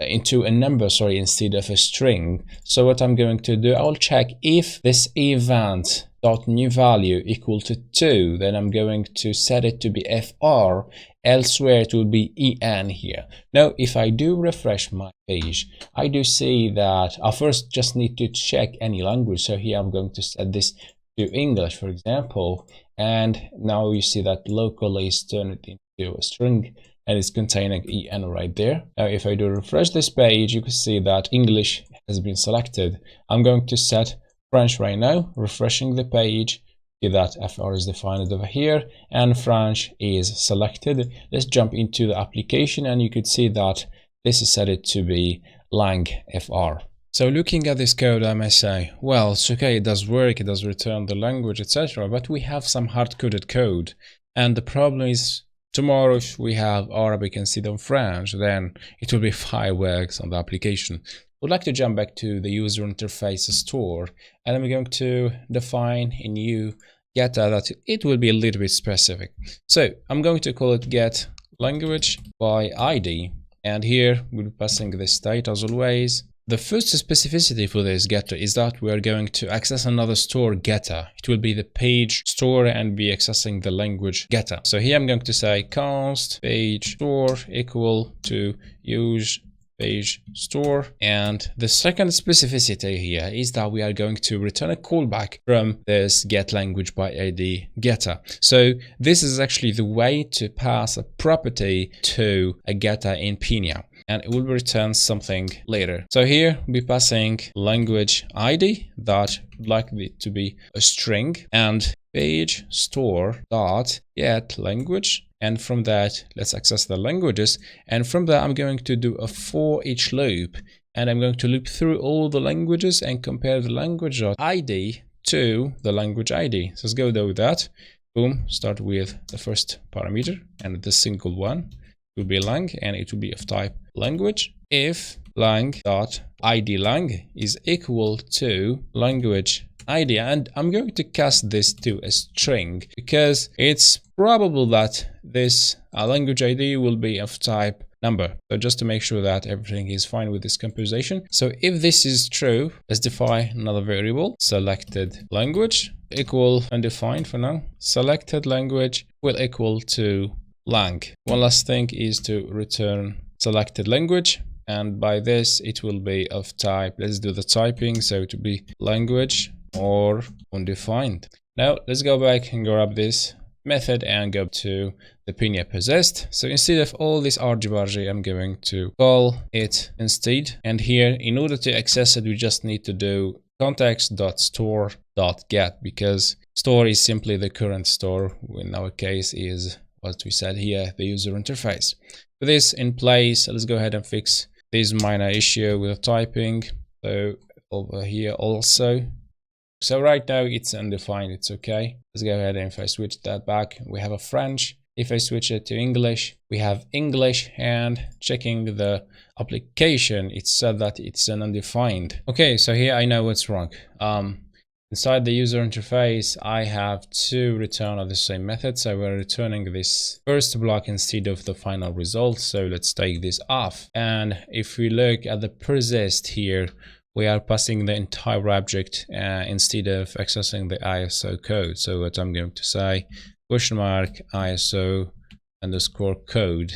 into a number, sorry, instead of a string. So what I'm going to do, I'll check if this event dot new value equal to 2, then I'm going to set it to be FR, elsewhere it will be EN here. Now if I do refresh my page, I do see that I first just need to check any language. So here I'm going to set this to English, for example, and now you see that local is turned into a string and it's containing EN right there. Now if I do refresh this page, you can see that English has been selected. I'm going to set French right now, refreshing the page, see that FR is defined over here and French is selected. Let's jump into the application and you could see that this is set to be lang FR. So looking at this code, I may say, well, it's okay, it does work, it does return the language, etc. But we have some hard-coded code. And the problem is, tomorrow if we have Arabic instead of French, then it will be fireworks on the application. Would like to jump back to the user interface store, and I'm going to define a new getter that it will be a little bit specific. So I'm going to call it get language by ID, and here we'll be passing the state as always. The first specificity for this getter is that we are going to access another store getter. It will be the page store and be accessing the language getter. So here I'm going to say const page store equal to use page store, and the second specificity here is that we are going to return a callback from this get language by ID getter. So this is actually the way to pass a property to a getter in Pinia, and it will return something later. So here we'll be passing language ID that would likely to be a string, and page store dot get language, and from that let's access the languages, and from that I'm going to do a for each loop, and I'm going to loop through all the languages and compare the language ID to the language ID. So let's go do that. Boom, start with the first parameter, and the single one will be lang, and it will be of type language. If lang dot id lang is equal to language ID, and I'm going to cast this to a string because it's probable that this language ID will be of type number. So just to make sure that everything is fine with this composition. So if this is true, let's define another variable, selected language equal undefined for now. Selected language will equal to lang. One last thing is to return selected language, and by this it will be of type, let's do the typing, so to be language or undefined. Now let's go back and grab this method and go to the Pinia Persist. So instead of all this argy-bargy, I'm going to call it instead, and here in order to access it we just need to do context.store.get, because store is simply the current store, in our case is what we said here, the user interface. With this in place, let's go ahead and fix this minor issue with typing. So over here also. So right now it's undefined, it's okay. Let's go ahead and if I switch that back, we have a French. If I switch it to English, we have English, and checking the application, it said that it's an undefined. Okay, so here I know what's wrong. Inside the user interface, I have to return of the same method. So we're returning this first block instead of the final result. So let's take this off. And if we look at the persist here, we are passing the entire object instead of accessing the ISO code. So what I'm going to say, question mark ISO underscore code.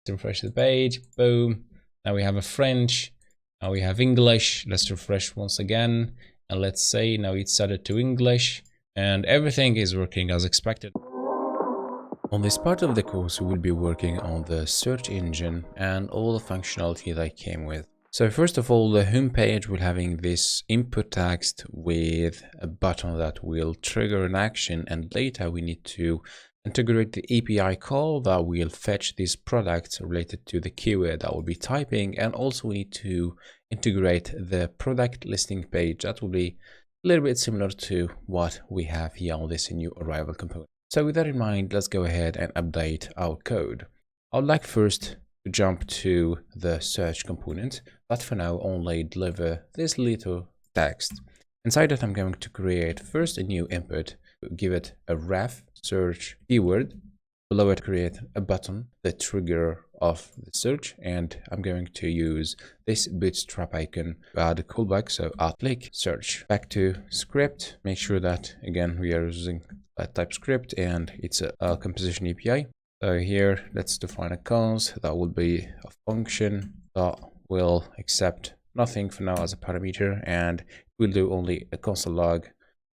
Refresh the page, boom. Now we have a French, now we have English. Let's refresh once again. And let's say now it's set it to English and everything is working as expected. On this part of the course, we will be working on the search engine and all the functionality that came with. So first of all, the home page will having this input text with a button that will trigger an action, and later we need to integrate the API call that will fetch these products related to the keyword that we'll be typing, and also we need to integrate the product listing page. That will be a little bit similar to what we have here on this new arrival component. So with that in mind, let's go ahead and update our code. I would like first to jump to the search component, but for now only deliver this little text. Inside that, I'm going to create first a new input, give it a ref search keyword. Below it, create a button, the trigger of the search, and I'm going to use this bootstrap icon to add a callback. So I'll click search. Back to script, make sure that again we are using a TypeScript and it's a composition API. So here, let's define a const that will be a function that will accept nothing for now as a parameter, and will do only a console log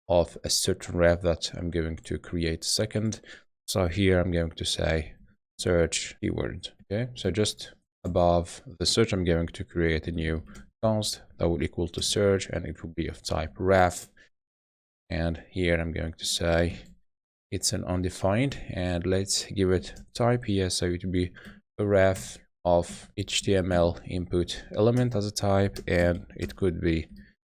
of a certain ref that I'm going to create second. So here I'm going to say search keyword. Okay, so just above the search, I'm going to create a new const that will equal to search, and it will be of type ref. And here I'm going to say it's an undefined, and let's give it type here. So it will be a ref of HTML input element as a type, and it could be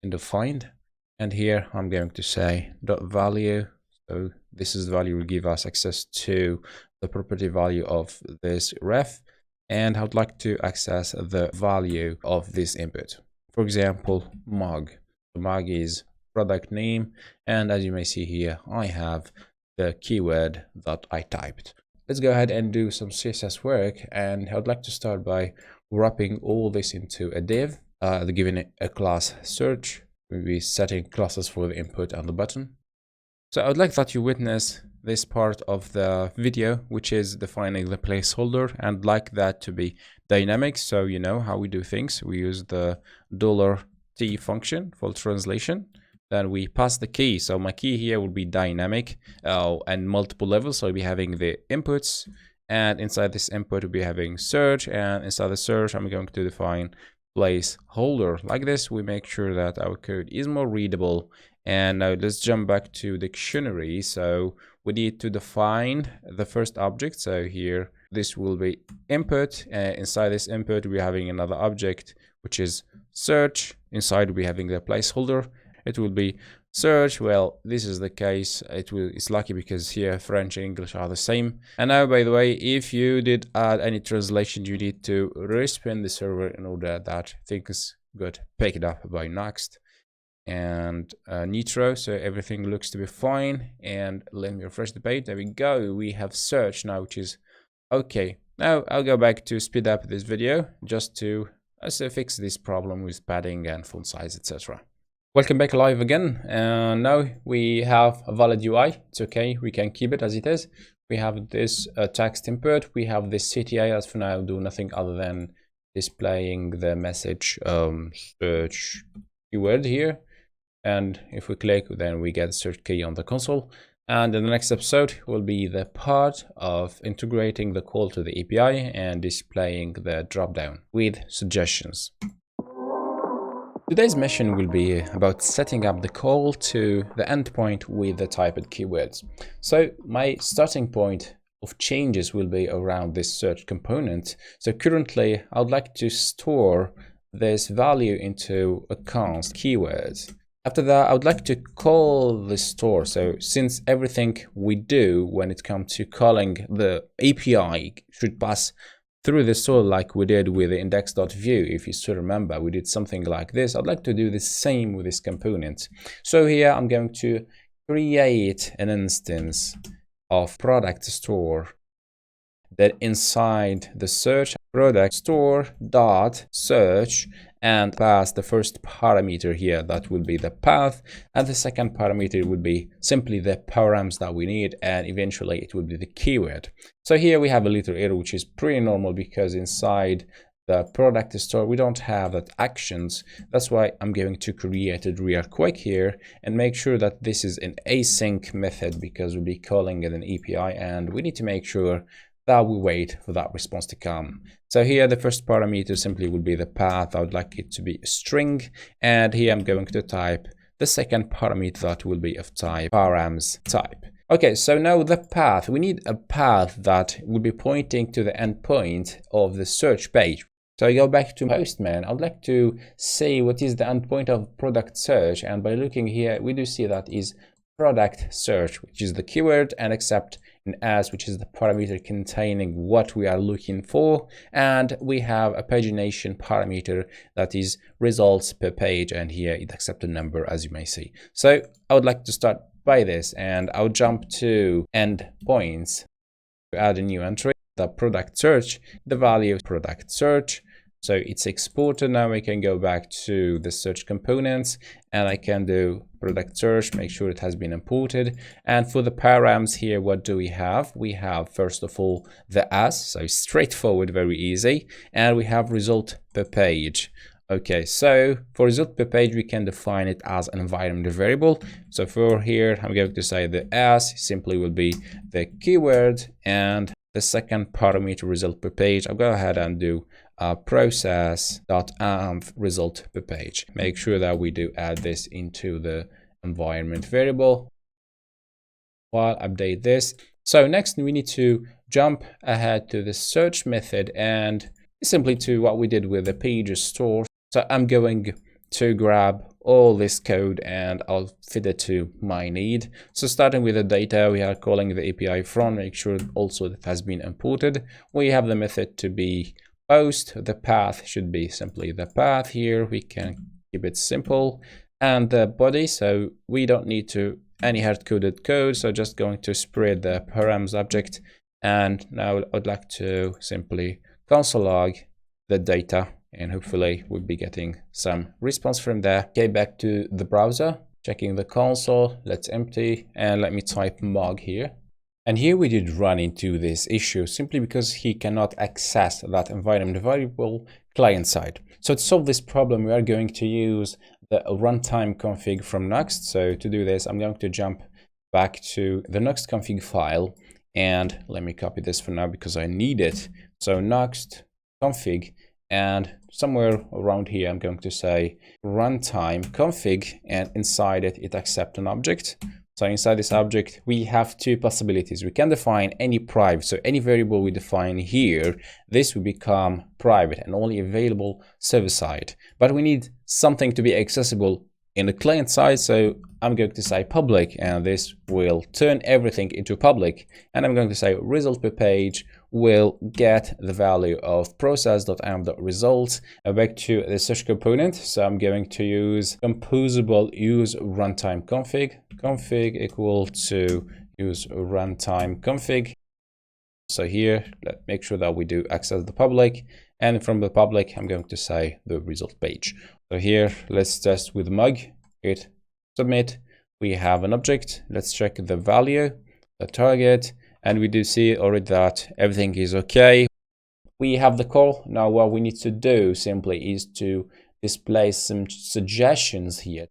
undefined. And here I'm going to say dot value. So this is the value will give us access to the property value of this ref, and I would like to access the value of this input. For example, mug. The mug is product name, and as you may see here, I have the keyword that I typed. Let's go ahead and do some CSS work, and I would like to start by wrapping all this into a div, giving it a class search. We'll be setting classes for the input and the button. So I would like that you witness this part of the video, which is defining the placeholder, and like that to be dynamic. So you know how we do things. We use the $T function for translation. Then we pass the key. So my key here will be dynamic and multiple levels. So we'll be having the inputs, and inside this input we'll be having search, and inside the search I'm going to define placeholder. Like this, we make sure that our code is more readable. And now let's jump back to dictionary. So we need to define the first object. So here, this will be input. Inside this input, we're having another object, which is search. Inside, we're having the placeholder. It will be search. Well, this is the case. It's lucky because here French and English are the same. And now, by the way, if you did add any translation, you need to respin the server in order that things got picked up by Nuxt and Nitro. So everything looks to be fine. And let me refresh the page. There we go. We have search now, which is okay. Now I'll go back to speed up this video just to fix this problem with padding and font size, etc. Welcome back live again. Now we have a valid UI. It's okay. We can keep it as it is. We have this text input. We have this CTA as for now do nothing other than displaying the message search keyword here. And if we click, then we get search key on the console. And in the next episode will be the part of integrating the call to the API and displaying the dropdown with suggestions. Today's mission will be about setting up the call to the endpoint with the typed keywords. So my starting point of changes will be around this search component. So currently I would like to store this value into a const keywords. After that, I would like to call the store. So since everything we do when it comes to calling the API should pass through the store like we did with the index.view, if you still remember, we did something like this. I'd like to do the same with this component. So here I'm going to create an instance of product store that inside the search product store dot search and pass the first parameter here, that will be the path, and the second parameter would be simply the params that we need, and eventually it will be the keyword. So here we have a little error, which is pretty normal because inside the product store we don't have that actions. That's why I'm going to create it real quick here and make sure that this is an async method, because we'll be calling it an API and we need to make sure that we wait for that response to come. So here the first parameter simply will be the path. I would like it to be a string, and here I'm going to type the second parameter that will be of type params type. Okay, so now the path, we need a path that will be pointing to the endpoint of the search page. So I go back to Postman. I would like to see what is the endpoint of product search, and by looking here we do see that is product search, which is the keyword, and accept an as, which is the parameter containing what we are looking for, and we have a pagination parameter that is results per page, and here it accepts a number, as you may see. So I would like to start by this, and I'll jump to endpoints to add a new entry, the product search, the value of product search. So it's exported. Now we can go back to the search components and I can do product search, make sure it has been imported. And for the params here, what do we have? We have, first of all, the as, so straightforward, very easy. And we have result per page. Okay, so for result per page, we can define it as an environment variable. So for here, I'm going to say the as simply will be the keyword, and the second parameter result per page, I'll go ahead and do process.env result per page. Make sure that we do add this into the environment variable. While update this. So next we need to jump ahead to the search method and simply to what we did with the page store. So I'm going to grab all this code and I'll fit it to my need. So starting with the data, we are calling the API from, make sure also that has been imported. We have the method to be post. The path should be simply the path here. We can keep it simple. And the body, so we don't need to any hard-coded code. So just going to spread the params object. And now I'd like to simply console log the data, and hopefully we'll be getting some response from there. Okay, back to the browser, checking the console. Let's empty and let me type mog here. And here we did run into this issue simply because he cannot access that environment variable client side. So to solve this problem, we are going to use the runtime config from Nuxt. So to do this, I'm going to jump back to the Nuxt config file, and let me copy this for now because I need it. So Nuxt config, and somewhere around here, I'm going to say runtime config, and inside it, it accepts an object. So inside this object, we have two possibilities. We can define any private, so any variable we define here, this will become private and only available server side. But we need something to be accessible in the client side, so I'm going to say public, and this will turn everything into public. And I'm going to say result per page will get the value of process.env.results back to the search component. So I'm going to use composable use runtime config equal to use runtime config. So here, let's make sure that we do access the public, and from the public, I'm going to say the result page. So here, let's test with mug, hit submit. We have an object. Let's check the value, the target, and we do see already that everything is okay. We have the call. Now what we need to do simply is to display some suggestions here.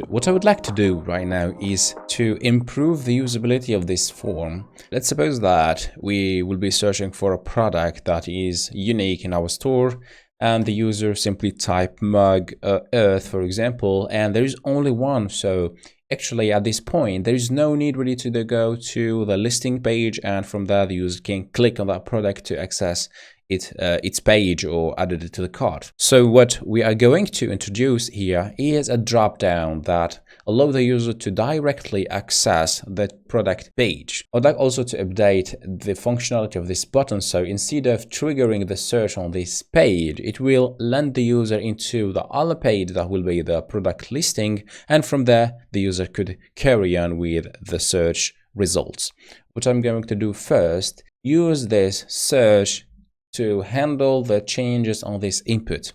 What I would like to do right now is to improve the usability of this form. Let's suppose that we will be searching for a product that is unique in our store, and the user simply type mug earth, for example, and there is only one. So Actually, at this point, there is no need really to go to the listing page, and from there the user can click on that product to access its page or added it to the cart. So what we are going to introduce here is a drop down that allow the user to directly access the product page. I'd like also to update the functionality of this button. So instead of triggering the search on this page, it will land the user into the other page that will be the product listing, and from there the user could carry on with the search results. What I'm going to do first, use this search to handle the changes on this input.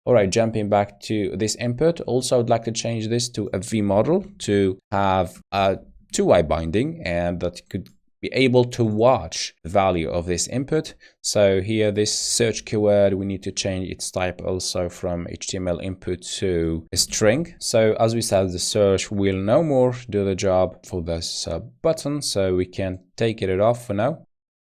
All right, jumping back to this input, also I'd like to change this to a V model to have a two-way binding, and that could be able to watch the value of this input. So here, this search keyword, we need to change its type also from HTML input to a string. So as we said, the search will no more do the job for this button, so we can take it off for now.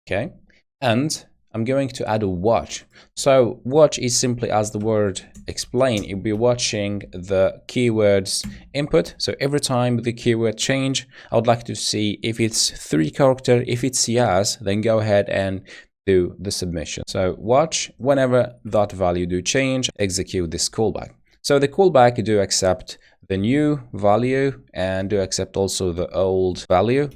Okay, and I'm going to add a watch. So watch is simply, as the word explain, it'll be watching the keywords input. So every time the keyword change, I would like to see if it's 3 character. If it's yes, then go ahead and do the submission. So watch whenever that value do change, execute this callback. So the callback do accept the new value and do accept also the old value,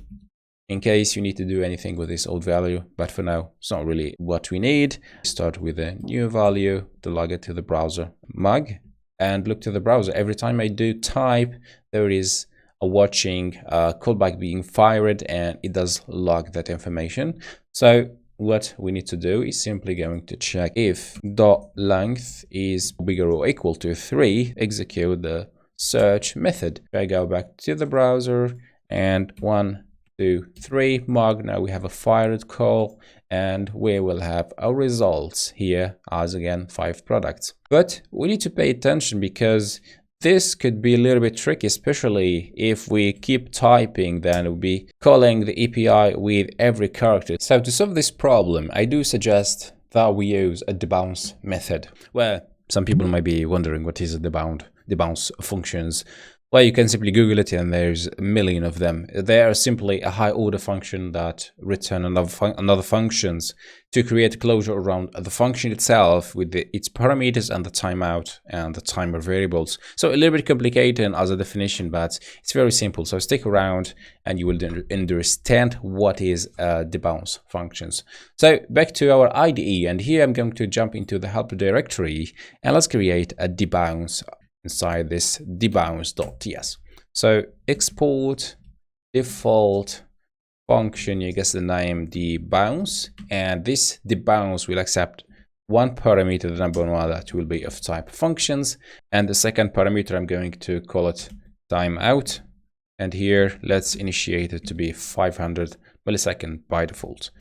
in case you need to do anything with this old value, but for now it's not really what we need. Start with a new value, to log it to the browser mug, and look to the browser. Every time I do type, there is a watching callback being fired, and it does log that information. So what we need to do is simply going to check if dot length is bigger or equal to 3, execute the search method. I go back to the browser and 1, 2, 3 mug. Now we have a fired call, and we will have our results here as again 5 products. But we need to pay attention, because this could be a little bit tricky, especially if we keep typing, then we'll be calling the API with every character. So to solve this problem, I do suggest that we use a debounce method. Well, some people might be wondering what is a debounce functions. Well, you can simply Google it, and there's a million of them. They are simply a high order function that return another functions to create closure around the function itself with its parameters and the timeout and the timer variables. So a little bit complicated as a definition, but it's very simple. So stick around and you will understand what is debounce functions. So back to our IDE, and here I'm going to jump into the help directory, and let's create a debounce inside this debounce.ts. So export default function, you guess the name, debounce, and this debounce will accept one parameter, the number one that will be of type functions, and the second parameter I'm going to call it timeout, and here let's initiate it to be 500 millisecond by default.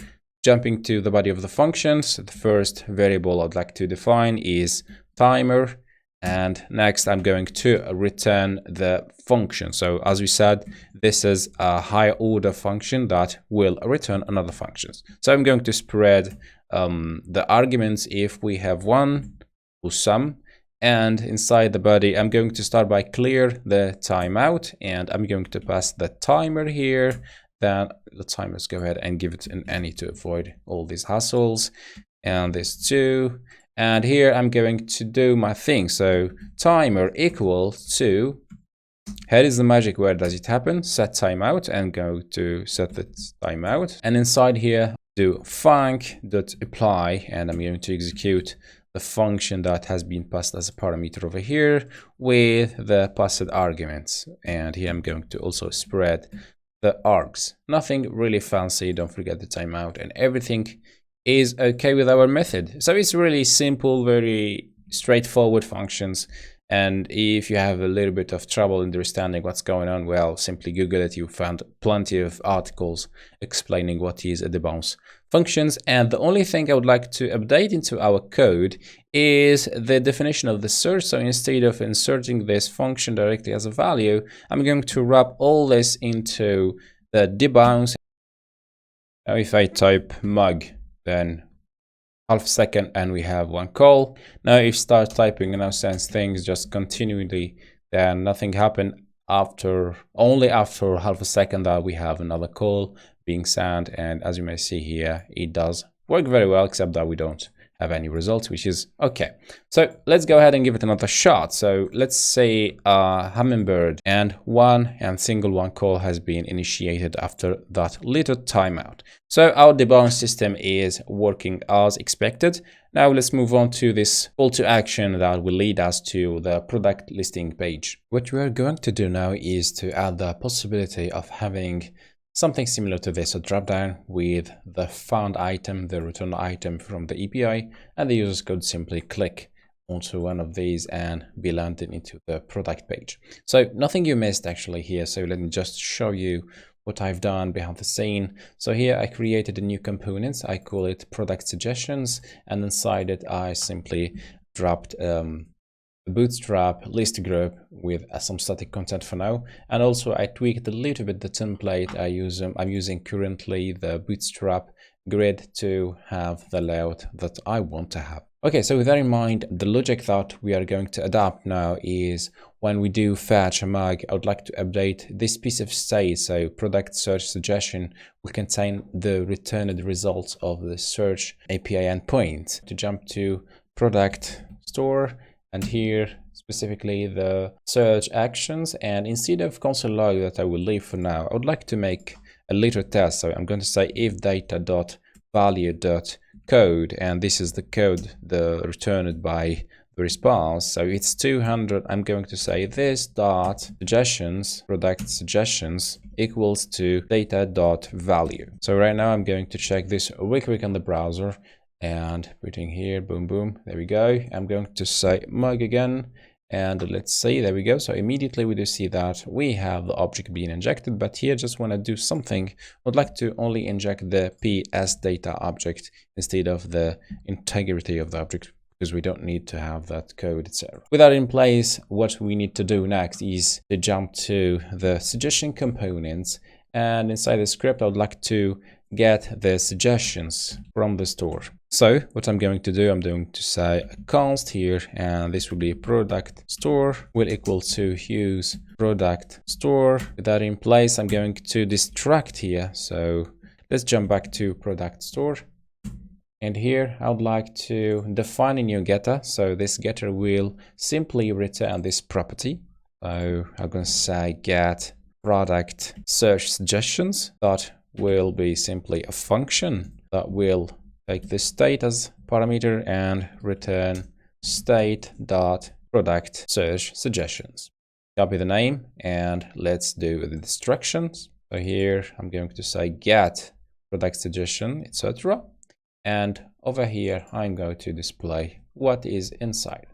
Jumping to the body of the functions, the first variable I'd like to define is timer. And next, I'm going to return the function. So as we said, this is a higher order function that will return another functions. So I'm going to spread the arguments if we have one or some. And inside the body, I'm going to start by clear the timeout, and I'm going to pass the timer here. Then the timers go ahead and give it an any to avoid all these hassles. And this too. And here I'm going to do my thing. So timer equal to, here is the magic word, does it happen? Set timeout, and go to set the timeout. And inside here, do func.apply, and I'm going to execute the function that has been passed as a parameter over here with the passed arguments. And here I'm going to also spread the args. Nothing really fancy, don't forget the timeout, and everything is okay with our method. So it's really simple, very straightforward functions. And if you have a little bit of trouble understanding what's going on, well, simply Google it. You found plenty of articles explaining what is a debounce functions. And the only thing I would like to update into our code is the definition of the search. So instead of inserting this function directly as a value, I'm going to wrap all this into the debounce. Now if I type mug, then half second and we have one call. Now if start typing, now since things just continually, then nothing happened only after half a second that we have another call being sent. And as you may see here, it does work very well, except that we don't have any results, which is okay. So let's go ahead and give it another shot. So let's say Hummingbird and single one call has been initiated after that little timeout. So our debugging system is working as expected. Now let's move on to this call to action that will lead us to the product listing page. What we are going to do now is to add the possibility of having something similar to this, a dropdown with the found item, the return item from the API, and the users could simply click onto one of these and be landed into the product page. So nothing you missed actually here. So let me just show you what I've done behind the scene. So here I created a new component. I call it product suggestions, and inside it I simply dropped bootstrap list group with some static content for now, and also I tweaked a little bit the template I'm using currently, the bootstrap grid, to have the layout that I want to have. Okay, so with that in mind, the logic that we are going to adapt now is when we do fetch a mug, I would like to update this piece of state. So product search suggestion will contain the returned results of the search API endpoint. To jump to product store, and here specifically the search actions, and instead of console log that I will leave for now, I would like to make a little test. So I'm going to say if data.value.code, and this is the code returned by the response. So it's 200. I'm going to say this dot suggestions, product suggestions equals to data.value. So right now I'm going to check this real quick on the browser, and putting here, boom, boom, there we go. I'm going to say mug again, and let's see, there we go. So immediately we do see that we have the object being injected, but here just want to do something. I'd like to only inject the PS data object instead of the integrity of the object, because we don't need to have that code, etc. With that in place, what we need to do next is to jump to the suggestion components, and inside the script I would like to get the suggestions from the store. So what I'm going to do, I'm going to say a const here, and this will be product store will equal to use product store. With that in place, I'm going to destruct here. So let's jump back to product store. And here I would like to define a new getter. So this getter will simply return this property. So I'm going to say get product search suggestions. That will be simply a function that will take the state as parameter and return state.product search suggestions. Copy the name and let's do the instructions. So here I'm going to say get product suggestion, etc. And over here I'm going to display what is inside.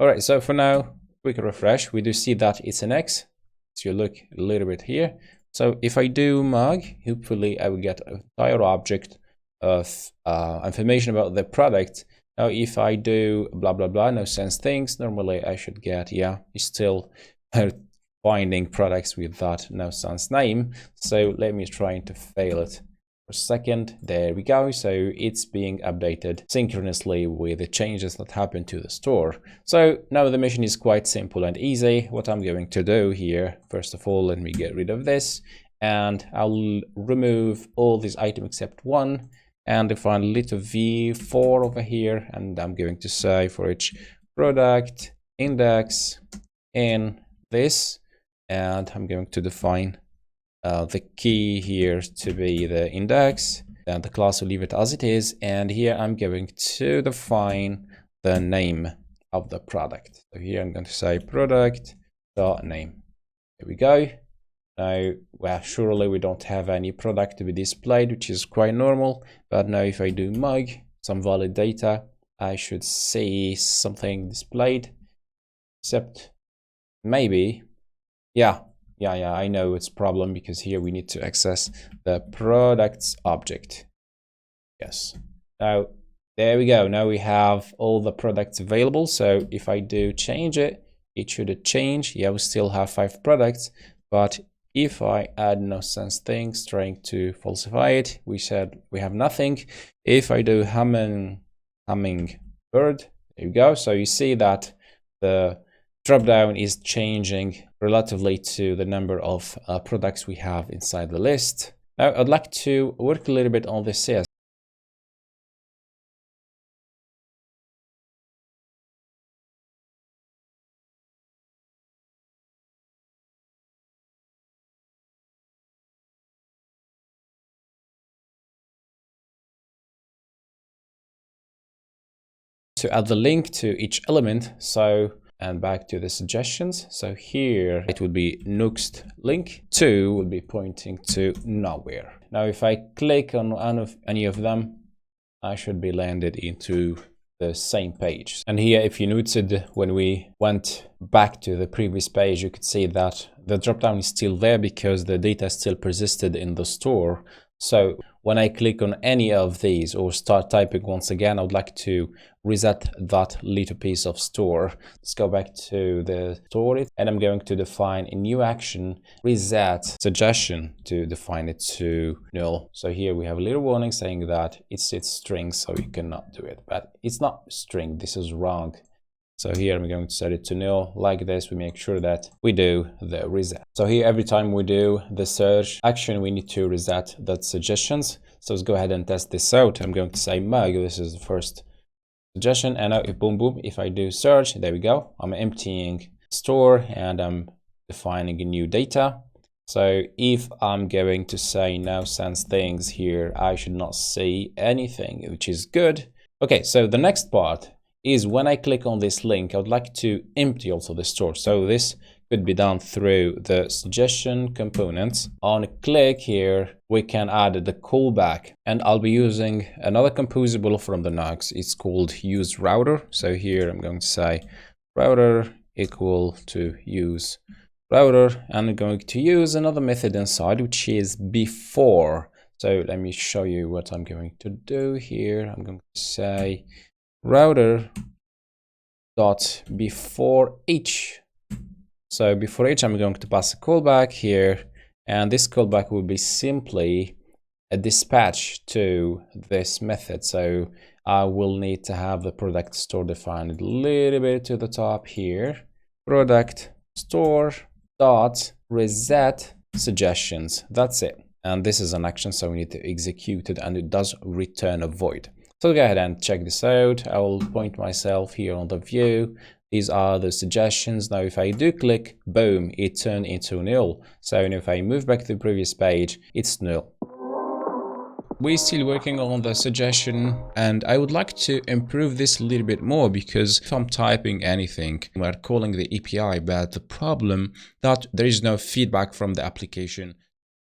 All right, so for now, quick refresh, we do see that it's an X. So you look a little bit here. So if I do mug, hopefully I will get an entire object of information about the product. Now if I do blah blah blah, no sense things, normally I should get, yeah, it's still finding products with that no sense name. So let me try to fail it for a second. There we go. So it's being updated synchronously with the changes that happen to the store. So now the mission is quite simple and easy. What I'm going to do here, first of all, let me get rid of this, and I'll remove all these items except one, and define a little v4 over here, and I'm going to say for each product index in this, and I'm going to define the key here to be the index, and the class will leave it as it is, and here I'm going to define the name of the product. So here I'm going to say product.name. There we go. Now, well, surely we don't have any product to be displayed, which is quite normal. But now if I do mug, some valid data, I should see something displayed, except maybe, yeah, I know it's a problem because here we need to access the products object. Yes. Now, there we go. Now we have all the products available. So if I do change it, it should change. Yeah, we still have 5 products, but if I add no sense things, trying to falsify it, we said we have nothing. If I do hummingbird, there you go. So you see that the dropdown is changing relatively to the number of products we have inside the list. Now I'd like to work a little bit on this here. To add the link to each element, and back to the suggestions. So here it would be Nuxt link 2 would be pointing to nowhere. Now if I click on any of them, I should be landed into the same page. And here, if you noted, when we went back to the previous page, you could see that the dropdown is still there because the data still persisted in the store. So when I click on any of these or start typing once again, I would like to reset that little piece of store. Let's go back to the store and I'm going to define a new action, reset suggestion, to define it to null. So here we have a little warning saying that it's string, so you cannot do it, but it's not string. This is wrong. So here I'm going to set it to null. Like this, we make sure that we do the reset. So here, every time we do the search action, we need to reset that suggestions. So let's go ahead and test this out. I'm going to say mug, this is the first suggestion, and now if boom boom, if I do search, there we go. I'm emptying store and I'm defining a new data. So if I'm going to say now sense things here, I should not see anything, which is good. Okay, so the next part is when I click on this link, I would like to empty also the store. So this could be done through the suggestion components. On a click here, we can add the callback, and I'll be using another composable from the Nuxt. It's called use router. So here I'm going to say router equal to use router, and I'm going to use another method inside, which is before. So let me show you what I'm going to do here. I'm going to say router dot before each. So before each, I'm going to pass a callback here, and this callback will be simply a dispatch to this method. So I will need to have the product store defined a little bit to the top here. Product store dot reset suggestions. That's it. And this is an action, so we need to execute it, and it does return a void. So go ahead and check this out. I will point myself here on the view. These are the suggestions. Now, if I do click, boom, it turned into null. So if I move back to the previous page, it's null. We're still working on the suggestion, and I would like to improve this a little bit more, because if I'm typing anything, we're calling the API, but the problem that there is no feedback from the application.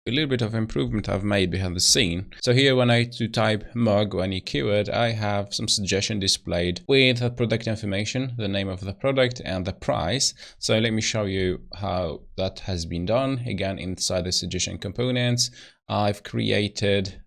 A little bit of improvement I've made behind the scene. So here, when I do type mug or any keyword, I have some suggestion displayed with the product information, the name of the product and the price. So let me show you how that has been done. Again, inside the suggestion components, I've created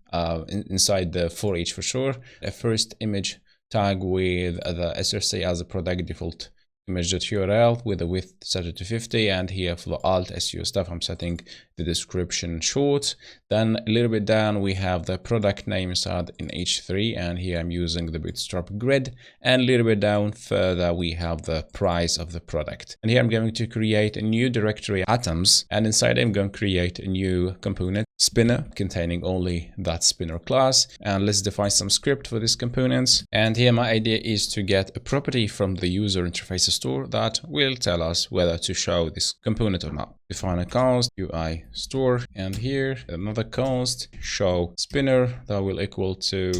inside the for each for sure, a first image tag with the src as a product default image.url with the width set it to 50, and here for the alt SEO stuff I'm setting the description short. Then a little bit down we have the product name inside in H3, and here I'm using the bootstrap grid, and a little bit down further we have the price of the product. And here I'm going to create a new directory atoms, and inside I'm going to create a new component spinner containing only that spinner class, and let's define some script for these components. And here my idea is to get a property from the user interface store that will tell us whether to show this component or not. Define a const UI store, and here another const show spinner that will equal to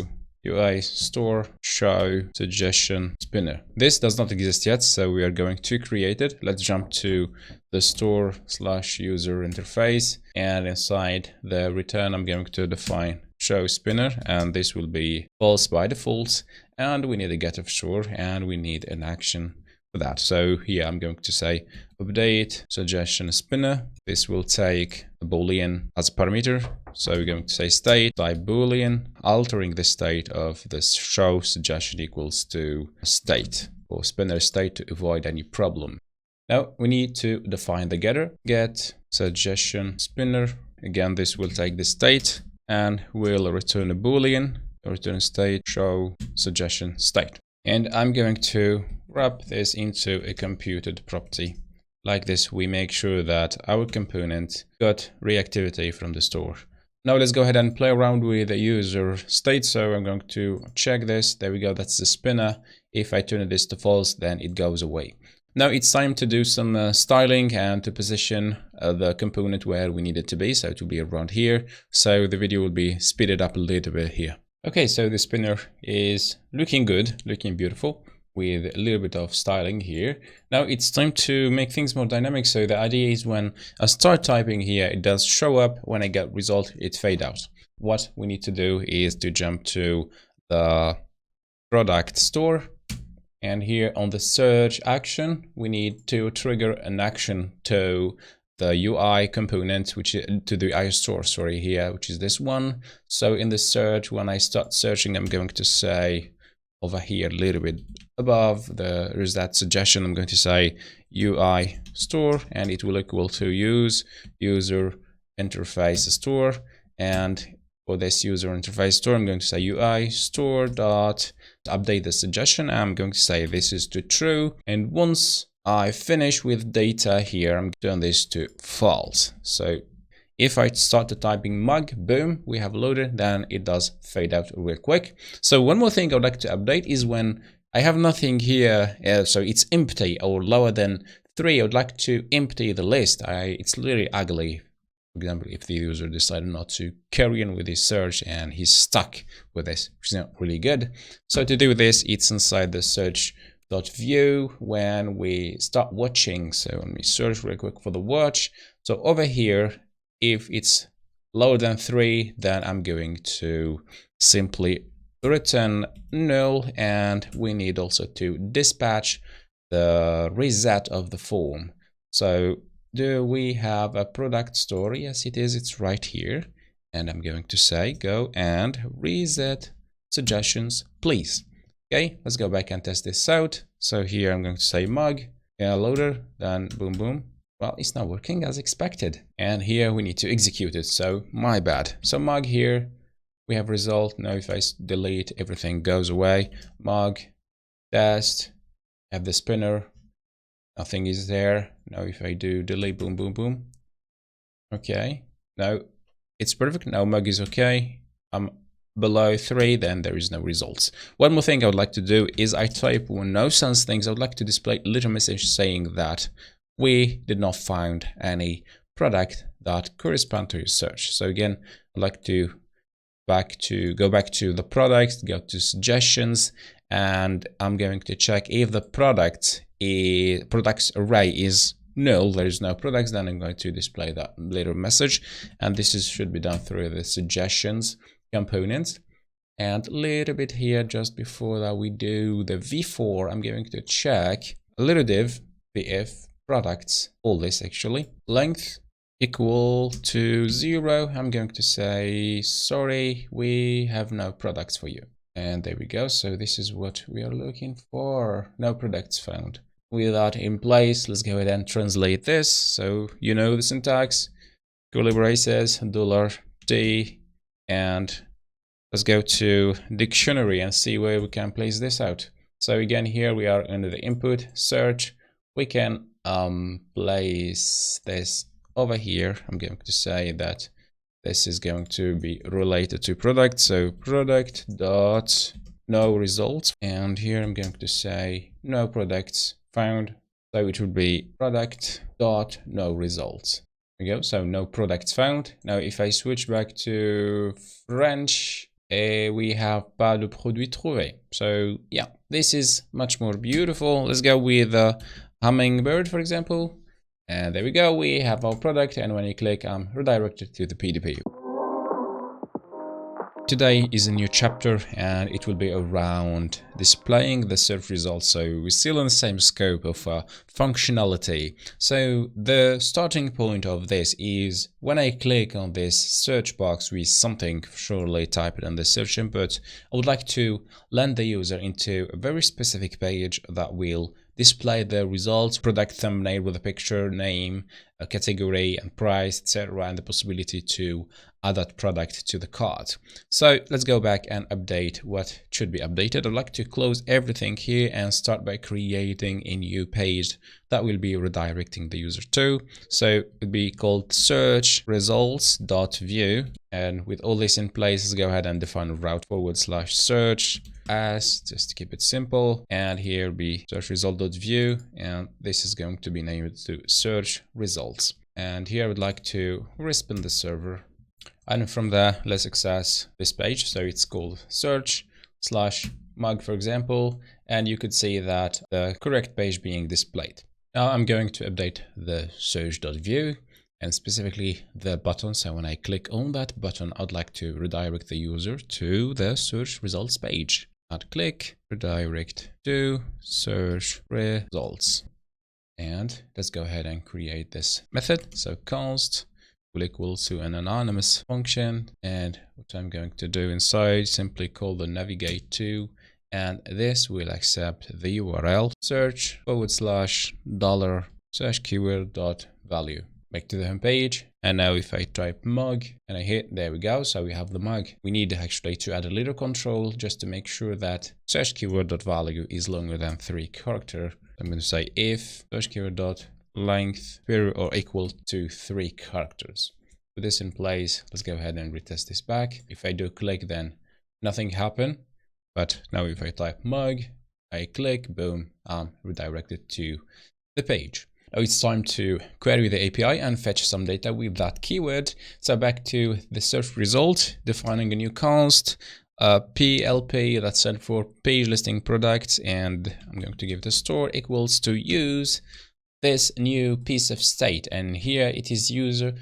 UI store show suggestion spinner. This does not exist yet, so we are going to create it. Let's jump to the store/user interface, and inside the return I'm going to define show spinner, and this will be false by default, and we need a get of store, and we need an action for that. So here I'm going to say update suggestion spinner. This will take a boolean as a parameter, so we're going to say state type boolean, altering the state of this show suggestion equals to state, or spinner state, to avoid any problem. Now we need to define the getter, get suggestion spinner. Again, this will take the state and will return a boolean, return state show suggestion state. And I'm going to wrap this into a computed property. Like this, we make sure that our component got reactivity from the store. Now let's go ahead and play around with the user state. So I'm going to check this. There we go. That's the spinner. If I turn this to false, then it goes away. Now it's time to do some styling and to position the component where we need it to be. So it will be around here. So the video will be speeded up a little bit here. Okay, so the spinner is looking good, looking beautiful, with a little bit of styling here. Now it's time to make things more dynamic. So the idea is when I start typing here, it does show up. When I get result, it fades out. What we need to do is to jump to the product store. And here on the search action, we need to trigger an action to the UI component, which is to the UI store, sorry, here, which is this one. So in the search, when I start searching, I'm going to say over here a little bit above, there's that suggestion. I'm going to say UI store, and it will equal to user interface store. And for this user interface store, I'm going to say UI store dot update the suggestion. I'm going to say this is to true. And once I finish with data here, I'm going to turn this to false. So if I start the typing mug, boom, we have loaded, then it does fade out real quick. So one more thing I would like to update is when I have nothing here, so it's empty or lower than 3, I would like to empty the list. It's really ugly. For example, if the user decided not to carry on with his search and he's stuck with this, which is not really good. So to do this, it's inside the search.view when we start watching. So let me search real quick for the watch. So over here, if it's lower than 3, then I'm going to simply return null, and we need also to dispatch the reset of the form. So do we have a product store? Yes, it is. It's right here. And I'm going to say go and reset suggestions, please. Okay, let's go back and test this out. So here I'm going to say mug, loader, then boom, boom. Well, it's not working as expected. And here we need to execute it. So my bad. So mug here, we have result. Now if I delete, everything goes away. Mug, test, have the spinner. Nothing is there. Now if I do delete, boom, boom, boom. Okay, now it's perfect. Now mug is okay. I'm below 3, then there is no results. One more thing I would like to do is I type no sense things. I would like to display a little message saying that we did not find any product that correspond to your search. So again, I'd like to go back to the product, go to suggestions, and I'm going to check if the products array is null, there is no products, then I'm going to display that little message. And this should be done through the suggestions component. And a little bit here, just before that we do the v4, I'm going to check a little div, if products, all this actually, length equal to 0. I'm going to say, sorry, we have no products for you. And there we go. So this is what we are looking for. No products found. With that in place, let's go ahead and translate this. So you know the syntax, curly braces, $T, and let's go to dictionary and see where we can place this out. So again, here we are under the input search. We can place this over here. I'm going to say that this is going to be related to product. So product dot no results. And here I'm going to say no products found. So it would be product dot no results. There we go. So no products found. Now if I switch back to French, we have pas de produit trouvé. So yeah, this is much more beautiful. Let's go with hummingbird, for example. And there we go, we have our product, and when you click, I'm redirected to the PDP. Today is a new chapter, and it will be around displaying the search results. So we're still in the same scope of functionality. So the starting point of this is when I click on this search box with something, surely type it in the search input, I would like to land the user into a very specific page that will display the results, product thumbnail with a picture, name, a category and price, etc., and the possibility to add that product to the cart. So let's go back and update what should be updated. I'd like to close everything here and start by creating a new page that will be redirecting the user to. So it would be called search results.view. And with all this in place, let's go ahead and define route /search as, just to keep it simple. And here will be search result.view, and this is going to be named to search results. And here I would like to respond the server. And from there, let's access this page. So it's called search/mug, for example, and you could see that the correct page being displayed. Now I'm going to update the search.view and specifically the button. So when I click on that button, I'd like to redirect the user to the search results page. I'd click redirect to search results. And let's go ahead and create this method. So const will equal to an anonymous function, and what I'm going to do inside, simply call the navigate to, and this will accept the URL search $/$keyword.value. Back to the home page, and now if I type mug and I hit, there we go. So we have the mug. We need actually to add a little control just to make sure that search keyword.value is longer than 3 characters. I'm going to say if search keyword.length or equal to 3 characters. With this in place, let's go ahead and retest this back. If I do click, then nothing happened. But now if I type mug, I click, boom, I'm redirected to the page. Now it's time to query the API and fetch some data with that keyword. So back to the search result, defining a new const, PLP, that stands for page listing products, and I'm going to give the store equals to use this new piece of state, and here it is user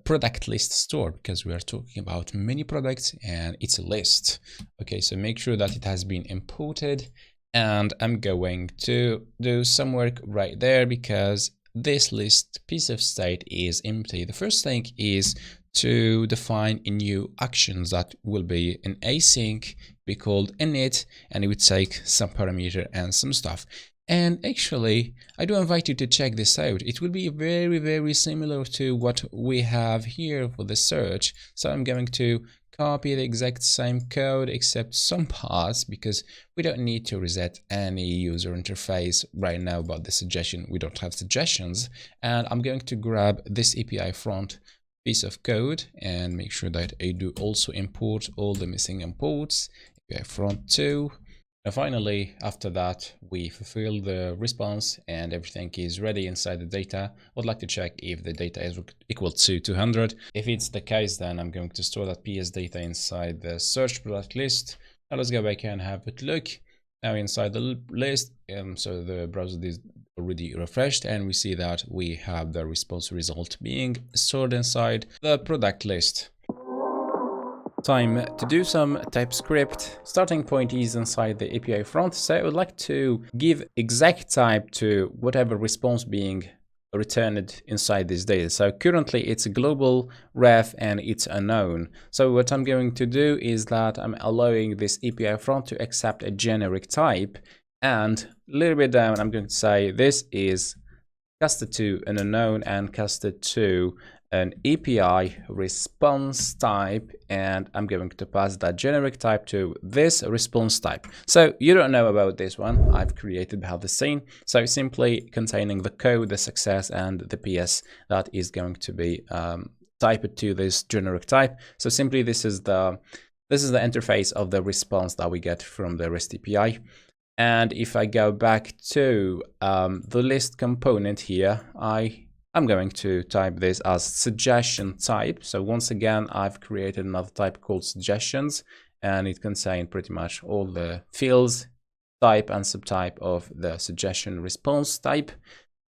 product list store, because we are talking about many products and it's a list. Okay, so make sure that it has been imported, and I'm going to do some work right there because this list piece of state is empty. The first thing is to define a new actions that will be an async, be called init, and it would take some parameter and some stuff. And actually, I do invite you to check this out. It will be very, very similar to what we have here for the search. So I'm going to copy the exact same code except some parts, because we don't need to reset any user interface right now about the suggestion. We don't have suggestions. And I'm going to grab this API front piece of code and make sure that I do also import all the missing imports. API front 2. And finally, after that, we fulfill the response and everything is ready inside the data. I'd like to check if the data is equal to 200. If it's the case, then I'm going to store that PS data inside the search product list. Now let's go back and have a look. Now inside the list, so the browser is already refreshed, and we see that we have the response result being stored inside the product list. Time to do some TypeScript. Starting point is inside the API front, so I would like to give exact type to whatever response being returned inside this data. So currently it's a global ref and it's unknown. So what I'm going to do is that I'm allowing this API front to accept a generic type, and a little bit down I'm going to say this is casted to an unknown and casted to an API response type, and I'm going to pass that generic type to this response type. So you don't know about this one, I've created behind the scene. So simply containing the code, the success, and the PS that is going to be typed to this generic type. So simply this is the interface of the response that we get from the REST API. And if I go back to the list component here, I'm going to type this as suggestion type. So once again, I've created another type called suggestions, and it contains pretty much all the fields, type and subtype of the suggestion response type.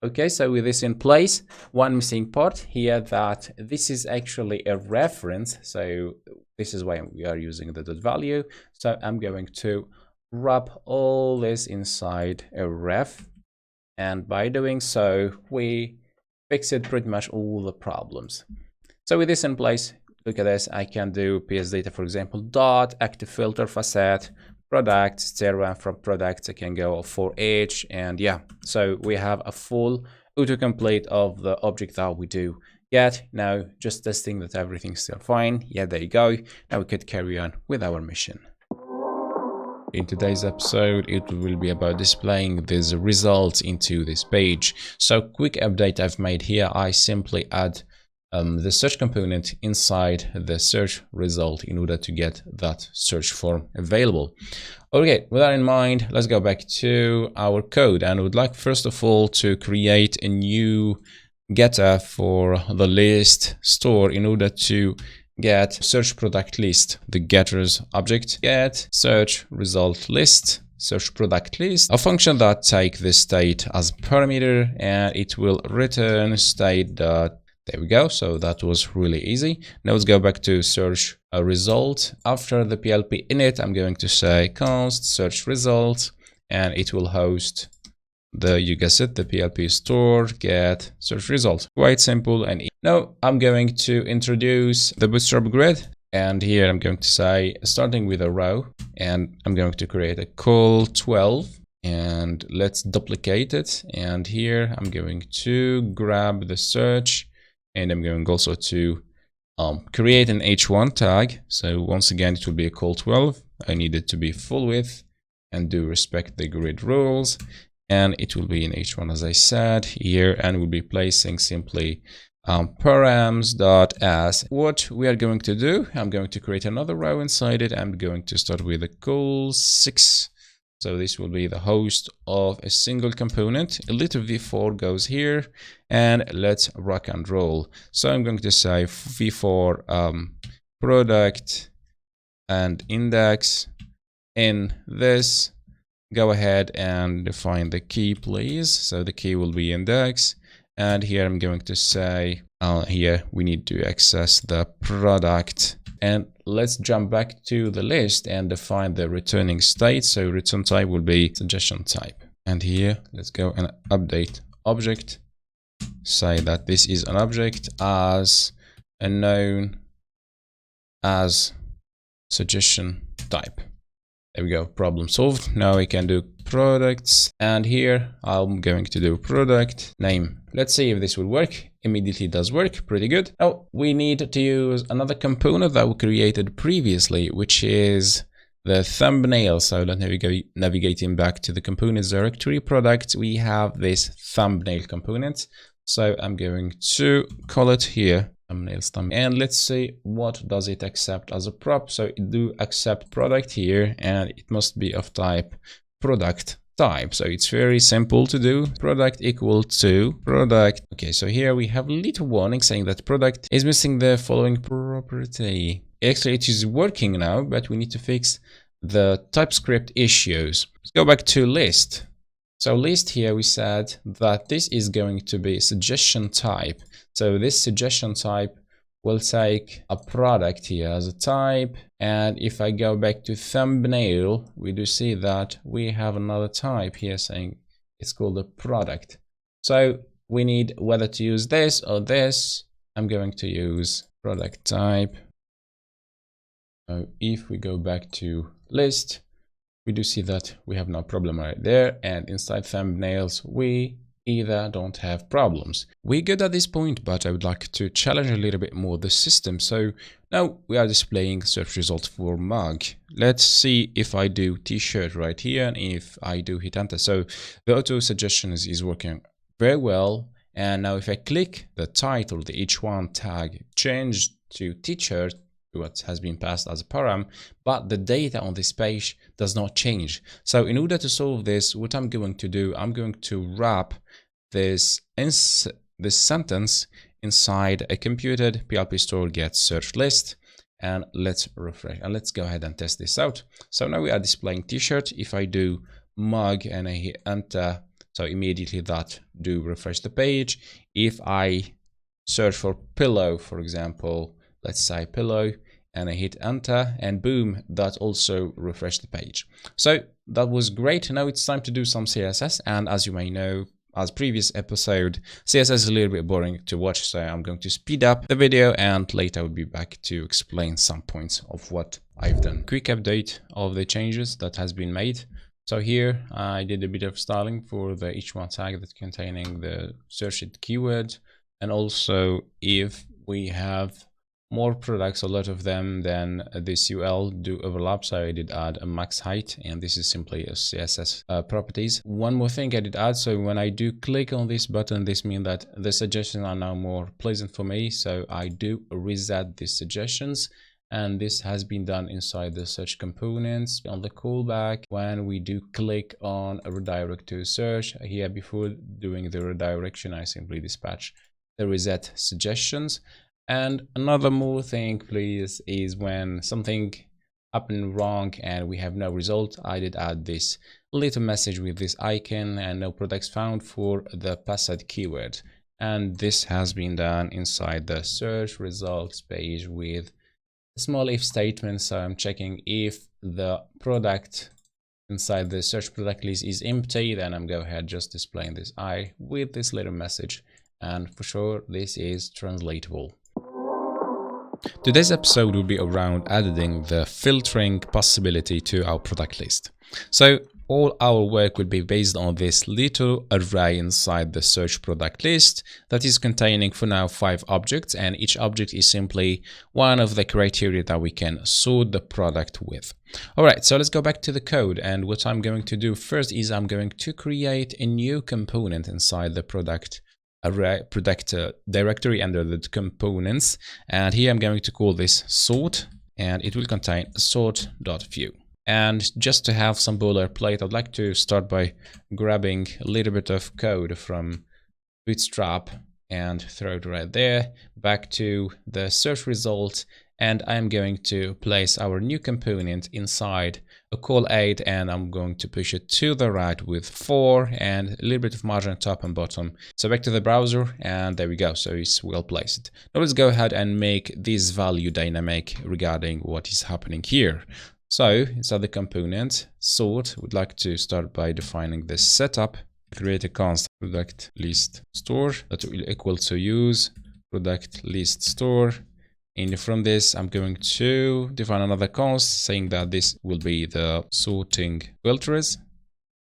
Okay, so with this in place, one missing part here, that this is actually a reference. So this is why we are using the .value. So I'm going to wrap all this inside a ref. And by doing so, we fixed pretty much all the problems. So with this in place, look at this, I can do PS data, for example, dot active filter facet product, etc. From products I can go for each, and yeah, so we have a full autocomplete of the object that we do get. Now just testing that everything's still fine. Yeah, there you go. Now we could carry on with our mission. In today's episode, it will be about displaying these results into this page. So quick update I've made here, I simply add the search component inside the search result in order to get that search form available. Okay, with that in mind, let's go back to our code, and I would like first of all to create a new getter for the list store in order to get search product list, the getters object, get search result list, search product list, a function that take the state as parameter, and it will return state dot. There we go. So that was really easy. Now let's go back to search a result. After the PLP init, I'm going to say const search result, and it will host the, you guessed it, the PLP store get search result. Quite simple and easy. Now I'm going to introduce the bootstrap grid, and here I'm going to say starting with a row, and I'm going to create a col 12, and let's duplicate it. And here I'm going to grab the search, and I'm going also to create an h1 tag. So once again, it will be a col 12. I need it to be full width and do respect the grid rules. And it will be in h1 as I said here, and we'll be placing simply params.as. What we are going to do, I'm going to create another row inside it. I'm going to start with a col 6. So this will be the host of a single component. A little v4 goes here, and let's rock and roll. So I'm going to say v4 product and index in this. Go ahead and define the key, please. So the key will be index, and here I'm going to say here we need to access the product. And let's jump back to the list and define the returning state. So return type will be suggestion type. And here, let's go and update object. Say that this is an object as a known as suggestion type. There we go, problem solved. Now we can do products, and here I'm going to do product name. Let's see if this will work. Immediately does work, pretty good. Now we need to use another component that we created previously, which is the thumbnail. So let's navigating back to the components directory product, we have this thumbnail component. So I'm going to call it here thumbnails, and let's see what does it accept as a prop. So it do accept product here, and it must be of type product type. So it's very simple to do. Product equal to product. Okay, so here we have a little warning saying that product is missing the following property. Actually, it is working now, but we need to fix the TypeScript issues. Let's go back to list. So list here, we said that this is going to be suggestion type. So this suggestion type will take a product here as a type. And if I go back to thumbnail, we do see that we have another type here saying it's called a product. So we need whether to use this or this. I'm going to use product type. So if we go back to list, we do see that we have no problem right there. And inside thumbnails, we either don't have problems. We're good at this point, but I would like to challenge a little bit more the system. So now we are displaying search results for mug. Let's see if I do t-shirt right here, and if I do hit enter. So the auto suggestion is working very well. And now if I click the title, the h1 tag changed to t-shirt, what has been passed as a param, but the data on this page does not change. So in order to solve this, what I'm going to do, I'm going to wrap this sentence inside a computed PLP store get search list, and let's refresh and let's go ahead and test this out. So now we are displaying t-shirt. If I do mug and I hit enter, so immediately that do refresh the page. If I search for pillow, for example, let's say pillow, and I hit enter, and boom, that also refreshed the page. So that was great. Now it's time to do some CSS, and as you may know, as previous episode, CSS is a little bit boring to watch, so I'm going to speed up the video, and later I'll be back to explain some points of what I've done. Quick update of the changes that has been made. So here I did a bit of styling for the each one tag that's containing the searched keyword, and also if we have more products, a lot of them, then this UL do overlap. So I did add a max height, and this is simply a CSS properties. One more thing I did add, so when I do click on this button, this means that the suggestions are now more pleasant for me. So I do reset these suggestions, and this has been done inside the search components on the callback. When we do click on a redirect to search here, before doing the redirection, I simply dispatch the reset suggestions. And another more thing, please, is when something happened wrong and we have no result, I did add this little message with this icon and no products found for the passed keyword. And this has been done inside the search results page with a small if statement. So I'm checking if the product inside the search product list is empty, then I'm go ahead just displaying this I with this little message. And for sure, this is translatable. Today's episode will be around adding the filtering possibility to our product list. So all our work will be based on this little array inside the search product list that is containing for now 5 objects, and each object is simply one of the criteria that we can sort the product with. All right, so let's go back to the code, and what I'm going to do first is I'm going to create a new component inside the product directory under the components, and here I'm going to call this sort, and it will contain sort.view. And just to have some boilerplate, I'd like to start by grabbing a little bit of code from bootstrap and throw it right there back to the search result, and I'm going to place our new component inside a call 8, and I'm going to push it to the right with 4 and a little bit of margin top and bottom. So back to the browser, and there we go. So it's well placed. Now let's go ahead and make this value dynamic regarding what is happening here. So inside the component sort, we'd like to start by defining the setup, create a const product list store that will equal to use product list store. And from this, I'm going to define another const saying that this will be the sorting filters,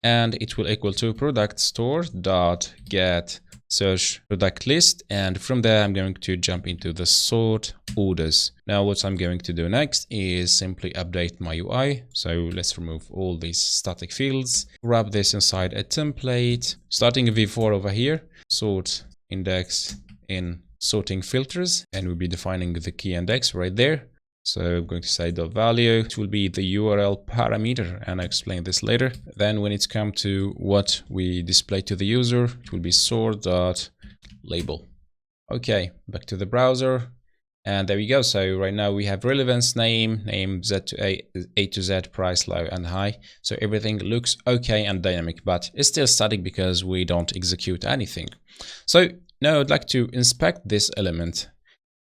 and it will equal to product store dot get search product list. And from there, I'm going to jump into the sort orders. Now, what I'm going to do next is simply update my UI. So let's remove all these static fields, wrap this inside a template, starting a v4 over here, sort index in sorting filters, and we'll be defining the key index right there. So I'm going to say the value, it will be the URL parameter, and I'll explain this later. Then when it's come to what we display to the user, it will be sort.label. Okay, back to the browser, and there we go. So right now we have relevance name Z to A to Z, price, low and high. So everything looks okay and dynamic, but it's still static because we don't execute anything. So now I'd like to inspect this element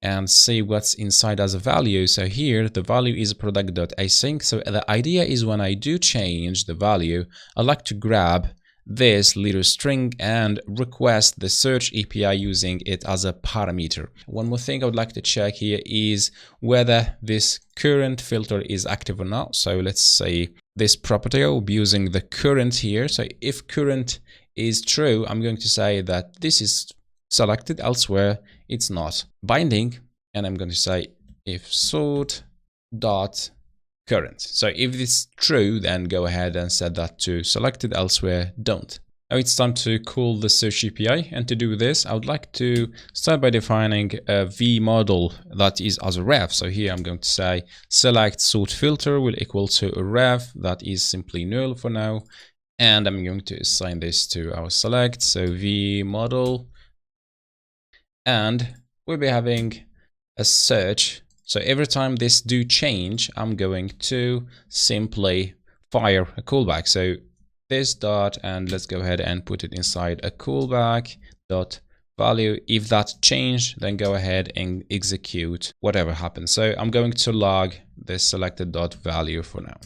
and see what's inside as a value. So here the value is product.async. So the idea is when I do change the value, I'd like to grab this little string and request the search API using it as a parameter. One more thing I would like to check here is whether this current filter is active or not. So let's say this property, I'll be using the current here. So if current is true, I'm going to say that this is selected, elsewhere it's not binding, and I'm going to say if sort dot current. So if it's true, then go ahead and set that to selected, elsewhere don't. Now it's time to call the search API, and to do this I would like to start by defining a v model that is as a ref. So here I'm going to say select sort filter will equal to a ref that is simply null for now, and I'm going to assign this to our select, so v model, and we'll be having a search. So every time this do change, I'm going to simply fire a callback. So this dot, and let's go ahead and put it inside a callback dot value. If that changed, then go ahead and execute whatever happens. So I'm going to log this selected dot value for now.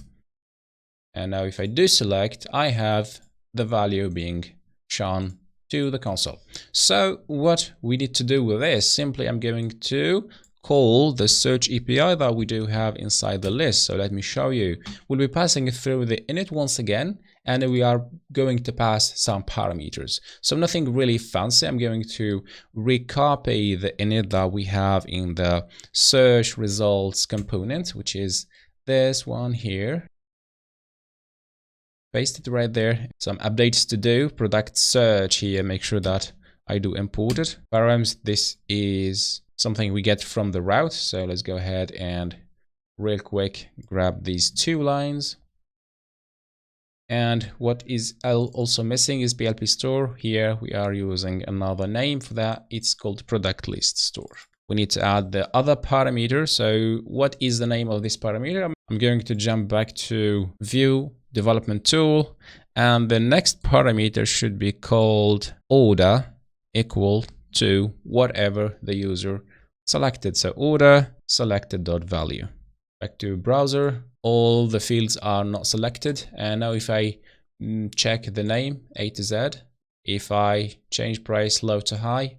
And now if I do select, I have the value being shown to the console. So what we need to do with this, simply I'm going to call the search API that we do have inside the list. So let me show you. We'll be passing it through the init once again, and we are going to pass some parameters. So nothing really fancy. I'm going to recopy the init that we have in the search results component, which is this one here. Paste it right there. Some updates to do. Product search here, make sure that I do import it. Params, this is something we get from the route. So let's go ahead and real quick grab these two lines. And what is also missing is PLP store. Here we are using another name for that. It's called product list store. We need to add the other parameter. So what is the name of this parameter? I'm going to jump back to view development tool, and the next parameter should be called order equal to whatever the user selected. So order selected.value. Back to browser, all the fields are not selected. And now if I check the name A to Z, if I change price low to high,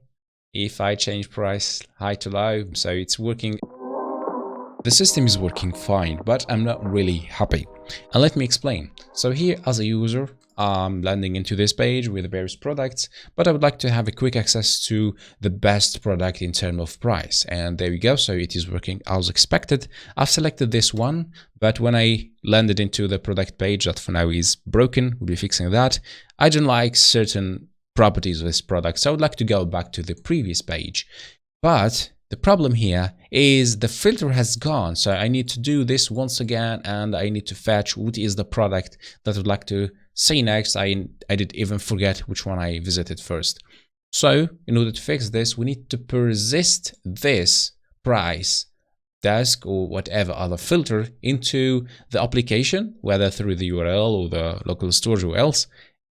if I change price high to low, so it's working. The system is working fine, but I'm not really happy. And let me explain. So here as a user, I'm landing into this page with various products, but I would like to have a quick access to the best product in terms of price. And there we go. So it is working as expected. I've selected this one, but when I landed into the product page that for now is broken, we'll be fixing that. I don't like certain properties of this product, so I would like to go back to the previous page. But the problem here is the filter has gone, so I need to do this once again, and I need to fetch what is the product that I would like to see next. I did even forget which one I visited first. So in order to fix this, we need to persist this price desk or whatever other filter into the application, whether through the URL or the local storage or else,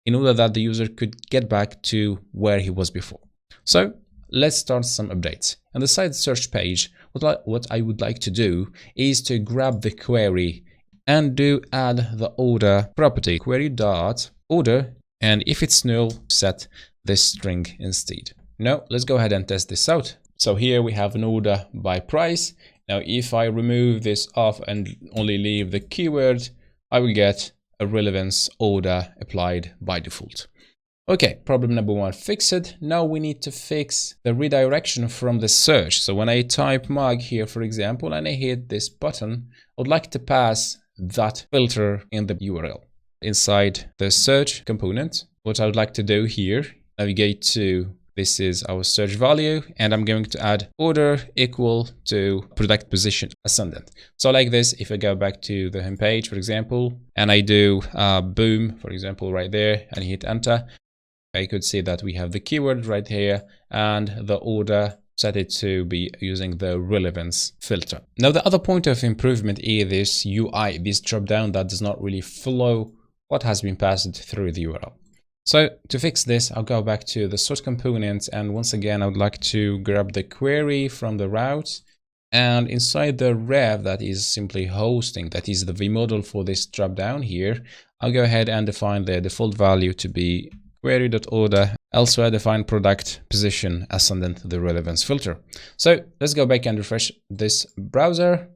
in order that the user could get back to where he was before. So let's start some updates. On the site search page, what I would like to do is to grab the query and do add the order property, query dot order, and if it's null, set this string instead. Now let's go ahead and test this out. So here we have an order by price. Now if I remove this off and only leave the keyword, I will get a relevance order applied by default. Okay, problem number one fixed. Now we need to fix the redirection from the search. So when I type mug here, for example, and I hit this button, I would like to pass that filter in the URL. Inside the search component, what I would like to do here, navigate to, this is our search value, and I'm going to add order equal to product position ascendant. So like this, if I go back to the home page, for example, and I do boom, for example, right there, and hit enter, I could see that we have the keyword right here and the order set it to be using the relevance filter. Now, the other point of improvement is this UI, this dropdown that does not really follow what has been passed through the URL. So to fix this, I'll go back to the source component, and once again, I would like to grab the query from the route, and inside the ref that is simply hosting, that is the vmodel for this dropdown here, I'll go ahead and define the default value to be query.order, elsewhere define product position ascendant the relevance filter. So let's go back and refresh this browser.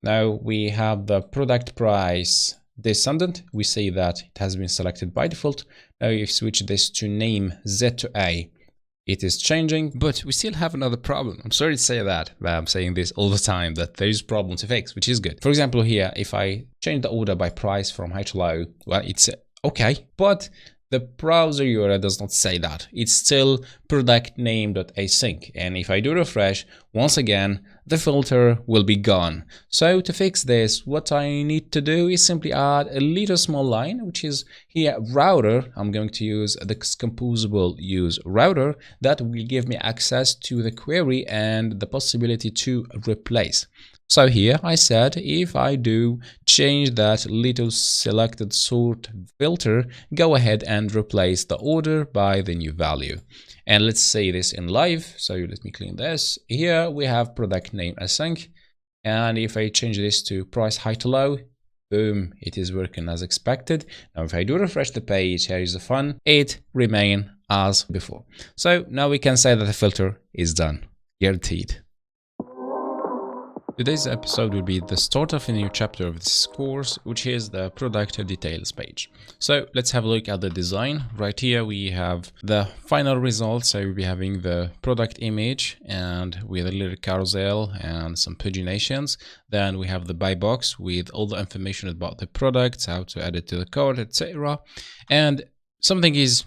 Now we have the product price descendant. We see that it has been selected by default. Now if you switch this to name Z to A, it is changing, but we still have another problem. I'm sorry to say that, but I'm saying this all the time, that there is a problem to fix, which is good. For example, here, if I change the order by price from high to low, well, it's okay, but the browser URL does not say that. It's still product name.async. And if I do refresh, once again, the filter will be gone. So to fix this, what I need to do is simply add a little small line, which is here router. I'm going to use the composable use router that will give me access to the query and the possibility to replace. So here I said, if I do change that little selected sort filter, go ahead and replace the order by the new value. And let's say this in live. So let me clean this. Here we have product name async. And if I change this to price high to low, boom, it is working as expected. Now, if I do refresh the page, here is the fun, it remains as before. So now we can say that the filter is done, guaranteed. Today's episode will be the start of a new chapter of this course, which is the product details page. So let's have a look at the design. Right here we have the final results. So we'll be having the product image and with a little carousel and some paginations. Then we have the buy box with all the information about the products, how to add it to the cart, etc. And something is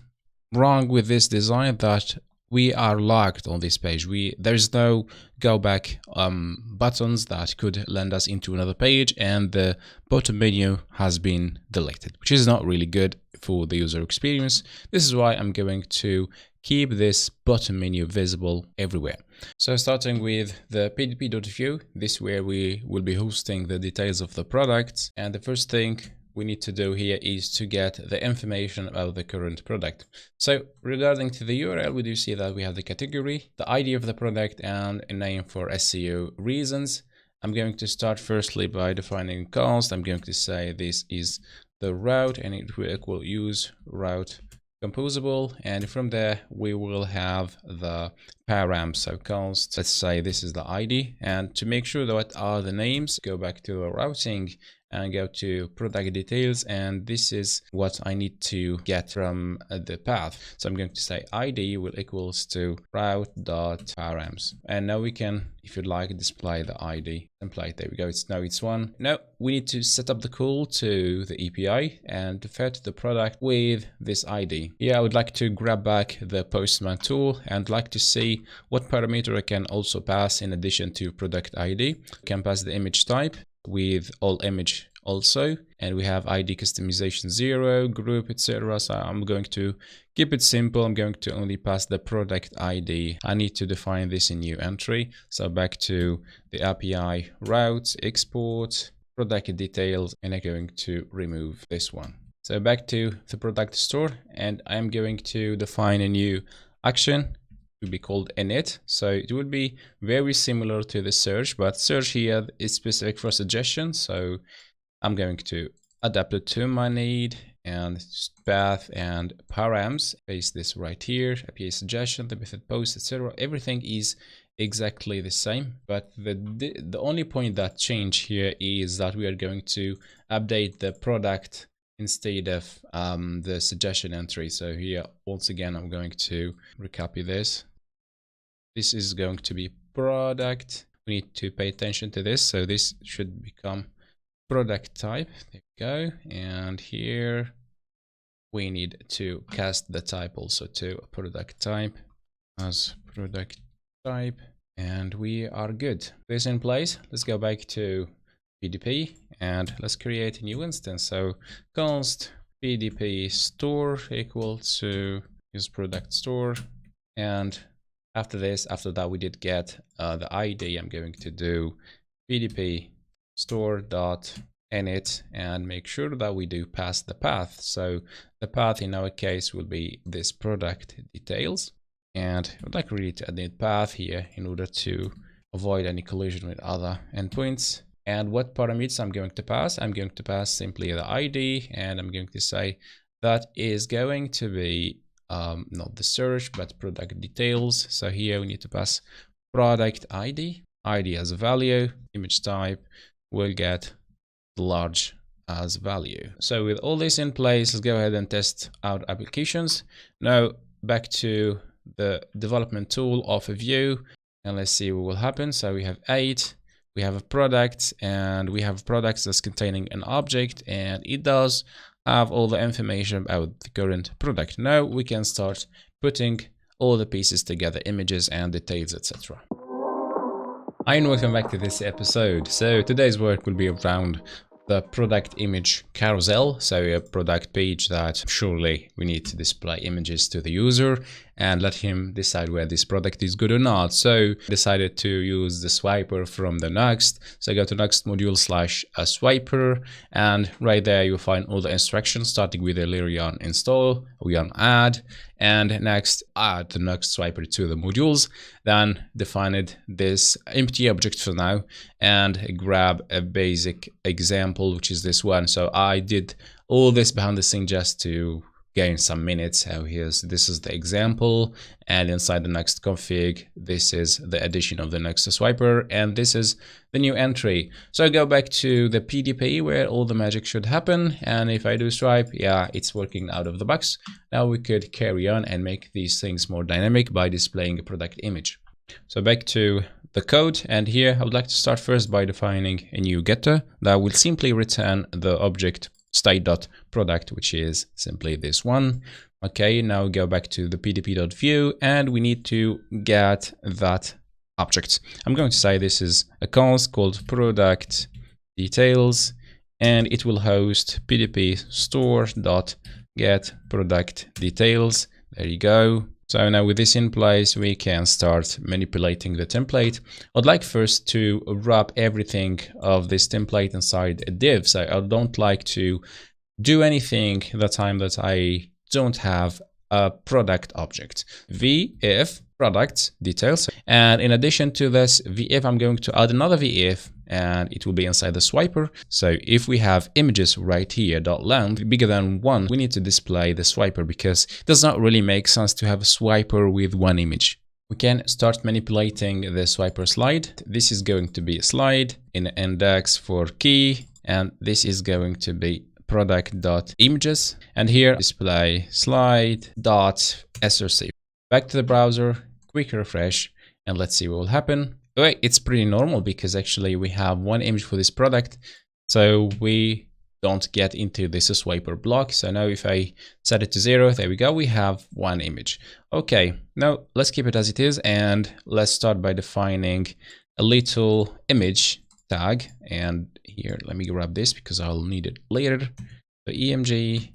wrong with this design, that we are locked on this page. There's no go back buttons that could land us into another page, and the bottom menu has been deleted, which is not really good for the user experience. This is why I'm going to keep this bottom menu visible everywhere. So starting with the pdp.view, this is where we will be hosting the details of the products. And the first thing we need to do here is to get the information about the current product. So regarding to the URL, we do see that we have the category, the ID of the product, and a name for SEO reasons. I'm going to start firstly by defining const. I'm going to say this is the route, and it will equal use route composable, and from there we will have the params. So const, let's say this is the ID, and to make sure that what are the names, go back to the routing and go to product details, and this is what I need to get from the path. So I'm going to say ID will equals to route.params, and now we can, if you'd like, display the ID template. There we go. It's one. Now we need to set up the call to the API and to fetch the product with this ID. Yeah, I would like to grab back the Postman tool and like to see what parameter I can also pass in addition to product ID. I can pass the image type with all image also, and we have ID customization 0, group, etc. So I'm going to keep it simple. I'm going to only pass the product ID. I need to define this in new entry. So back to the API routes, export, product details, and I'm going to remove this one. So back to the product store, and I'm going to define a new action to be called init. So it will be very similar to the search, but search here is specific for suggestions. So I'm going to adapt it to my need, and path and params, paste this right here, API suggestion, the method post, etc. Everything is exactly the same, but the only point that changed here is that we are going to update the product instead of the suggestion entry. So here, once again, I'm going to recopy this. This is going to be product. We need to pay attention to this. So this should become product type. There we go. And here we need to cast the type also to product type as product type. And we are good. This in place. Let's go back to PDP and let's create a new instance. So const PDP store equal to use product store, and after that we did get the ID. I'm going to do PDP store.init and make sure that we do pass the path. So the path in our case will be this product details, and I'd like really to add the path here in order to avoid any collision with other endpoints. And what parameters I'm going to pass? I'm going to pass simply the ID, and I'm going to say that is going to be not the search, but product details. So here we need to pass product ID, ID as a value, image type will get large as value. So with all this in place, let's go ahead and test out applications. Now back to the development tool of a view, and let's see what will happen. So we have 8. We have a product, and we have products that's containing an object, and it does have all the information about the current product. Now we can start putting all the pieces together, images and details, etc. Hi and welcome back to this episode. So today's work will be around the product image carousel, so a product page that surely we need to display images to the user and let him decide whether this product is good or not. So decided to use the swiper from the Nuxt. So go to Nuxt module /swiper, and right there you'll find all the instructions, starting with a yarn install, yarn add, and next add the Nuxt swiper to the modules. Then defined this empty object for now and grab a basic example, which is this one. So I did all this behind the scene just to gain some minutes. So this is the example, and inside the Nuxt config, this is the addition of the Nuxt swiper, and this is the new entry. So I go back to the PDP where all the magic should happen, and if I do swipe, yeah, it's working out of the box. Now we could carry on and make these things more dynamic by displaying a product image. So back to the code, and here I would like to start first by defining a new getter that will simply return the object state.product, which is simply this one. Okay, now go back to the pdp.view, and we need to get that object. I'm going to say this is a class called product details, and it will host pdp store.get product details. There you go. So now with this in place, we can start manipulating the template. I'd like first to wrap everything of this template inside a div. So I don't like to do anything the time that I don't have a product object. Vif product details. And in addition to this vif, I'm going to add another vif, and it will be inside the swiper. So if we have images right here, .length bigger than 1, we need to display the swiper, because it does not really make sense to have a swiper with one image. We can start manipulating the swiper slide. This is going to be a slide in index for key, and this is going to be product.images, and here display slide.src. Back to the browser, quick refresh, and let's see what will happen. Okay, it's pretty normal because actually we have one image for this product, so we don't get into this swiper block. So now if I set it to 0, there we go, we have one image. Okay, now let's keep it as it is, and let's start by defining a little image tag. And here, let me grab this because I'll need it later. So emg,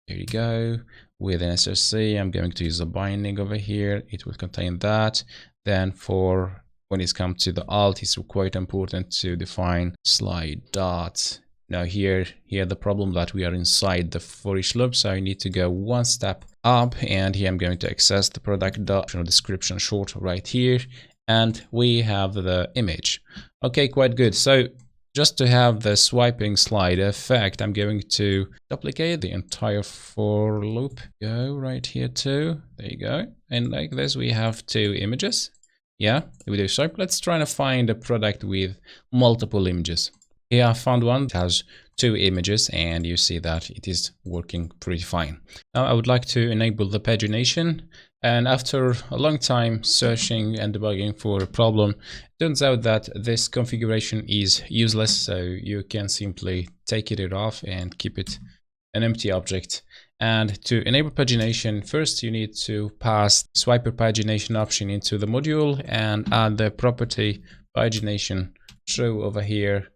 there you go. With an src, I'm going to use a binding over here. It will contain that. Then for when it's come to the alt, it's quite important to define slide dot. Now here the problem that we are inside the for each loop, so I need to go one step up, and here I'm going to access the product dot description short right here, and we have the image. Okay, quite good. So just to have the swiping slide effect, I'm going to duplicate the entire for loop. Go right here too. There you go. And like this, we have two images. Yeah, we do swipe. Let's try to find a product with multiple images. Here I found one that has two images, and you see that it is working pretty fine. Now I would like to enable the pagination. And after a long time searching and debugging for a problem, it turns out that this configuration is useless. So you can simply take it off and keep it an empty object. And to enable pagination, first you need to pass swiper pagination option into the module and add the property pagination true over here,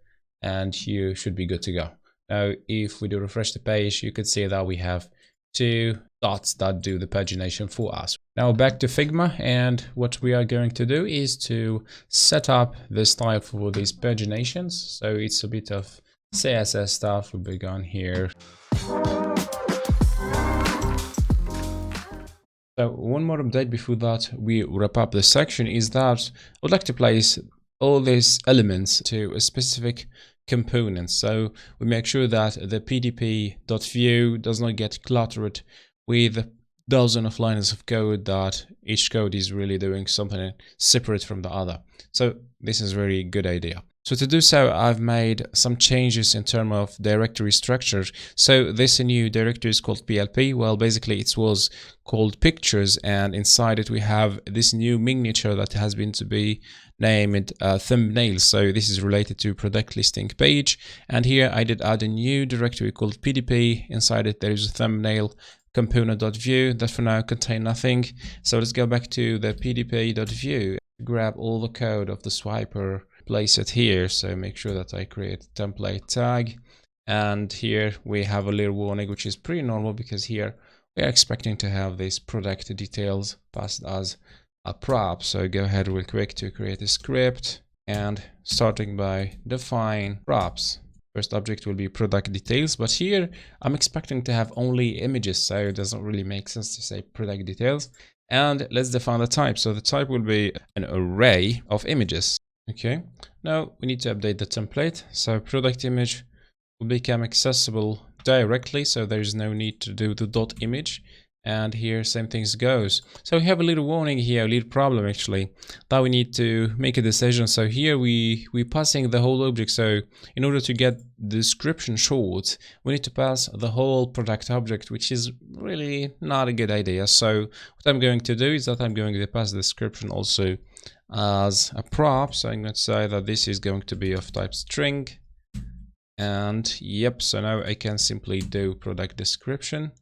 and you should be good to go. Now, if we do refresh the page, you could see that we have two dots that do the pagination for us. Now back to Figma, and what we are going to do is to set up the style for these paginations. So it's a bit of CSS stuff. We'll be gone here. So one more update before that we wrap up this section is that I would like to place all these elements to a specific component. So we make sure that the pdp.view does not get cluttered with dozens of lines of code, that each code is really doing something separate from the other. So this is a very good idea. So to do so, I've made some changes in terms of directory structure. So this new directory is called PLP. Well, basically it was called pictures, and inside it we have this new miniature that has been to be named thumbnails. So this is related to product listing page. And here I did add a new directory called PDP. Inside it there is a thumbnail component.view that for now contain nothing. So let's go back to the pdp.view, grab all the code of the swiper, place it here. So make sure that I create a template tag, and here we have a little warning, which is pretty normal because here we are expecting to have these product details passed as a prop. So go ahead real quick to create a script, and starting by define props. First object will be product details, but here I'm expecting to have only images, so it doesn't really make sense to say product details. And let's define the type. So the type will be an array of images. Okay, now we need to update the template. So product image will become accessible directly, so there is no need to do the dot image. And here same things goes. So we have a little warning here, a little problem actually, that we need to make a decision. So here we passing the whole object. So in order to get the description short, we need to pass the whole product object, which is really not a good idea. So what I'm going to do is that I'm going to pass the description also as a prop. So I'm going to say that this is going to be of type string. And yep, so now I can simply do product description.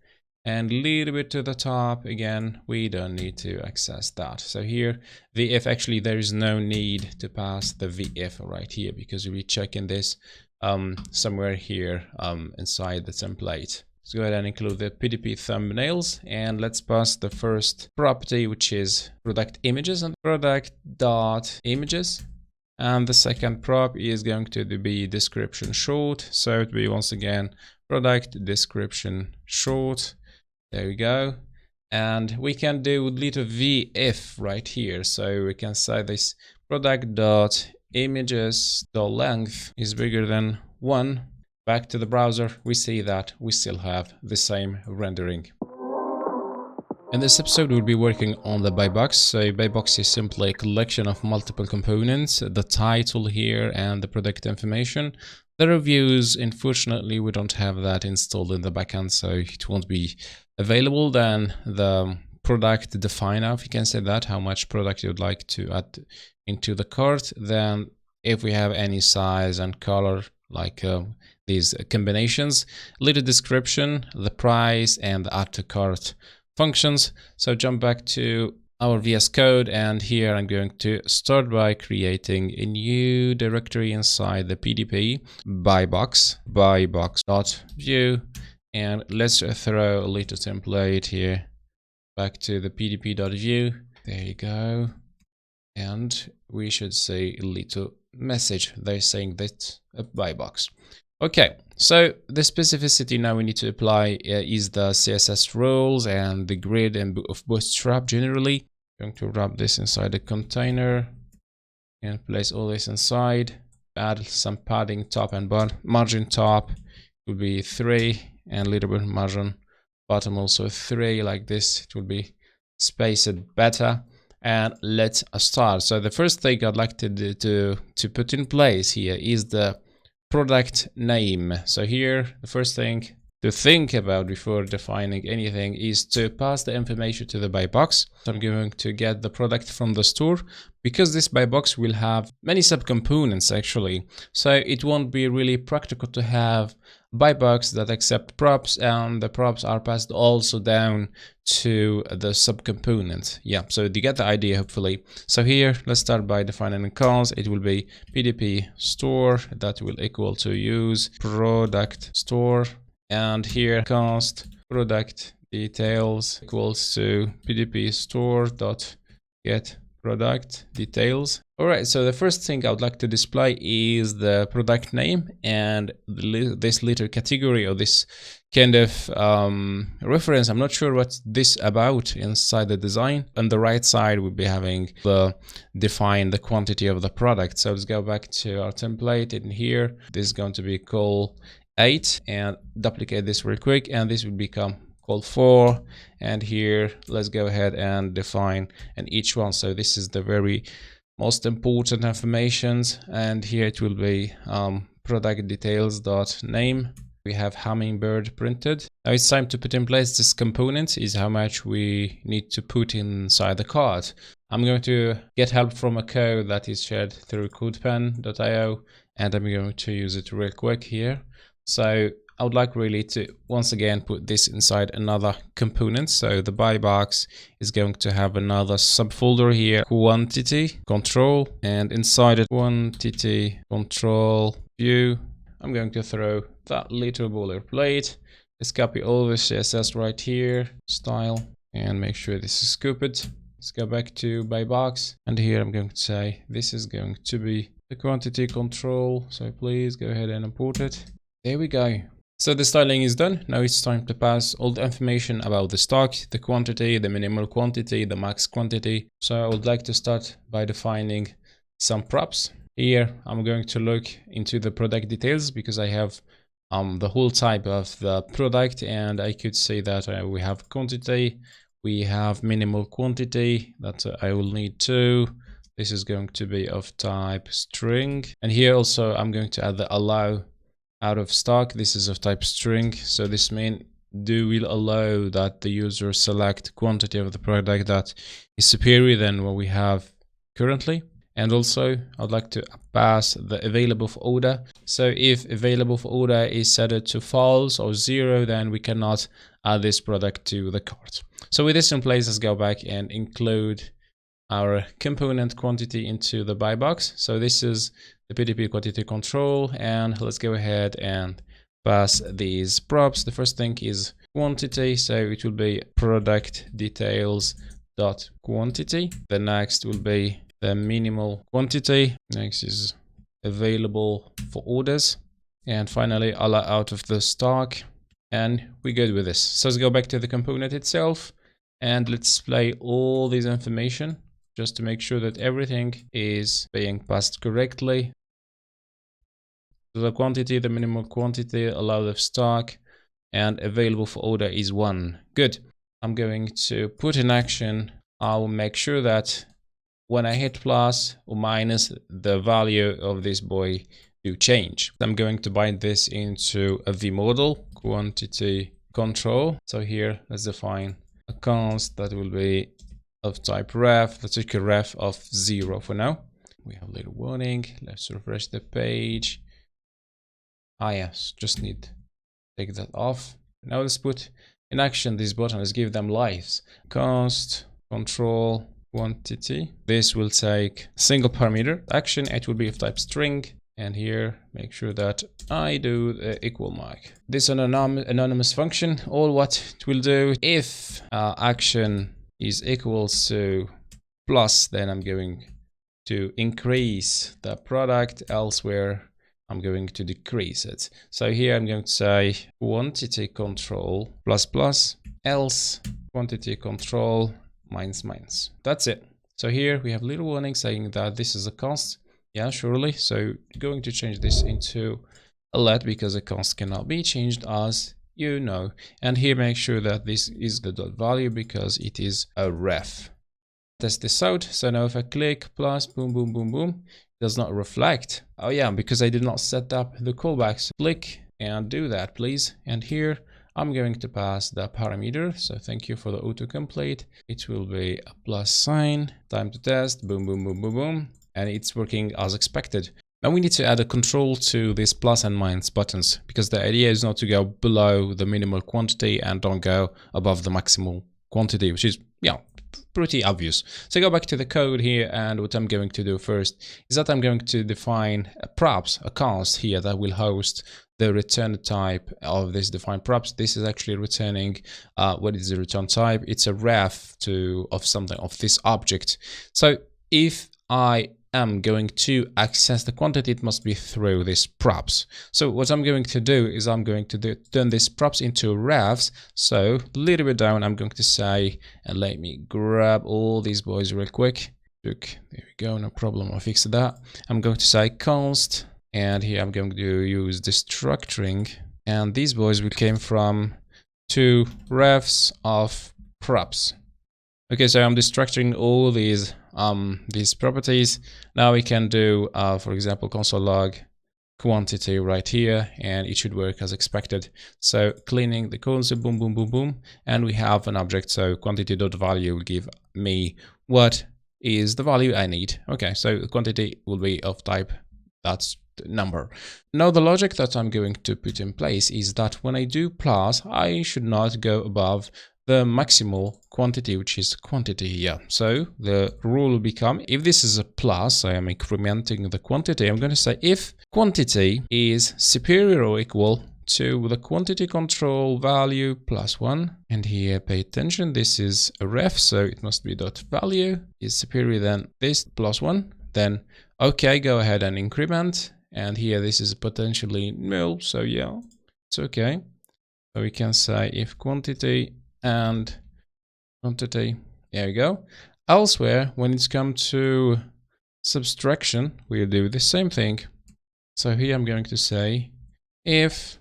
And a little bit to the top, again, we don't need to access that. So here, VF, actually, there is no need to pass the VF right here because we'll be checking this somewhere here inside the template. Let's go ahead and include the PDP thumbnails, and let's pass the first property, which is product images and product dot images. And the second prop is going to be description short. So it will be once again product description short. There we go. And we can do little VF right here. So we can say this product dot images dot length is bigger than 1. Back to the browser, we see that we still have the same rendering. In this episode, we'll be working on the buy box. So buy box is simply a collection of multiple components, the title here and the product information. The reviews, unfortunately, we don't have that installed in the backend, so it won't be available. Then the product definer, if you can say that, how much product you'd like to add into the cart. Then if we have any size and color, like these combinations, little description, the price, and the add to cart functions. So jump back to our VS Code, and here I'm going to start by creating a new directory inside the PDP buy box dot view, and let's throw a little template here back to the PDP.view. There you go, and we should see a little message there saying that a buy box. Okay, so the specificity now we need to apply is the CSS rules and the grid and of bootstrap generally. I'm going to wrap this inside the container and place all this inside. Add some padding top and bottom. Margin top will be 3 and a little bit margin bottom also 3, like this. It will be spaced better. And let's start. So the first thing I'd like to do to put in place here is the product name. So here, the first thing to think about before defining anything is to pass the information to the buy box. So I'm going to get the product from the store because this buy box will have many subcomponents actually. So it won't be really practical to have buy box that accept props, and the props are passed also down to the subcomponent. Yeah, so you get the idea hopefully. So here, let's start by defining a cause. It will be PDP store that will equal to use product store. And here const product details equals to PDP store dot get product details. All right, so the first thing I would like to display is the product name and this little category or this kind of reference. I'm not sure what's this about inside the design. On the right side, we'll be having the define the quantity of the product. So let's go back to our template. In here, this is going to be call 8 and duplicate this real quick, and this will become call 4. And here, let's go ahead and define and each one. So this is the very most important informations, and here it will be product details dot name. We have hummingbird printed. Now it's time to put in place this component is how much we need to put inside the cart. I'm going to get help from a code that is shared through codepen.io, and I'm going to use it real quick here. So I would like really to once again put this inside another component. So the buy box is going to have another subfolder here, quantity control, and inside it quantity control view. I'm going to throw that little boilerplate. Let's copy all the CSS right here, style, and make sure this is copied. Let's go back to buy box, and here I'm going to say this is going to be the quantity control. So please go ahead and import it. There we go. So the styling is done. Now it's time to pass all the information about the stock, the quantity, the minimal quantity, the max quantity. So I would like to start by defining some props. Here I'm going to look into the product details because I have the whole type of the product, and I could say that we have quantity, we have minimal quantity that I will need to. This is going to be of type string, and here also I'm going to add the allow out of stock. This is of type string, so this means will allow that the user select quantity of the product that is superior than what we have currently. And also I'd like to pass the available for order. So if available for order is set to false or 0, then we cannot add this product to the cart. So with this in place, let's go back and include our component quantity into the buy box. So this is the PDP quantity control, and let's go ahead and pass these props. The first thing is quantity, so it will be product details dot quantity. The next will be the minimal quantity. Next is available for orders, and finally allow out of the stock, and we're good with this. So let's go back to the component itself and let's display all this information just to make sure that everything is being passed correctly. So the quantity, the minimal quantity, allowed of stock, and available for order is 1. Good. I'm going to put in action. I'll make sure that when I hit plus or minus, the value of this boy do change. I'm going to bind this into a vModel quantity control. So here, let's define a const that will be of type ref. Let's take a ref of 0 for now. We have a little warning. Let's refresh the page. Yes, just need to take that off. Now let's put in action this button. Let's give them lives. Const control quantity. This will take single parameter action. It will be of type string. And here, make sure that I do the equal mark. This is an anonymous function. All what it will do, if action is equals to plus, then I'm going to increase the product. Elsewhere, I'm going to decrease it. So here I'm going to say quantity control plus plus, else quantity control minus minus. That's it. So here we have a little warning saying that this is a const. Yeah, surely. So going to change this into a let, because a const cannot be changed, as you know. And here make sure that this is the dot value because it is a ref. Test this out. So now if I click plus, boom, boom, boom, boom, it does not reflect. Oh yeah, because I did not set up the callbacks. Click and do that, please. And here I'm going to pass the parameter. So thank you for the autocomplete. It will be a plus sign, time to test, boom, boom, boom, boom, boom. And it's working as expected. Now we need to add a control to this plus and minus buttons, because the idea is not to go below the minimal quantity and don't go above the maximal quantity, which is, yeah, pretty obvious. So go back to the code here, and what I'm going to do first is that I'm going to define props, a const here that will host the return type of this defined props. This is actually returning what is the return type? It's a ref of something of this object. So if I am going to access the quantity, it must be through this props. So what I'm going to do is I'm going to turn this props into refs. So a little bit down, I'm going to say, and let me grab all these boys real quick. Look, there we go, no problem, I fixed that. I'm going to say const, and here I'm going to use the structuring, and these boys will came from two refs of props. Okay, so I'm destructuring all these properties. Now we can do, for example, console log quantity right here, and it should work as expected. So cleaning the console, boom, boom, boom, boom, and we have an object. So quantity.value will give me what is the value I need. Okay, so the quantity will be of type that's the number. Now the logic that I'm going to put in place is that when I do plus, I should not go above the maximal quantity, which is quantity here. So the rule will become, if this is a plus, I am incrementing the quantity. I'm going to say if quantity is superior or equal to the quantity control value plus 1. And here, pay attention, this is a ref, so it must be dot value is superior than this plus 1. Then, okay, go ahead and increment. And here, this is potentially null. So yeah, it's okay. So we can say if quantity and quantity, there we go. Elsewhere, when it's come to subtraction, we'll do the same thing. So here I'm going to say if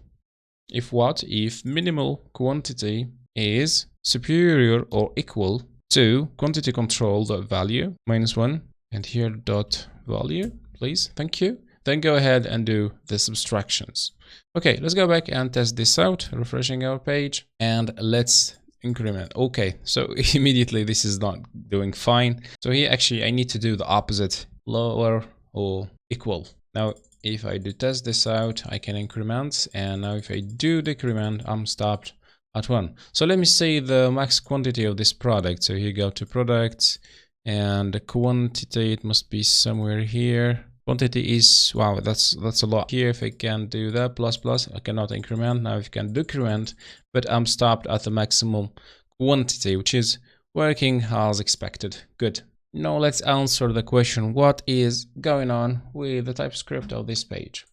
If what? If minimal quantity is superior or equal to quantity control dot value -1, and here dot value, please, thank you. Then go ahead and do the subtractions. Okay, let's go back and test this out, refreshing our page, and let's increment. Okay, so immediately this is not doing fine. So here actually I need to do the opposite, lower or equal. Now if I do test this out, I can increment, and now if I do decrement, I'm stopped at 1. So let me see the max quantity of this product. So here you go to products, and the quantity, it must be somewhere here. Quantity is, wow, that's a lot. Here if I can do that, plus, I cannot increment. Now if I can decrement, but I'm stopped at the maximum quantity, which is working as expected. Good. Now let's answer the question, what is going on with the TypeScript of this page?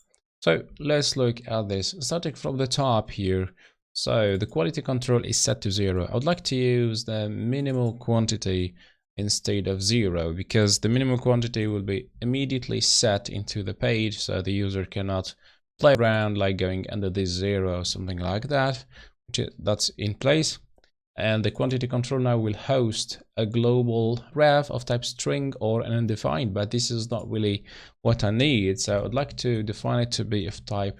So let's look at this, starting from the top here. So the quality control is set to 0. I would like to use the minimal quantity instead of 0, because the minimum quantity will be immediately set into the page, so the user cannot play around like going under this 0 or something like that, that's in place. And the quantity control now will host a global ref of type string or an undefined, but this is not really what I need. So I would like to define it to be of type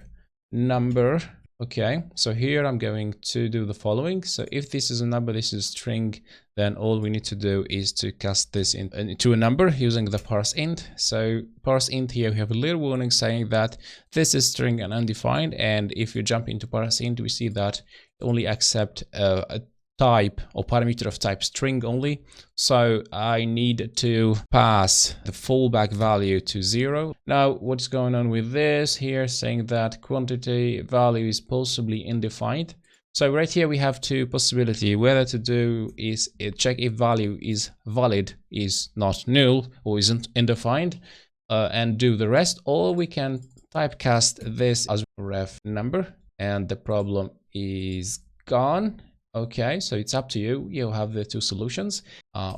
number. Okay, so here I'm going to do the following. So if this is a number, this is string, then all we need to do is to cast this into a number using the parse int. So parse int here, we have a little warning saying that this is string and undefined. And if you jump into parse int, we see that it only accept a type or parameter of type string only. So I need to pass the fallback value to 0. Now what's going on with this here, saying that quantity value is possibly undefined. So right here we have two possibilities. Whether to do is check if value is valid, is not null, or isn't undefined, and do the rest, or we can typecast this as ref number and the problem is gone. Okay, so it's up to you. You have the two solutions.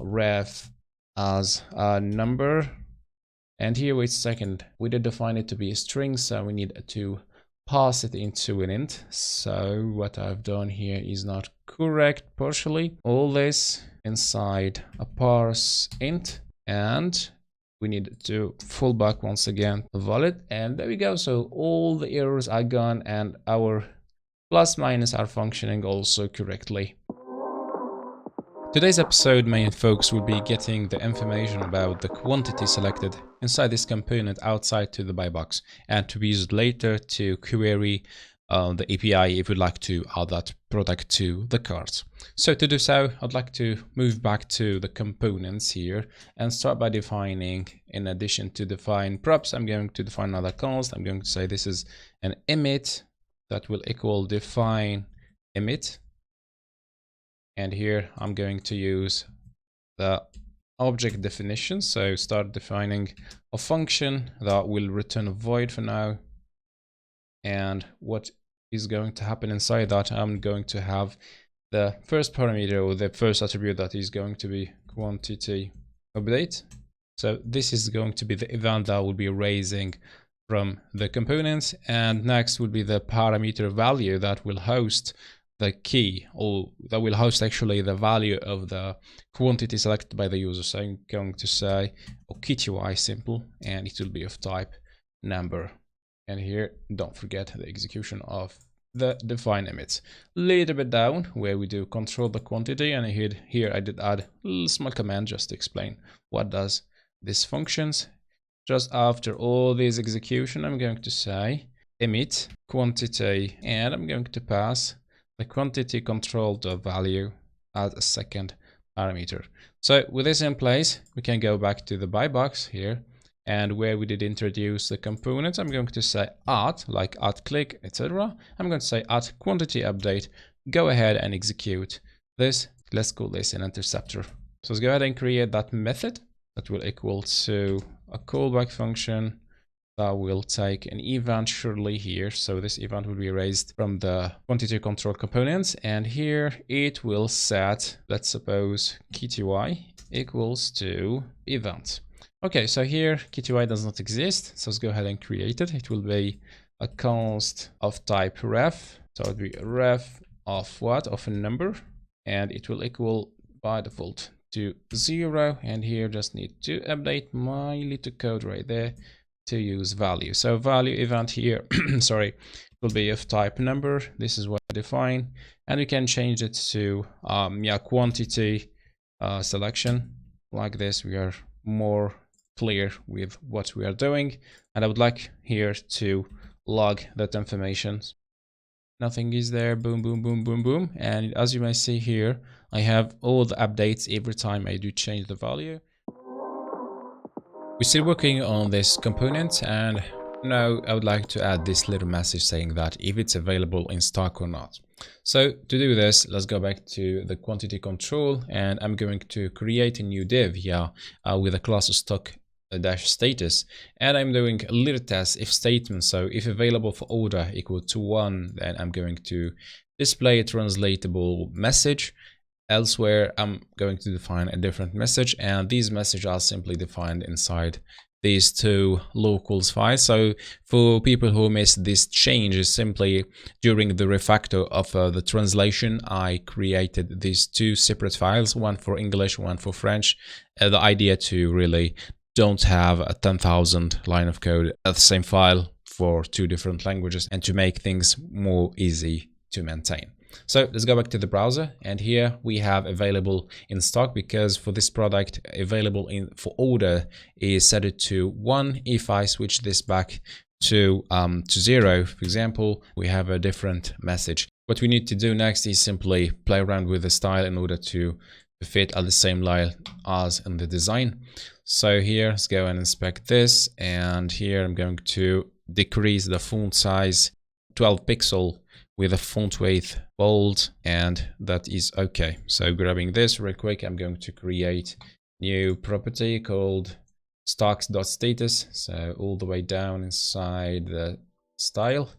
Ref as a number, and here wait a second, we did define it to be a string, so we need to pass it into an int. So what I've done here is not correct partially. All this inside a parse int, and we need to fallback once again valid, and there we go. So all the errors are gone and our plus minus are functioning also correctly. Today's episode main focus will be getting the information about the quantity selected inside this component outside to the buy box, and to be used later to query the API if you'd like to add that product to the cart. So to do so, I'd like to move back to the components here and start by defining, in addition to define props, I'm going to define another const. I'm going to say this is an emit that will equal define emit, and here I'm going to use the object definition. So start defining a function that will return a void for now, and what is going to happen inside that, I'm going to have the first parameter or the first attribute that is going to be quantity update. So this is going to be the event that will be raising from the components, and next will be the parameter value that will host the key, or that will host actually the value of the quantity selected by the user. So I'm going to say QTY simple, and it will be of type number. And here don't forget the execution of the define emits. A little bit down where we do control the quantity, and here I did add a little small command just to explain what does this functions. Just after all this execution, I'm going to say emit quantity, and I'm going to pass the quantity controlled value as a second parameter. So with this in place, we can go back to the buy box here, and where we did introduce the components, I'm going to say add, like add click, etc. I'm going to say add quantity update. Go ahead and execute this. Let's call this an interceptor. So let's go ahead and create that method that will equal to a callback function that will take an event shortly here. So this event will be raised from the quantity control components, and here it will set, let's suppose, QTY equals to event. Okay, so here QTY does not exist, so let's go ahead and create it. It will be a const of type ref, So it would be ref of what? Of a number, and it will equal by default to 0. And here just need to update my little code right there to use value. So value event here, sorry, will be of type number. This is what I define, and we can change it to quantity selection. Like this, we are more clear with what we are doing. And I would like here to log that information. Nothing is there. Boom, boom, boom, boom, boom. And as you may see here, I have all the updates every time I do change the value. We're still working on this component, and now I would like to add this little message saying that if it's available in stock or not. So to do this, let's go back to the quantity control, and I'm going to create a new div here with a class of stock dash status, and I'm doing a little test if statement. So if available for order equal to 1, then I'm going to display a translatable message. Elsewhere, I'm going to define a different message, and these messages are simply defined inside these two locals files. So for people who missed this change, is simply during the refactor of the translation, I created these two separate files, one for English, one for French. The idea to really don't have a 10,000 line of code at the same file for two different languages, and to make things more easy to maintain. So let's go back to the browser, and here we have available in stock, because for this product available in for order is set to 1. If I switch this back to 0, for example, we have a different message. What we need to do next is simply play around with the style in order to fit at the same line as in the design. So here, let's go and inspect this, and here I'm going to decrease the font size 12 pixel with a font weight bold, and that is okay. So grabbing this real quick, I'm going to create new property called stocks.status. So all the way down inside the style,